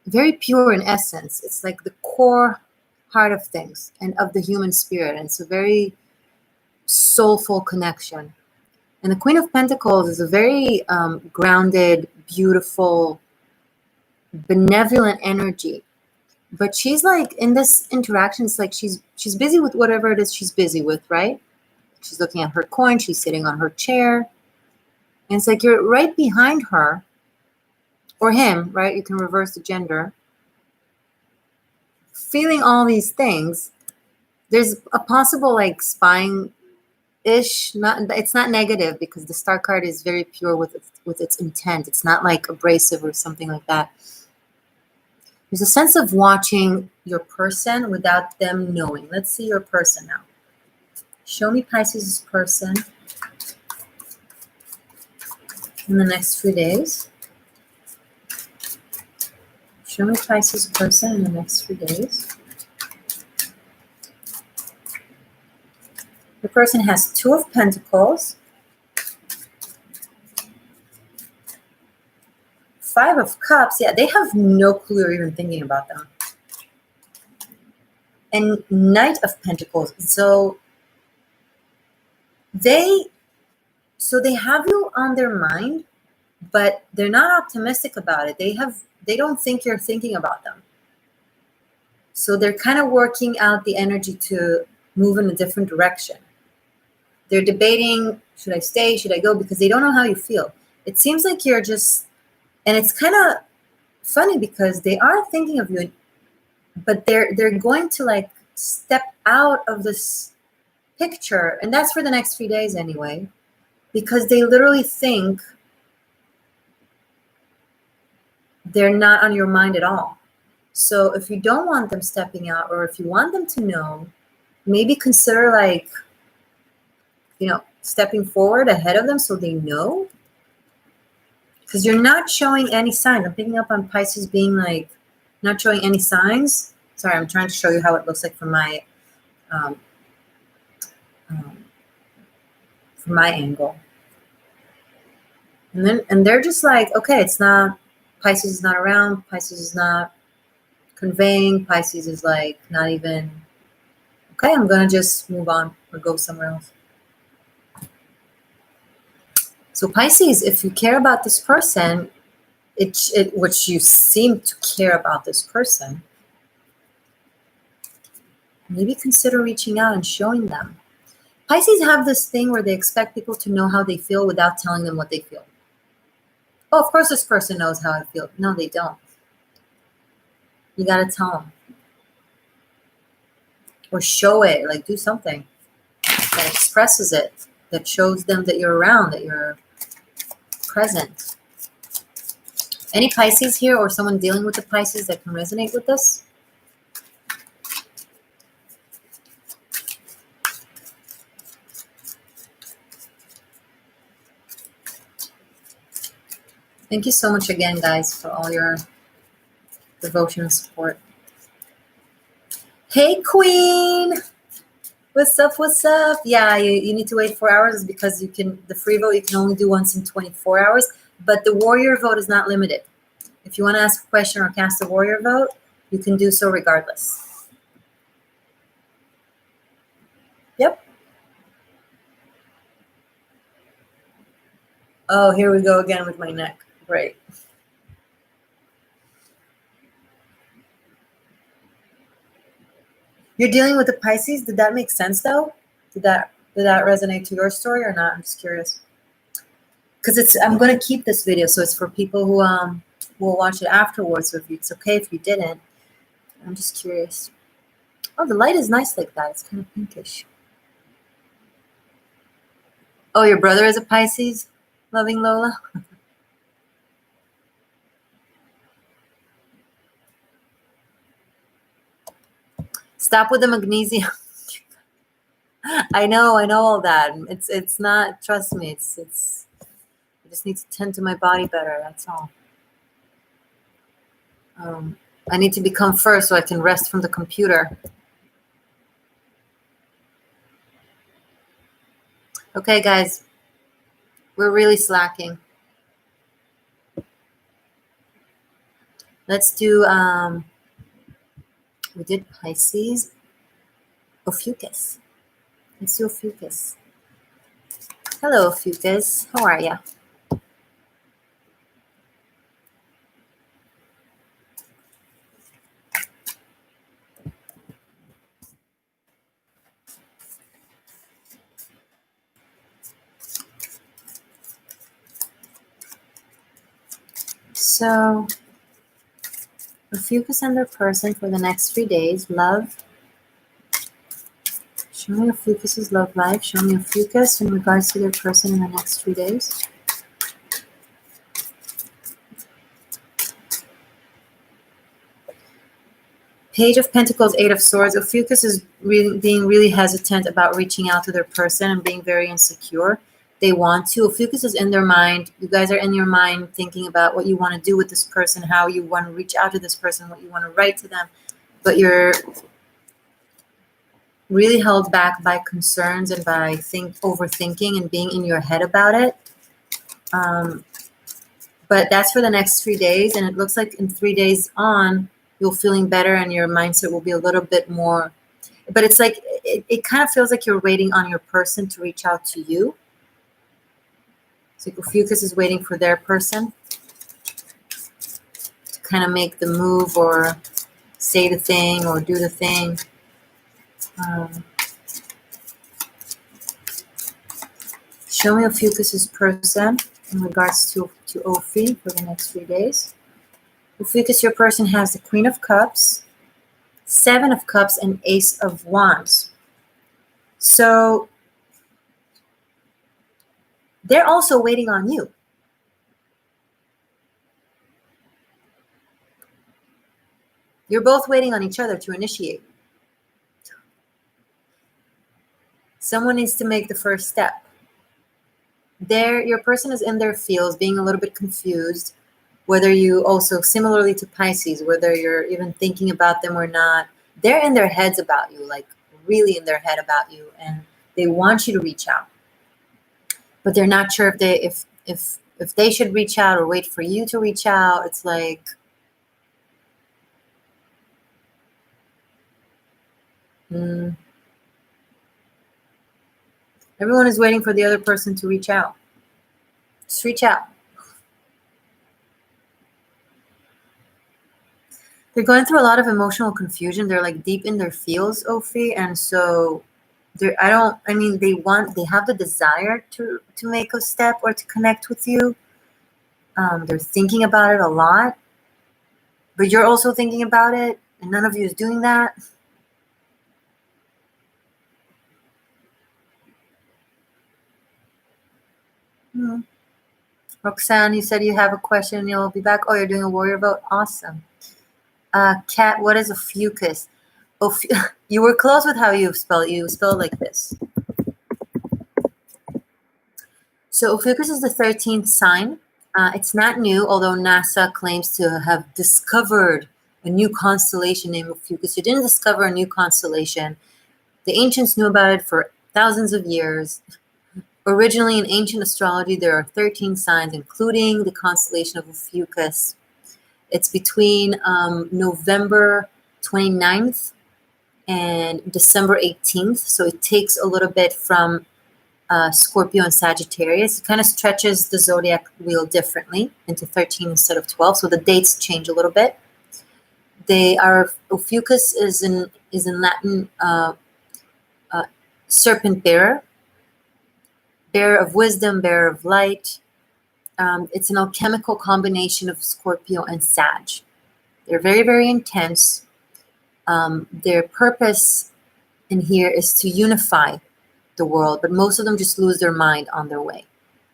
Speaker 1: very pure in essence. It's like the core heart of things and of the human spirit. And it's a very soulful connection. And the Queen of Pentacles is a very grounded, beautiful, benevolent energy. But she's like, in this interaction, it's like she's busy with whatever it is she's busy with, right? She's looking at her coin. She's sitting on her chair. And it's like you're right behind her, or him, right? You can reverse the gender. Feeling all these things. There's a possible like spying-ish. It's not negative, because the Star card is very pure with its intent. It's not like abrasive or something like that. There's a sense of watching your person without them knowing. Let's see your person now. Show me Pisces' person in the next few days. Show me Pisces' person in the next few days. The person has 2 of Pentacles, 5 of Cups. Yeah, they have no clue you're even thinking about them. And Knight of Pentacles. So they have you on their mind, but they're not optimistic about it. They don't think you're thinking about them. So they're kind of working out the energy to move in a different direction. They're debating, should I stay, should I go? Because they don't know how you feel. It seems like you're just, and it's kind of funny because they are thinking of you, but they're going to like step out of this picture, and that's for the next few days anyway, because they literally think they're not on your mind at all. So if you don't want them stepping out, or if you want them to know, maybe consider like, stepping forward ahead of them so they know. Because you're not showing any signs. I'm picking up on Pisces being like not showing any signs. Sorry, I'm trying to show you how it looks like from my um, um, angle. And they're just like, okay, it's not, Pisces is not around, Pisces is not conveying, Pisces is like not even, okay, I'm gonna just move on or go somewhere else. So Pisces, if you care about this person, which you seem to care about this person, maybe consider reaching out and showing them. Pisces have this thing where they expect people to know how they feel without telling them what they feel. Oh, of course this person knows how I feel. No, they don't. You got to tell them. Or show it, like do something that expresses it, that shows them that you're around, that you're present. Any Pisces here or someone dealing with the Pisces that can resonate with this? Thank you so much again, guys, for all your devotion and support. Hey, Queen! What's up, what's up? Yeah, you need to wait 4 hours because the free vote, you can only do once in 24 hours, but the warrior vote is not limited. If you want to ask a question or cast a warrior vote, you can do so regardless. Yep. Oh, here we go again with my neck. Great. You're dealing with the Pisces. Did that make sense though? Did that resonate to your story or not? I'm just curious. Because I'm gonna keep this video, so it's for people who will watch it afterwards. So if it's okay if you didn't, I'm just curious. Oh, the light is nice like that. It's kind of pinkish. Oh, your brother is a Pisces, loving Lola. Stop with the magnesium. I know all that. It's not. Trust me. It's. I just need to tend to my body better. That's all. I need to become first so I can rest from the computer. Okay, guys. We're really slacking. Let's do. We did Pisces. Ophiuchus. Let's do Ophiuchus. Hello, Ophiuchus. How are ya? So, Ophiuchus and their person for the next 3 days. Love. Show me Ophiuchus's love life. Show me Ophiuchus in regards to their person in the next 3 days. Page of Pentacles, Eight of Swords. Ophiuchus is being really hesitant about reaching out to their person and being very insecure. They want to. Ophiuchus is in their mind. You guys are in your mind thinking about what you want to do with this person, how you want to reach out to this person, what you want to write to them. But you're really held back by concerns and by overthinking and being in your head about it. But that's for the next 3 days. And it looks like in 3 days on, you'll feeling better and your mindset will be a little bit more. But it's like, it kind of feels like you're waiting on your person to reach out to you. So Ophiuchus is waiting for their person to kind of make the move or say the thing or do the thing. Show me Ophiuchus's person in regards to Ophi for the next 3 days. Ophiuchus, your person has the Queen of Cups, Seven of Cups, and Ace of Wands. So they're also waiting on you. You're both waiting on each other to initiate. Someone needs to make the first step. Your person is in their feels, being a little bit confused. Whether you also, similarly to Pisces, whether you're even thinking about them or not, they're in their heads about you, like really in their head about you, and they want you to reach out, but they're not sure if they should reach out or wait for you to reach out. It's like, everyone is waiting for the other person to reach out. Just reach out. They're going through a lot of emotional confusion. They're like deep in their feels, Ophi, and so they have the desire to make a step or to connect with you. They're thinking about it a lot, but you're also thinking about it, and none of you is doing that. Roxanne, you said you have a question and you'll be back. Oh, you're doing a warrior vote? Awesome. Kat, what is a fucus? You were close with how you spell it. You spell it like this. So Ophiuchus is the 13th sign. It's not new, although NASA claims to have discovered a new constellation named Ophiuchus. You didn't discover a new constellation. The ancients knew about it for thousands of years. Originally, in ancient astrology, there are 13 signs, including the constellation of Ophiuchus. It's between November 29th and December 18th. So it takes a little bit from Scorpio and Sagittarius. It kind of stretches the zodiac wheel differently into 13 instead of 12. So the dates change a little bit. Ophiuchus is in Latin serpent bearer, bearer of wisdom, bearer of light. It's an alchemical combination of Scorpio and Sag. They're very, very intense. Their purpose in here is to unify the world, but most of them just lose their mind on their way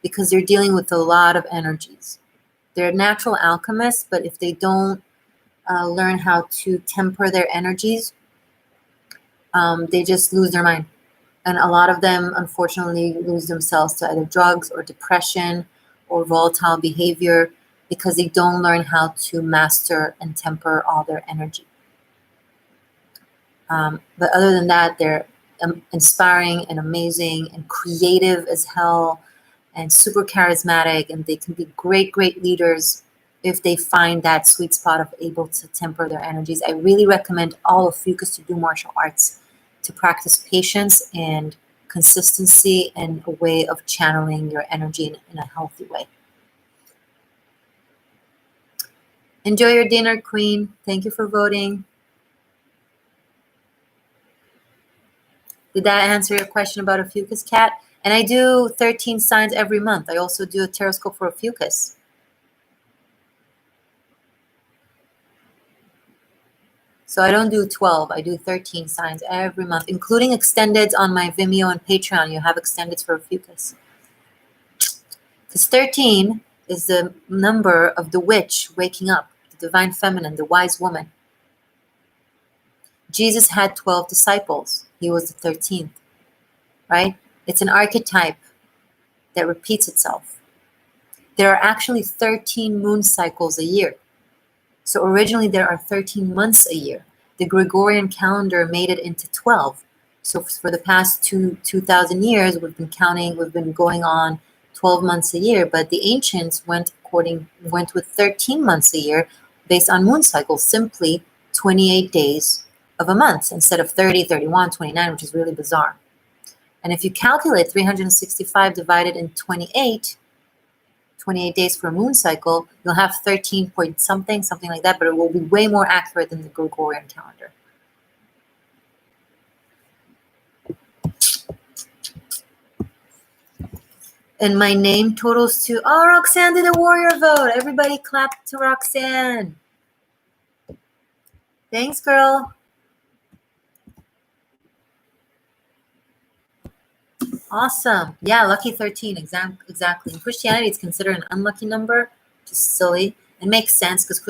Speaker 1: because they're dealing with a lot of energies. They're natural alchemists, but if they don't learn how to temper their energies, they just lose their mind. And a lot of them, unfortunately, lose themselves to either drugs or depression or volatile behavior because they don't learn how to master and temper all their energy. But other than that, they're inspiring and amazing and creative as hell and super charismatic, and they can be great, great leaders if they find that sweet spot of able to temper their energies. I really recommend all of Fucus to do martial arts, to practice patience and consistency and a way of channeling your energy in a healthy way. Enjoy your dinner, Queen. Thank you for voting. Did that answer your question about Ophiuchus, Cat? And I do 13 signs every month. I also do a taroscope for Ophiuchus. So I don't do 12. I do 13 signs every month, including extendeds on my Vimeo and Patreon. You have extendeds for Ophiuchus. Because 13 is the number of the witch waking up, the divine feminine, the wise woman. Jesus had 12 disciples. He was the 13th, right? It's an archetype that repeats itself. There are actually 13 moon cycles a year. So originally there are 13 months a year. The Gregorian calendar made it into 12. So for the past 2,000 years, we've been going on 12 months a year, but the ancients went with 13 months a year based on moon cycles, simply 28 days of a month instead of 30, 31, 29, which is really bizarre. And if you calculate 365 divided in 28 days for a moon cycle, you'll have 13 point something like that, but it will be way more accurate than the Gregorian calendar. And my name totals to, oh, Roxanne did a warrior vote. Everybody clap to Roxanne. Thanks, girl. Awesome. Yeah, lucky 13, exactly. In Christianity, it's considered an unlucky number, which is silly. It makes sense because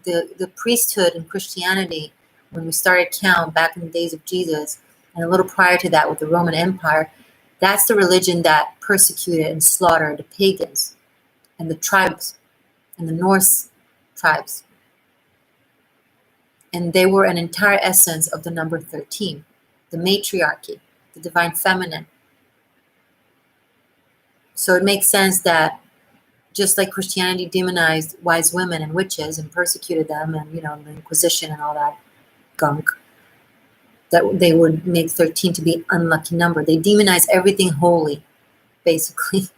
Speaker 1: the priesthood in Christianity, when we started count back in the days of Jesus, and a little prior to that with the Roman Empire, that's the religion that persecuted and slaughtered the pagans and the tribes. and the Norse tribes. And they were an entire essence of the number 13, the matriarchy, the divine feminine. So it makes sense that just like Christianity demonized wise women and witches and persecuted them, and the Inquisition and all that gunk, that they would make 13 to be an unlucky number. They demonize everything holy, basically.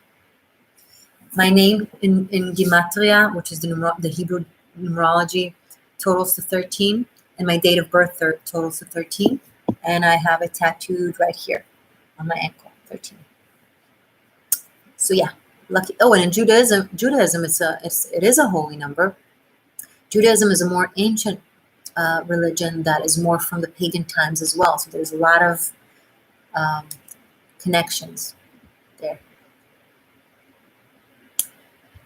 Speaker 1: My name in Gematria, which is the Hebrew numerology, totals to 13, and my date of birth totals to 13, and I have it tattooed right here on my ankle, 13. So yeah, lucky. Oh, and in Judaism, it is a holy number. Judaism is a more ancient religion that is more from the pagan times as well. So there's a lot of connections there.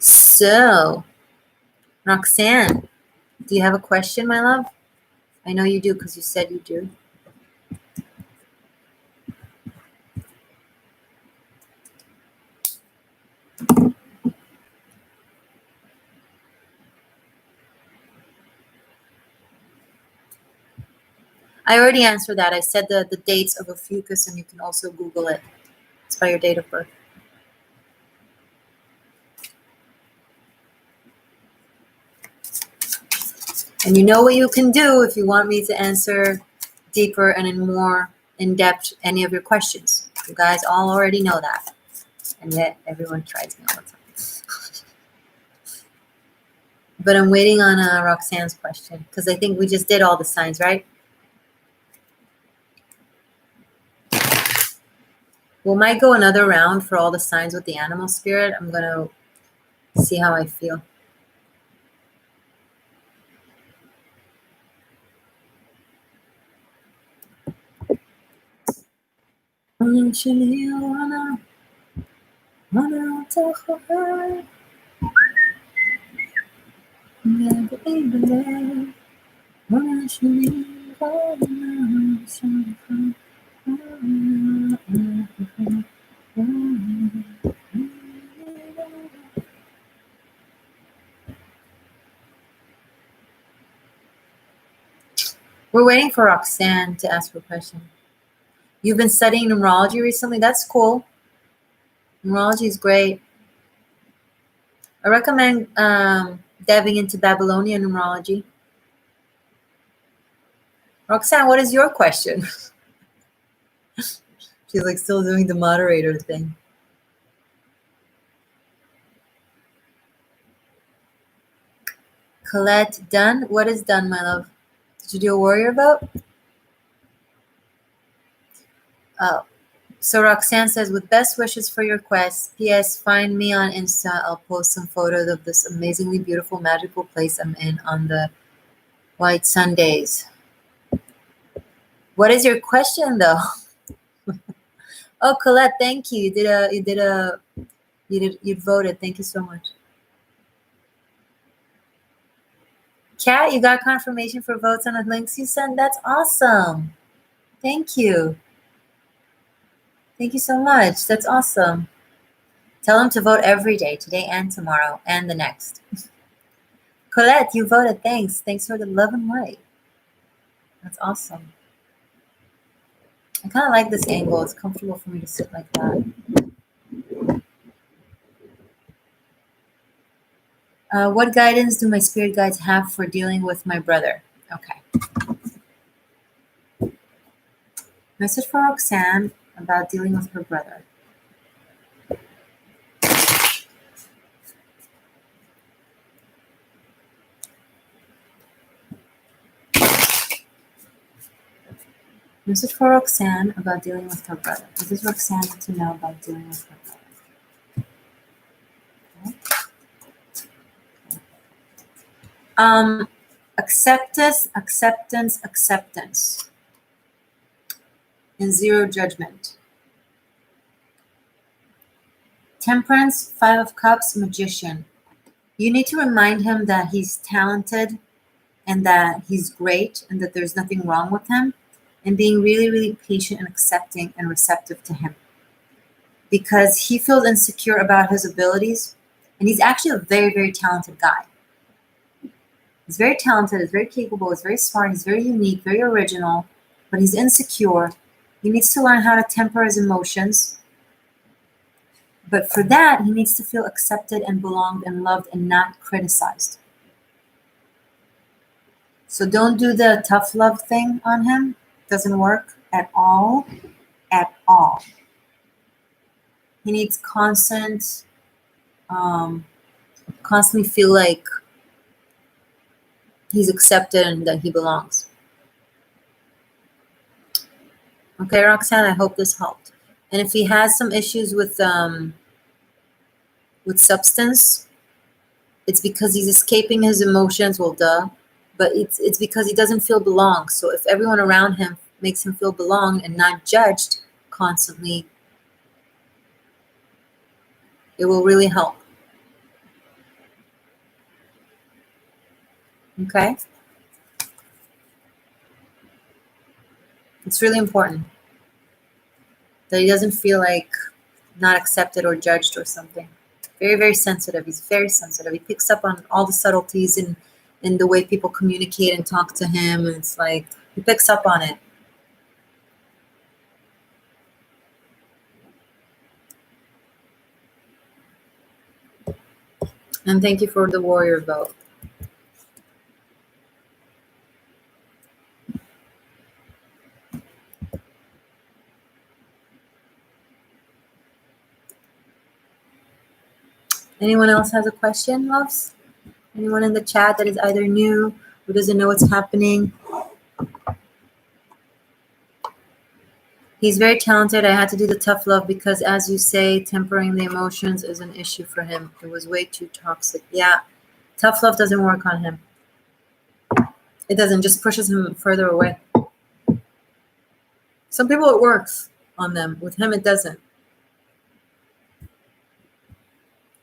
Speaker 1: So, Roxanne, do you have a question, my love? I know you do because you said you do. I already answered that. I said the dates of Ophiuchus, and you can also Google it. It's by your date of birth. And you know what you can do if you want me to answer deeper and in more in-depth any of your questions. You guys all already know that. And yet everyone tries me all the time. But I'm waiting on Roxanne's question because I think we just did all the signs, right? We might go another round for all the signs with the animal spirit. I'm going to see how I feel. We're waiting for Roxanne to ask her question. You've been studying numerology recently? That's cool. Numerology is great. I recommend diving into Babylonian numerology. Roxanne, what is your question? She's like still doing the moderator thing. Colette, done? What is done, my love? Did you do a warrior vote? Oh. So Roxanne says, with best wishes for your quest. P.S. Find me on Insta. I'll post some photos of this amazingly beautiful, magical place I'm in on the White Sundays. What is your question, though? Oh, Colette, thank you. You voted. Thank you so much. Kat, you got confirmation for votes on the links you sent? That's awesome. Thank you. Thank you so much. That's awesome. Tell them to vote every day, today and tomorrow and the next. Colette, you voted. Thanks. Thanks for the love and light. That's awesome. I kind of like this angle. It's comfortable for me to sit like that. What guidance do my spirit guides have for dealing with my brother? Okay. Message for Roxanne about dealing with her brother. Message for Roxanne about dealing with her brother. What does Roxanne need to know about dealing with her brother? Okay. Acceptance, and zero judgment. Temperance, 5 of Cups, Magician. You need to remind him that he's talented and that he's great and that there's nothing wrong with him, and being really, really patient and accepting and receptive to him. Because he feels insecure about his abilities, And he's actually a very, very talented guy. He's very talented, he's very capable, he's very smart, he's very unique, very original, but he's insecure. He needs to learn how to temper his emotions. But for that, he needs to feel accepted and belonged and loved and not criticized. So don't do the tough love thing on him. It doesn't work at all. At all. He needs constantly feel like he's accepted and that he belongs. Okay, Roxanne, I hope this helped. And if he has some issues with substance, it's because he's escaping his emotions. Well, duh. But it's because he doesn't feel belonged. So if everyone around him makes him feel belonged and not judged constantly, it will really help. Okay? It's really important that he doesn't feel like not accepted or judged or something. Very, very sensitive. He's very sensitive. He picks up on all the subtleties in the way people communicate and talk to him. And it's like, he picks up on it. And thank you for the warrior vote. Anyone else has a question, loves? Anyone in the chat that is either new or doesn't know what's happening? He's very talented. I had to do the tough love because, as you say, tempering the emotions is an issue for him. It was way too toxic. Yeah, tough love doesn't work on him. It doesn't, just pushes him further away. Some people it works on them. With him, it doesn't.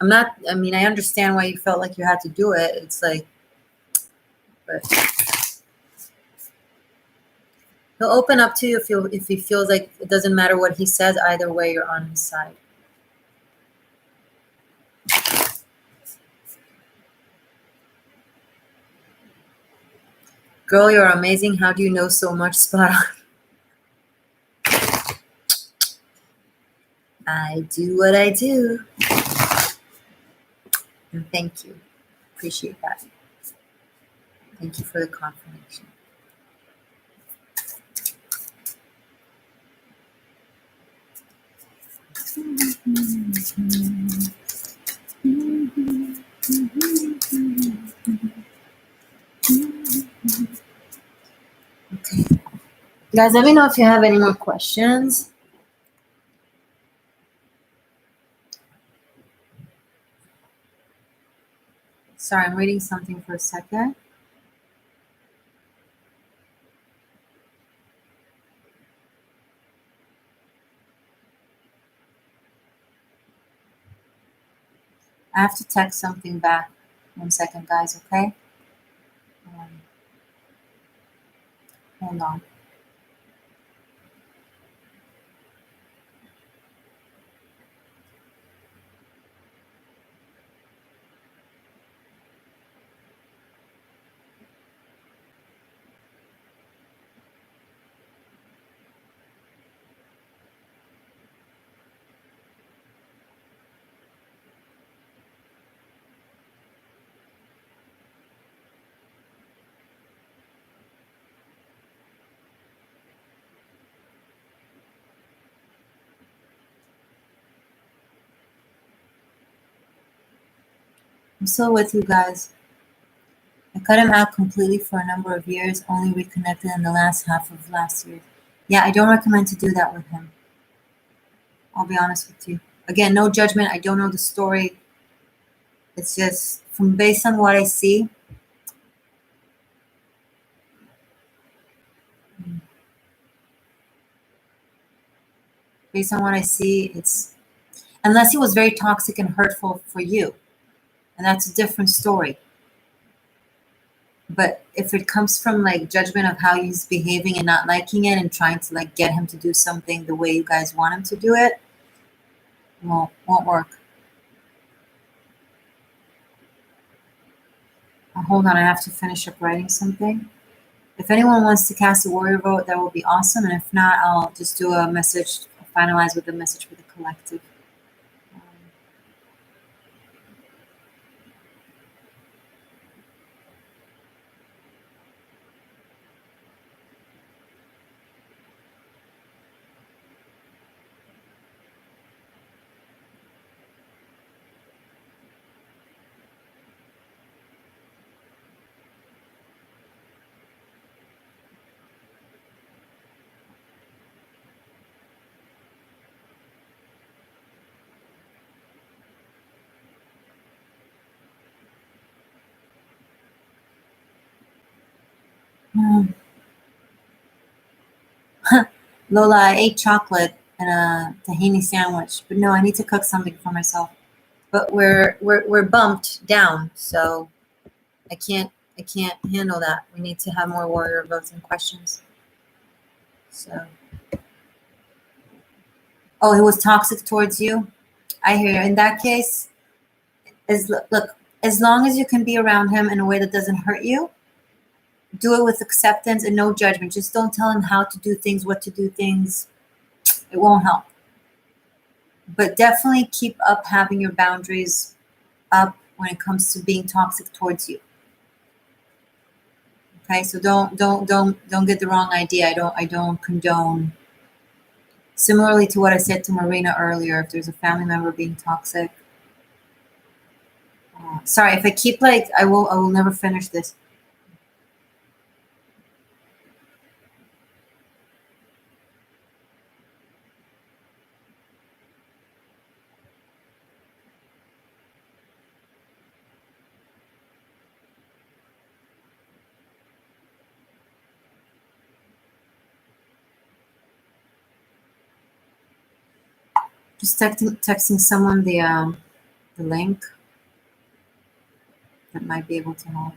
Speaker 1: I understand why you felt like you had to do it. It's like, but he'll open up to you if he feels like it doesn't matter what he says. Either way, you're on his side. Girl, you're amazing. How do you know so much? Spot on. I do what I do. And thank you. Appreciate that. Thank you for the confirmation. Okay. Guys, let me know if you have any more questions. Sorry, I'm reading something for a second. I have to text something back. 1 second, guys, okay? Hold on. I'm still with you guys. I cut him out completely for a number of years, only reconnected in the last half of last year. Yeah, I don't recommend to do that with him. I'll be honest with you. Again, no judgment. I don't know the story. It's just from based on what I see. Based on what I see, it's unless he was very toxic and hurtful for you, and that's a different story. But if it comes from like judgment of how he's behaving and not liking it and trying to like get him to do something the way you guys want him to do it, won't work. Hold on, I have to finish up writing something. If anyone wants to cast a warrior vote, that will be awesome. And if not, I'll just do a message, finalize with a message for the collective. Lola, I ate chocolate and a tahini sandwich, but no, I need to cook something for myself. But we're bumped down, so I can't handle that. We need to have more warrior votes and questions. So, oh, he was toxic towards you. I hear you. In that case, look, as long as you can be around him in a way that doesn't hurt you, do it with acceptance and no judgment. Just don't tell him how to do things, what to do things. It won't help. But definitely keep up having your boundaries up when it comes to being toxic towards you. Okay, so don't get the wrong idea. I don't condone. Similarly to what I said to Marina earlier, if there's a family member being toxic. Sorry, if I keep I will never finish this. Just texting someone the link that might be able to help.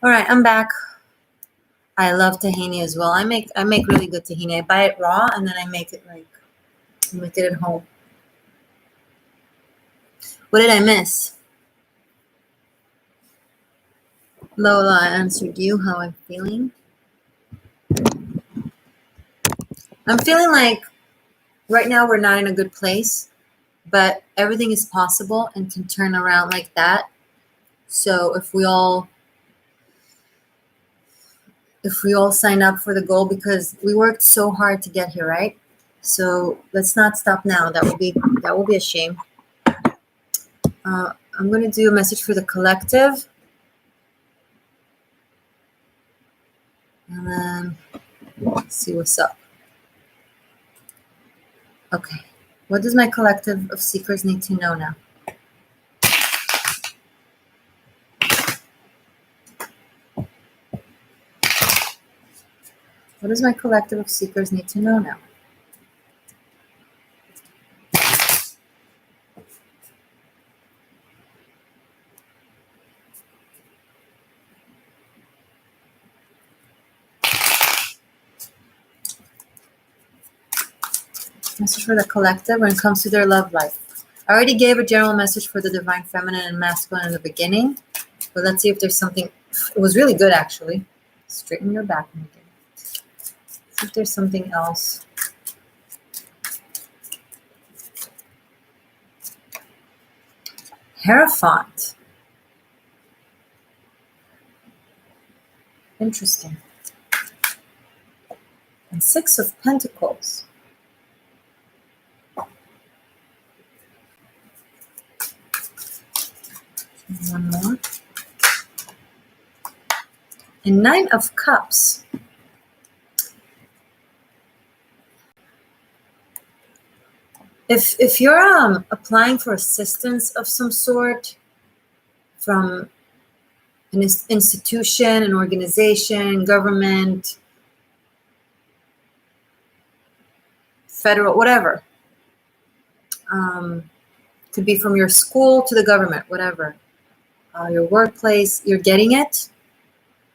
Speaker 1: All right, I'm back. I love tahini as well. I make really good tahini. I buy it raw and then I make it at home. What did I miss? Lola, I answered you how I'm feeling. I'm feeling like right now we're not in a good place, but everything is possible and can turn around like that. So if we all sign up for the goal, because we worked so hard to get here, right? So let's not stop now. That will be a shame. I'm going to do a message for the collective. And then let's see what's up. Okay. What does my collective of seekers need to know now? What does my collective of seekers need to know now? Message for the collective when it comes to their love life. I already gave a general message for the divine feminine and masculine in the beginning, but let's see if there's something. It was really good, actually. Straighten your back again. See if there's something else. Hierophant. Interesting. And Six of Pentacles. One more. And Nine of Cups. If you're applying for assistance of some sort from an institution, an organization, government, federal, whatever, could be from your school to the government, whatever. your workplace, you're getting it.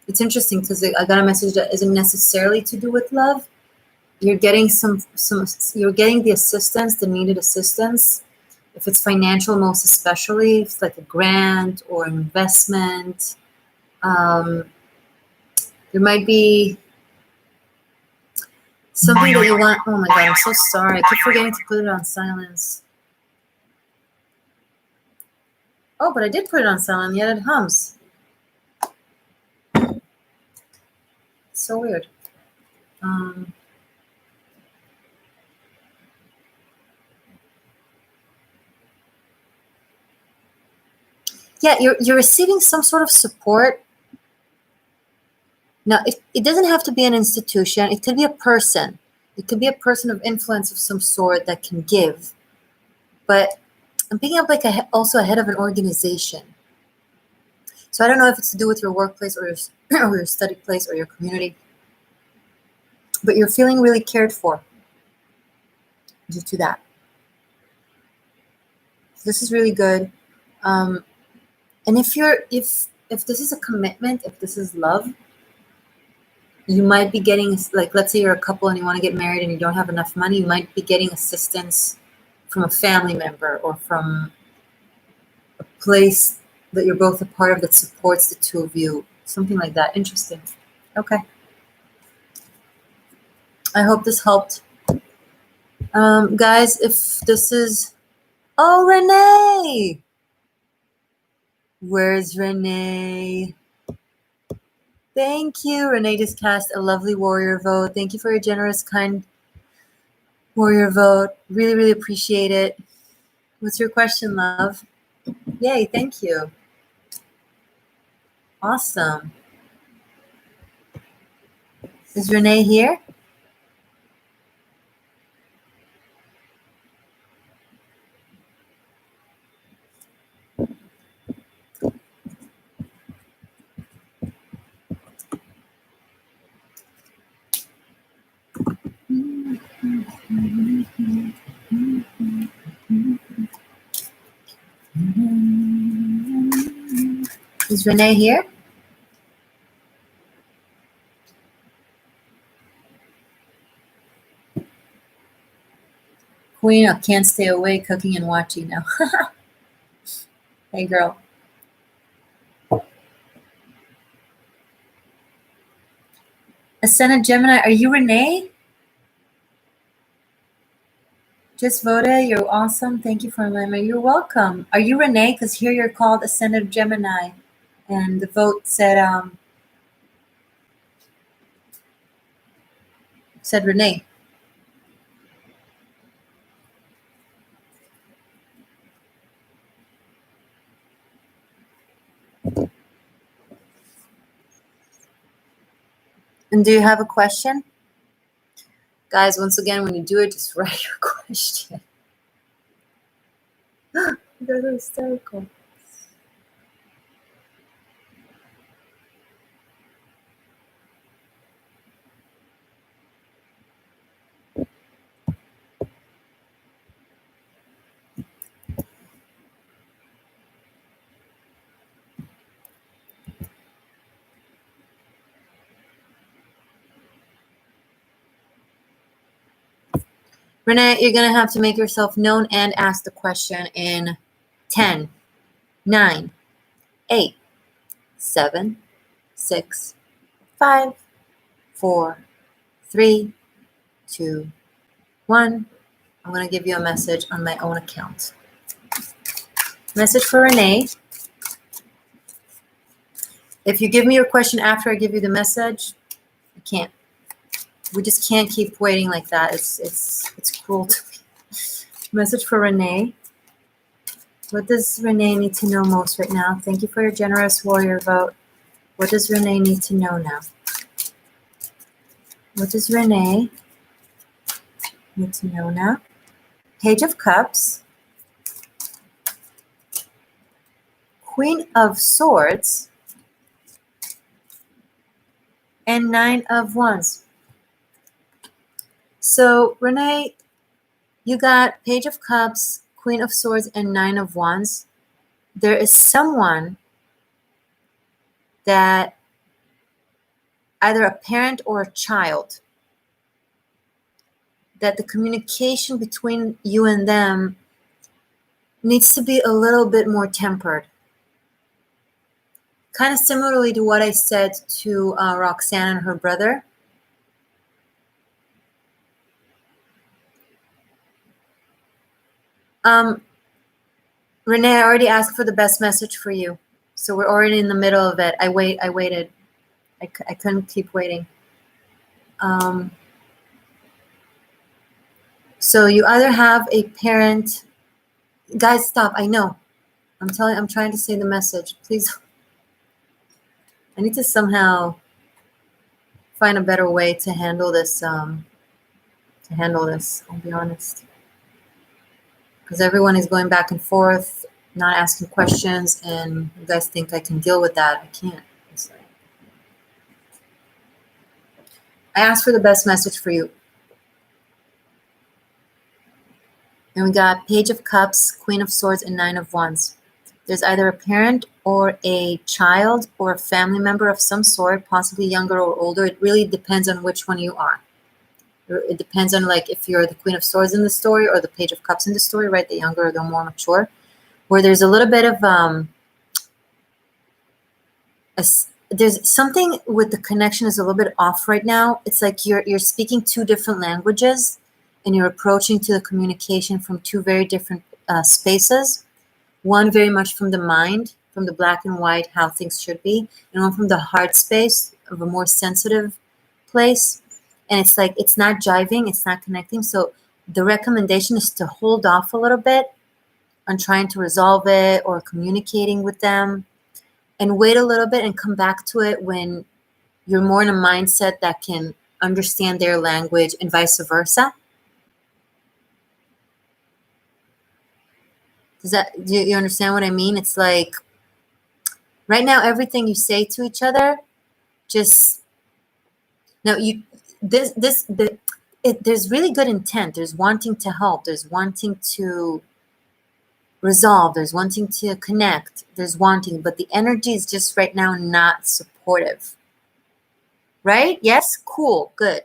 Speaker 1: It's interesting because I got a message that isn't necessarily to do with love. You're getting you're getting the assistance, the needed assistance. If it's financial, most especially, if it's like a grant or investment, there might be something that you want. Oh my God, I'm so sorry. I keep forgetting to put it on silence. Oh, but I did put it on silent, yet it hums. So weird. Yeah, you're receiving some sort of support. Now, it doesn't have to be an institution. It could be a person. It could be a person of influence of some sort that can give. But I'm picking up like also a head of an organization. So I don't know if it's to do with your workplace or or your study place or your community. But you're feeling really cared for due to that. This is really good. And if this is a commitment, if this is love, you might be getting, like, let's say you're a couple and you want to get married and you don't have enough money, you might be getting assistance from a family member or from a place that you're both a part of that supports the two of you. Something like that. Interesting. Okay. I hope this helped. Guys, if this is... Oh, Renee! Where's Renee? Thank you. Renee just cast a lovely warrior vote. Thank you for your generous, kind warrior vote. Really, really appreciate it. What's your question, love? Yay, thank you. Awesome. Is Renee here? Is Renee here? Queen, I can't stay away, cooking and watching now. Hey, girl. Ascendant Gemini, are you Renee? Just voted. You're awesome. Thank you for reminding me. You're welcome. Are you Renee? Because here you're called Ascendant Gemini. And the vote said Renee. And do you have a question? Guys, once again, when you do it, just write your question. You guys are hysterical. Renee, you're going to have to make yourself known and ask the question in 10, 9, 8, 7, 6, 5, 4, 3, 2, 1. I'm going to give you a message on my own account. Message for Renee. If you give me your question after I give you the message, I can't. We just can't keep waiting like that. It's cruel to me. Message for Renee. What does Renee need to know most right now? Thank you for your generous warrior vote. What does Renee need to know now? What does Renee need to know now? Page of Cups. Queen of Swords. And 9 of Wands. So, Renee, you got Page of Cups, Queen of Swords, and 9 of Wands. There is someone that either a parent or a child, that the communication between you and them needs to be a little bit more tempered. Kind of similarly to what I said to Roxanne and her brother. Renee, I already asked for the best message for you. So we're already in the middle of it. I waited. I couldn't keep waiting. So you either have a parent. Guys, stop. I know. I'm trying to say the message. Please. I need to somehow find a better way to handle this. I'll be honest. Because everyone is going back and forth, not asking questions, and you guys think I can deal with that. I can't. I asked for the best message for you. And we got Page of Cups, Queen of Swords, and Nine of Wands. There's either a parent or a child or a family member of some sort, possibly younger or older. It really depends on which one you are. It depends on, like, if you're the Queen of Swords in the story or the Page of Cups in the story, right? The younger or the more mature. Where there's a little bit of there's something with the connection is a little bit off right now. It's like you're speaking two different languages, and you're approaching to the communication from two very different spaces. One very much from the mind, from the black and white, how things should be, and one from the heart space of a more sensitive place. And it's like it's not jiving, it's not connecting. So the recommendation is to hold off a little bit on trying to resolve it or communicating with them, and wait a little bit and come back to it when you're more in a mindset that can understand their language and vice versa. Do you understand what I mean? It's like right now, everything you say to each other, just no, there's really good intent. There's wanting to help. There's wanting to resolve. There's wanting to connect. There's wanting, but the energy is just right now not supportive. Right? Yes? Cool. Good.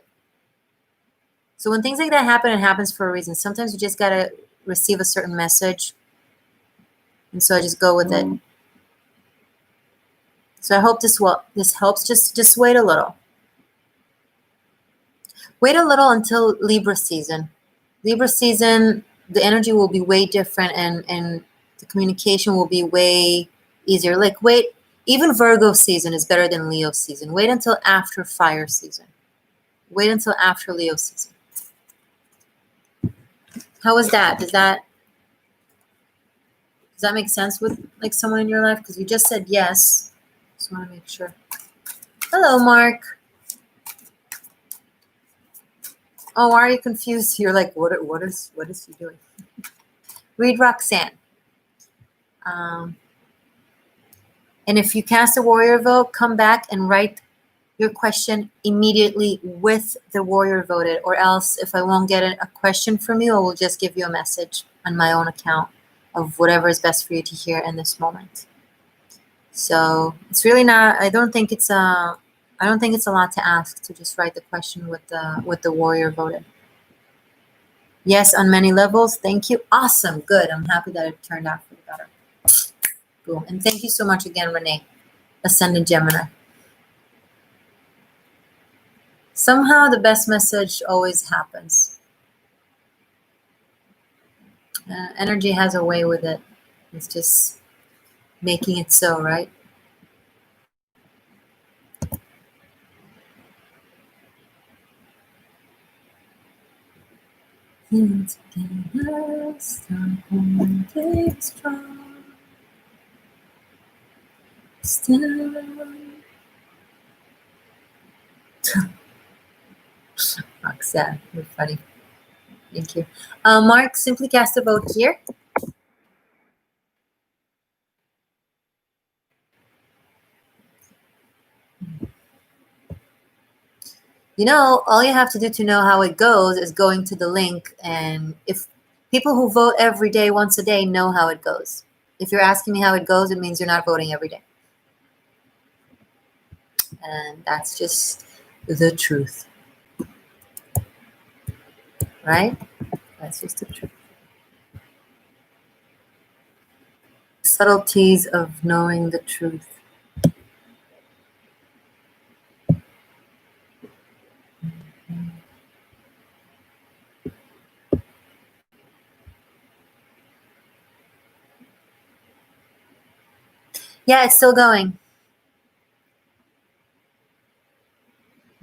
Speaker 1: So when things like that happen, it happens for a reason. Sometimes you just got to receive a certain message. And so I just go with it. So I hope this helps. Just wait a little. Wait a little until Libra season. Libra season, the energy will be way different, and the communication will be way easier. Like wait, even Virgo season is better than Leo season. Wait until after fire season. Wait until after Leo season. How was that? Does that make sense with like someone in your life? Because you just said yes. Just want to make sure. Hello, Mark. Oh, why are you confused? You're like, what is he doing? Read Roxanne. And if you cast a warrior vote, come back and write your question immediately with the warrior voted, or else if I won't get a question from you, I will just give you a message on my own account of whatever is best for you to hear in this moment. So it's really not, I don't think it's a lot to ask to just write the question with the warrior voted. Yes, on many levels. Thank you. Awesome. Good. I'm happy that it turned out for the better. Cool. And thank you so much again, Renee, Ascendant Gemini. Somehow the best message always happens. Energy has a way with it. It's just making it so, right? It's together, start holding strong. Still. Roxanne, you're funny. Thank you. Mark, simply cast a vote here. You know, all you have to do to know how it goes is going to the link. And if people who vote every day, once a day, know how it goes. If you're asking me how it goes, it means you're not voting every day. And that's just the truth, right? That's just the truth. Subtleties of knowing the truth. Yeah, it's still going.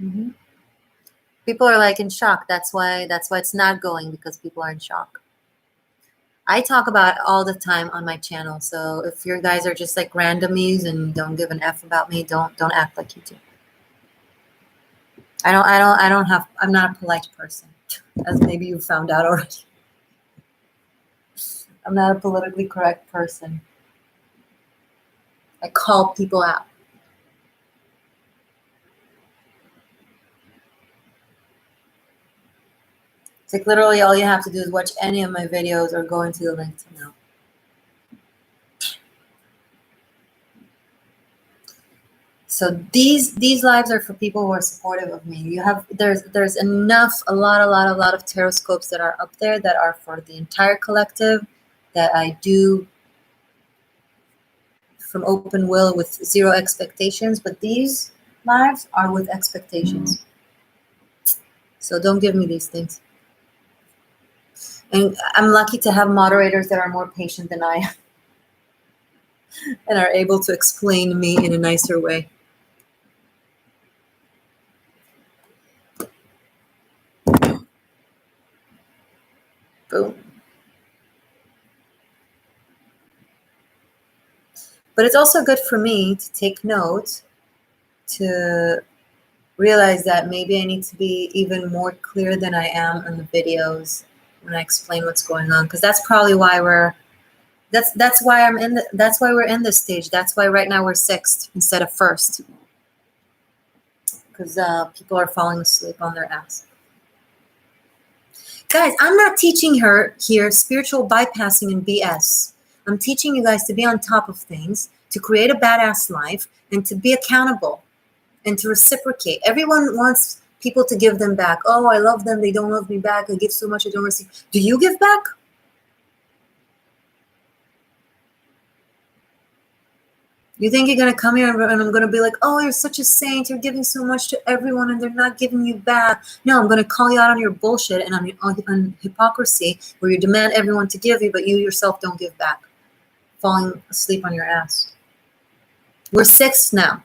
Speaker 1: Mm-hmm. People are like in shock. That's why it's not going, because people are in shock. I talk about it all the time on my channel. So if you guys are just like randomies and don't give an F about me, don't act like you do. I'm not a polite person, as maybe you found out already. I'm not a politically correct person. I call people out. It's like literally all you have to do is watch any of my videos or go into the link to know. So these lives are for people who are supportive of me. There's enough, a lot of tarot scopes that are up there that are for the entire collective, that I do from open will with zero expectations, but these lives are with expectations. So don't give me these things. And I'm lucky to have moderators that are more patient than I am and are able to explain me in a nicer way. Boom. But it's also good for me to take note, to realize that maybe I need to be even more clear than I am in the videos when I explain what's going on, because that's probably why that's why we're in this stage. That's why right now we're 6th instead of 1st, because people are falling asleep on their ass. Guys, I'm not teaching her here spiritual bypassing and BS. I'm teaching you guys to be on top of things, to create a badass life, and to be accountable and to reciprocate. Everyone wants people to give them back. Oh, I love them. They don't love me back. I give so much. I don't receive. Do you give back? You think you're going to come here and I'm going to be like, oh, you're such a saint. You're giving so much to everyone and they're not giving you back. No, I'm going to call you out on your bullshit and on hypocrisy, where you demand everyone to give you, but you yourself don't give back. Falling asleep on your ass. We're 6 now.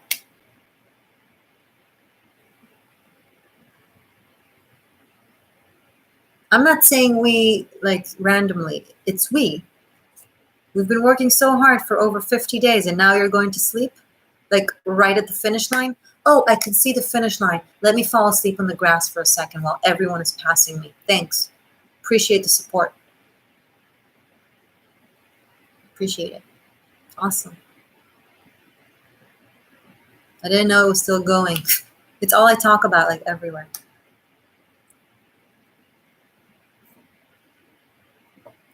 Speaker 1: I'm not saying we like randomly. It's we. We've been working so hard for over 50 days and now you're going to sleep? Like right at the finish line? Oh, I can see the finish line. Let me fall asleep on the grass for a second while everyone is passing me. Thanks. Appreciate the support. Appreciate it. Awesome. I didn't know it was still going. It's all I talk about, like everywhere.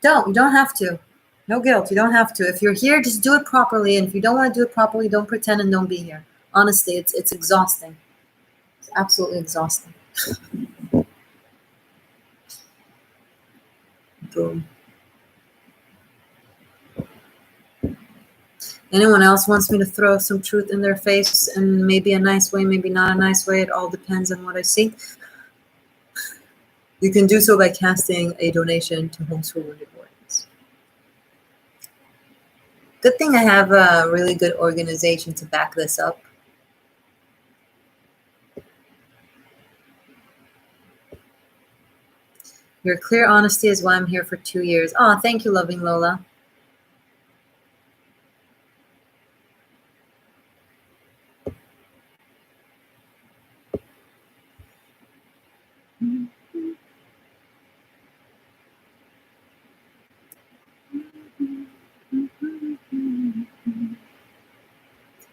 Speaker 1: You don't have to. No guilt. You don't have to. If you're here, just do it properly. And if you don't want to do it properly, don't pretend and don't be here. Honestly, it's exhausting. It's absolutely exhausting. Boom. Anyone else wants me to throw some truth in their face, and maybe a nice way, maybe not a nice way. It all depends on what I see. You can do so by casting a donation to Homes for Wounded Warriors. Good thing I have a really good organization to back this up. Your clear honesty is why I'm here for 2 years. Oh, thank you, loving Lola.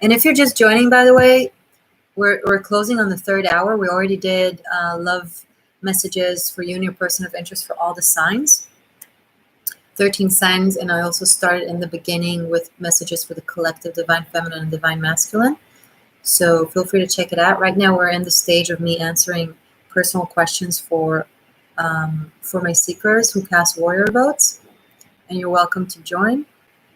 Speaker 1: And if you're just joining, by the way, we're closing on the 3rd hour. We already did love messages for you and your person of interest for all the signs. 13 signs, and I also started in the beginning with messages for the collective divine feminine and divine masculine. So feel free to check it out. Right now we're in the stage of me answering personal questions for my seekers who cast warrior votes, and you're welcome to join.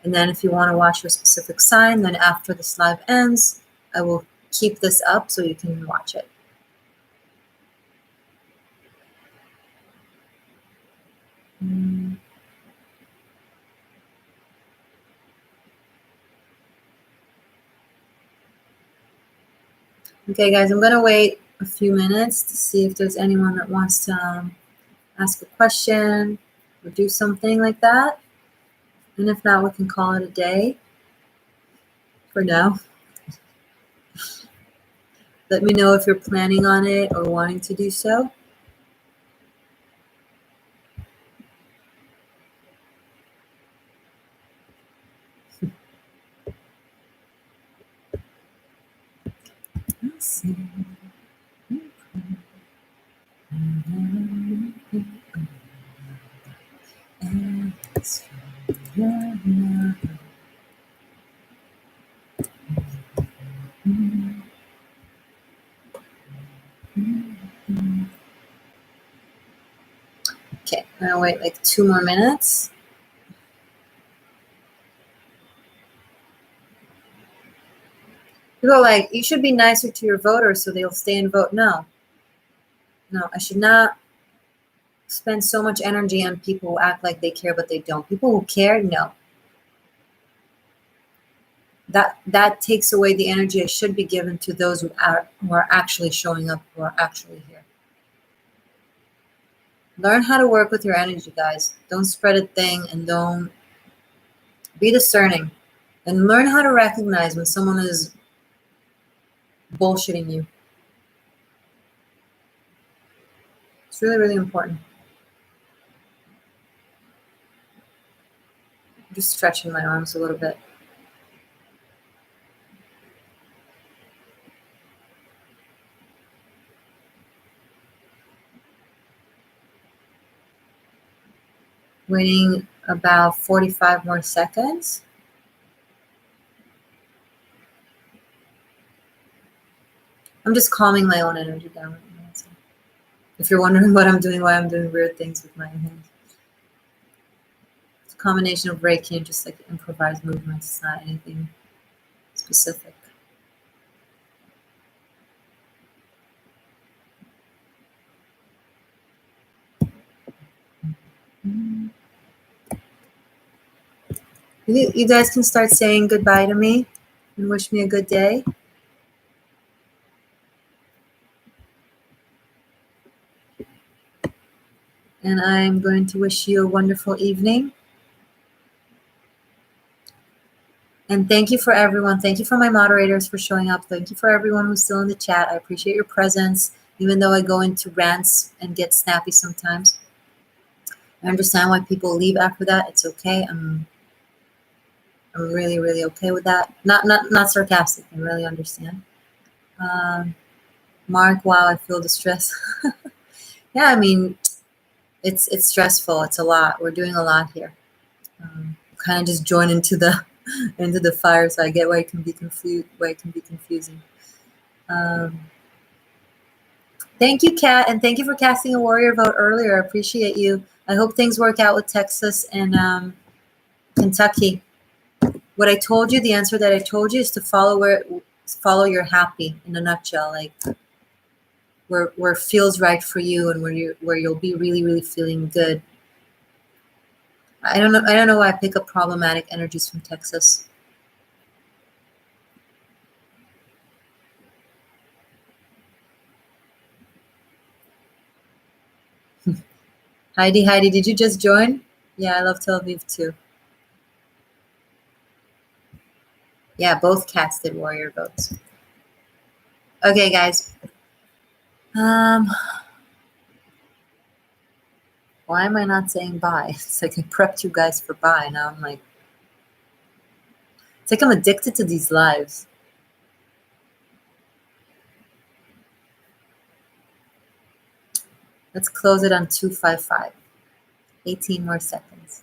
Speaker 1: And then if you want to watch your specific sign, then after this live ends, I will keep this up so you can watch it. Okay, guys, I'm going to wait a few minutes to see if there's anyone that wants to ask a question or do something like that. And if not, we can call it a day for now. Let me know if you're planning on it or wanting to do so. Let's see. Okay, I'm gonna wait like 2 more minutes. People are like, you should be nicer to your voters so they'll stay and vote. No, I should not spend so much energy on people who act like they care but they don't. People who care, no. That takes away the energy I should be given to those who are actually showing up, who are actually here. Learn how to work with your energy, guys. Don't spread a thing, and don't be discerning, and learn how to recognize when someone is bullshitting you. It's really, really important. I'm just stretching my arms a little bit. Waiting about 45 more seconds. I'm just calming my own energy down. If you're wondering what I'm doing, why I'm doing weird things with my hands. It's a combination of Reiki and just like improvised movements. It's not anything specific. You guys can start saying goodbye to me and wish me a good day. And I'm going to wish you a wonderful evening. And thank you for everyone. Thank you for my moderators for showing up. Thank you for everyone who's still in the chat. I appreciate your presence, even though I go into rants and get snappy sometimes. I understand why people leave after that. It's okay. I'm really, really okay with that. Not sarcastic. I really understand. Mark, wow, I feel the stress. Yeah, I mean, it's stressful. It's a lot. We're doing a lot here. Kind of just join into the fire, so I get why it can be confusing. Thank you, Kat, and thank you for casting a warrior vote earlier. I appreciate you. I hope things work out with Texas and Kentucky. What I told you, the answer that I told you, is to follow your happy, in a nutshell, like where it feels right for you and where you'll be really, really feeling good. I don't know why I pick up problematic energies from Texas. Heidi, did you just join? Yeah, I love Tel Aviv too. Yeah, both cats did warrior votes. Okay, guys. Why am I not saying bye? It's like I prepped you guys for bye. Now I'm like, it's like I'm addicted to these lives. Let's close it on 255. 18 more seconds.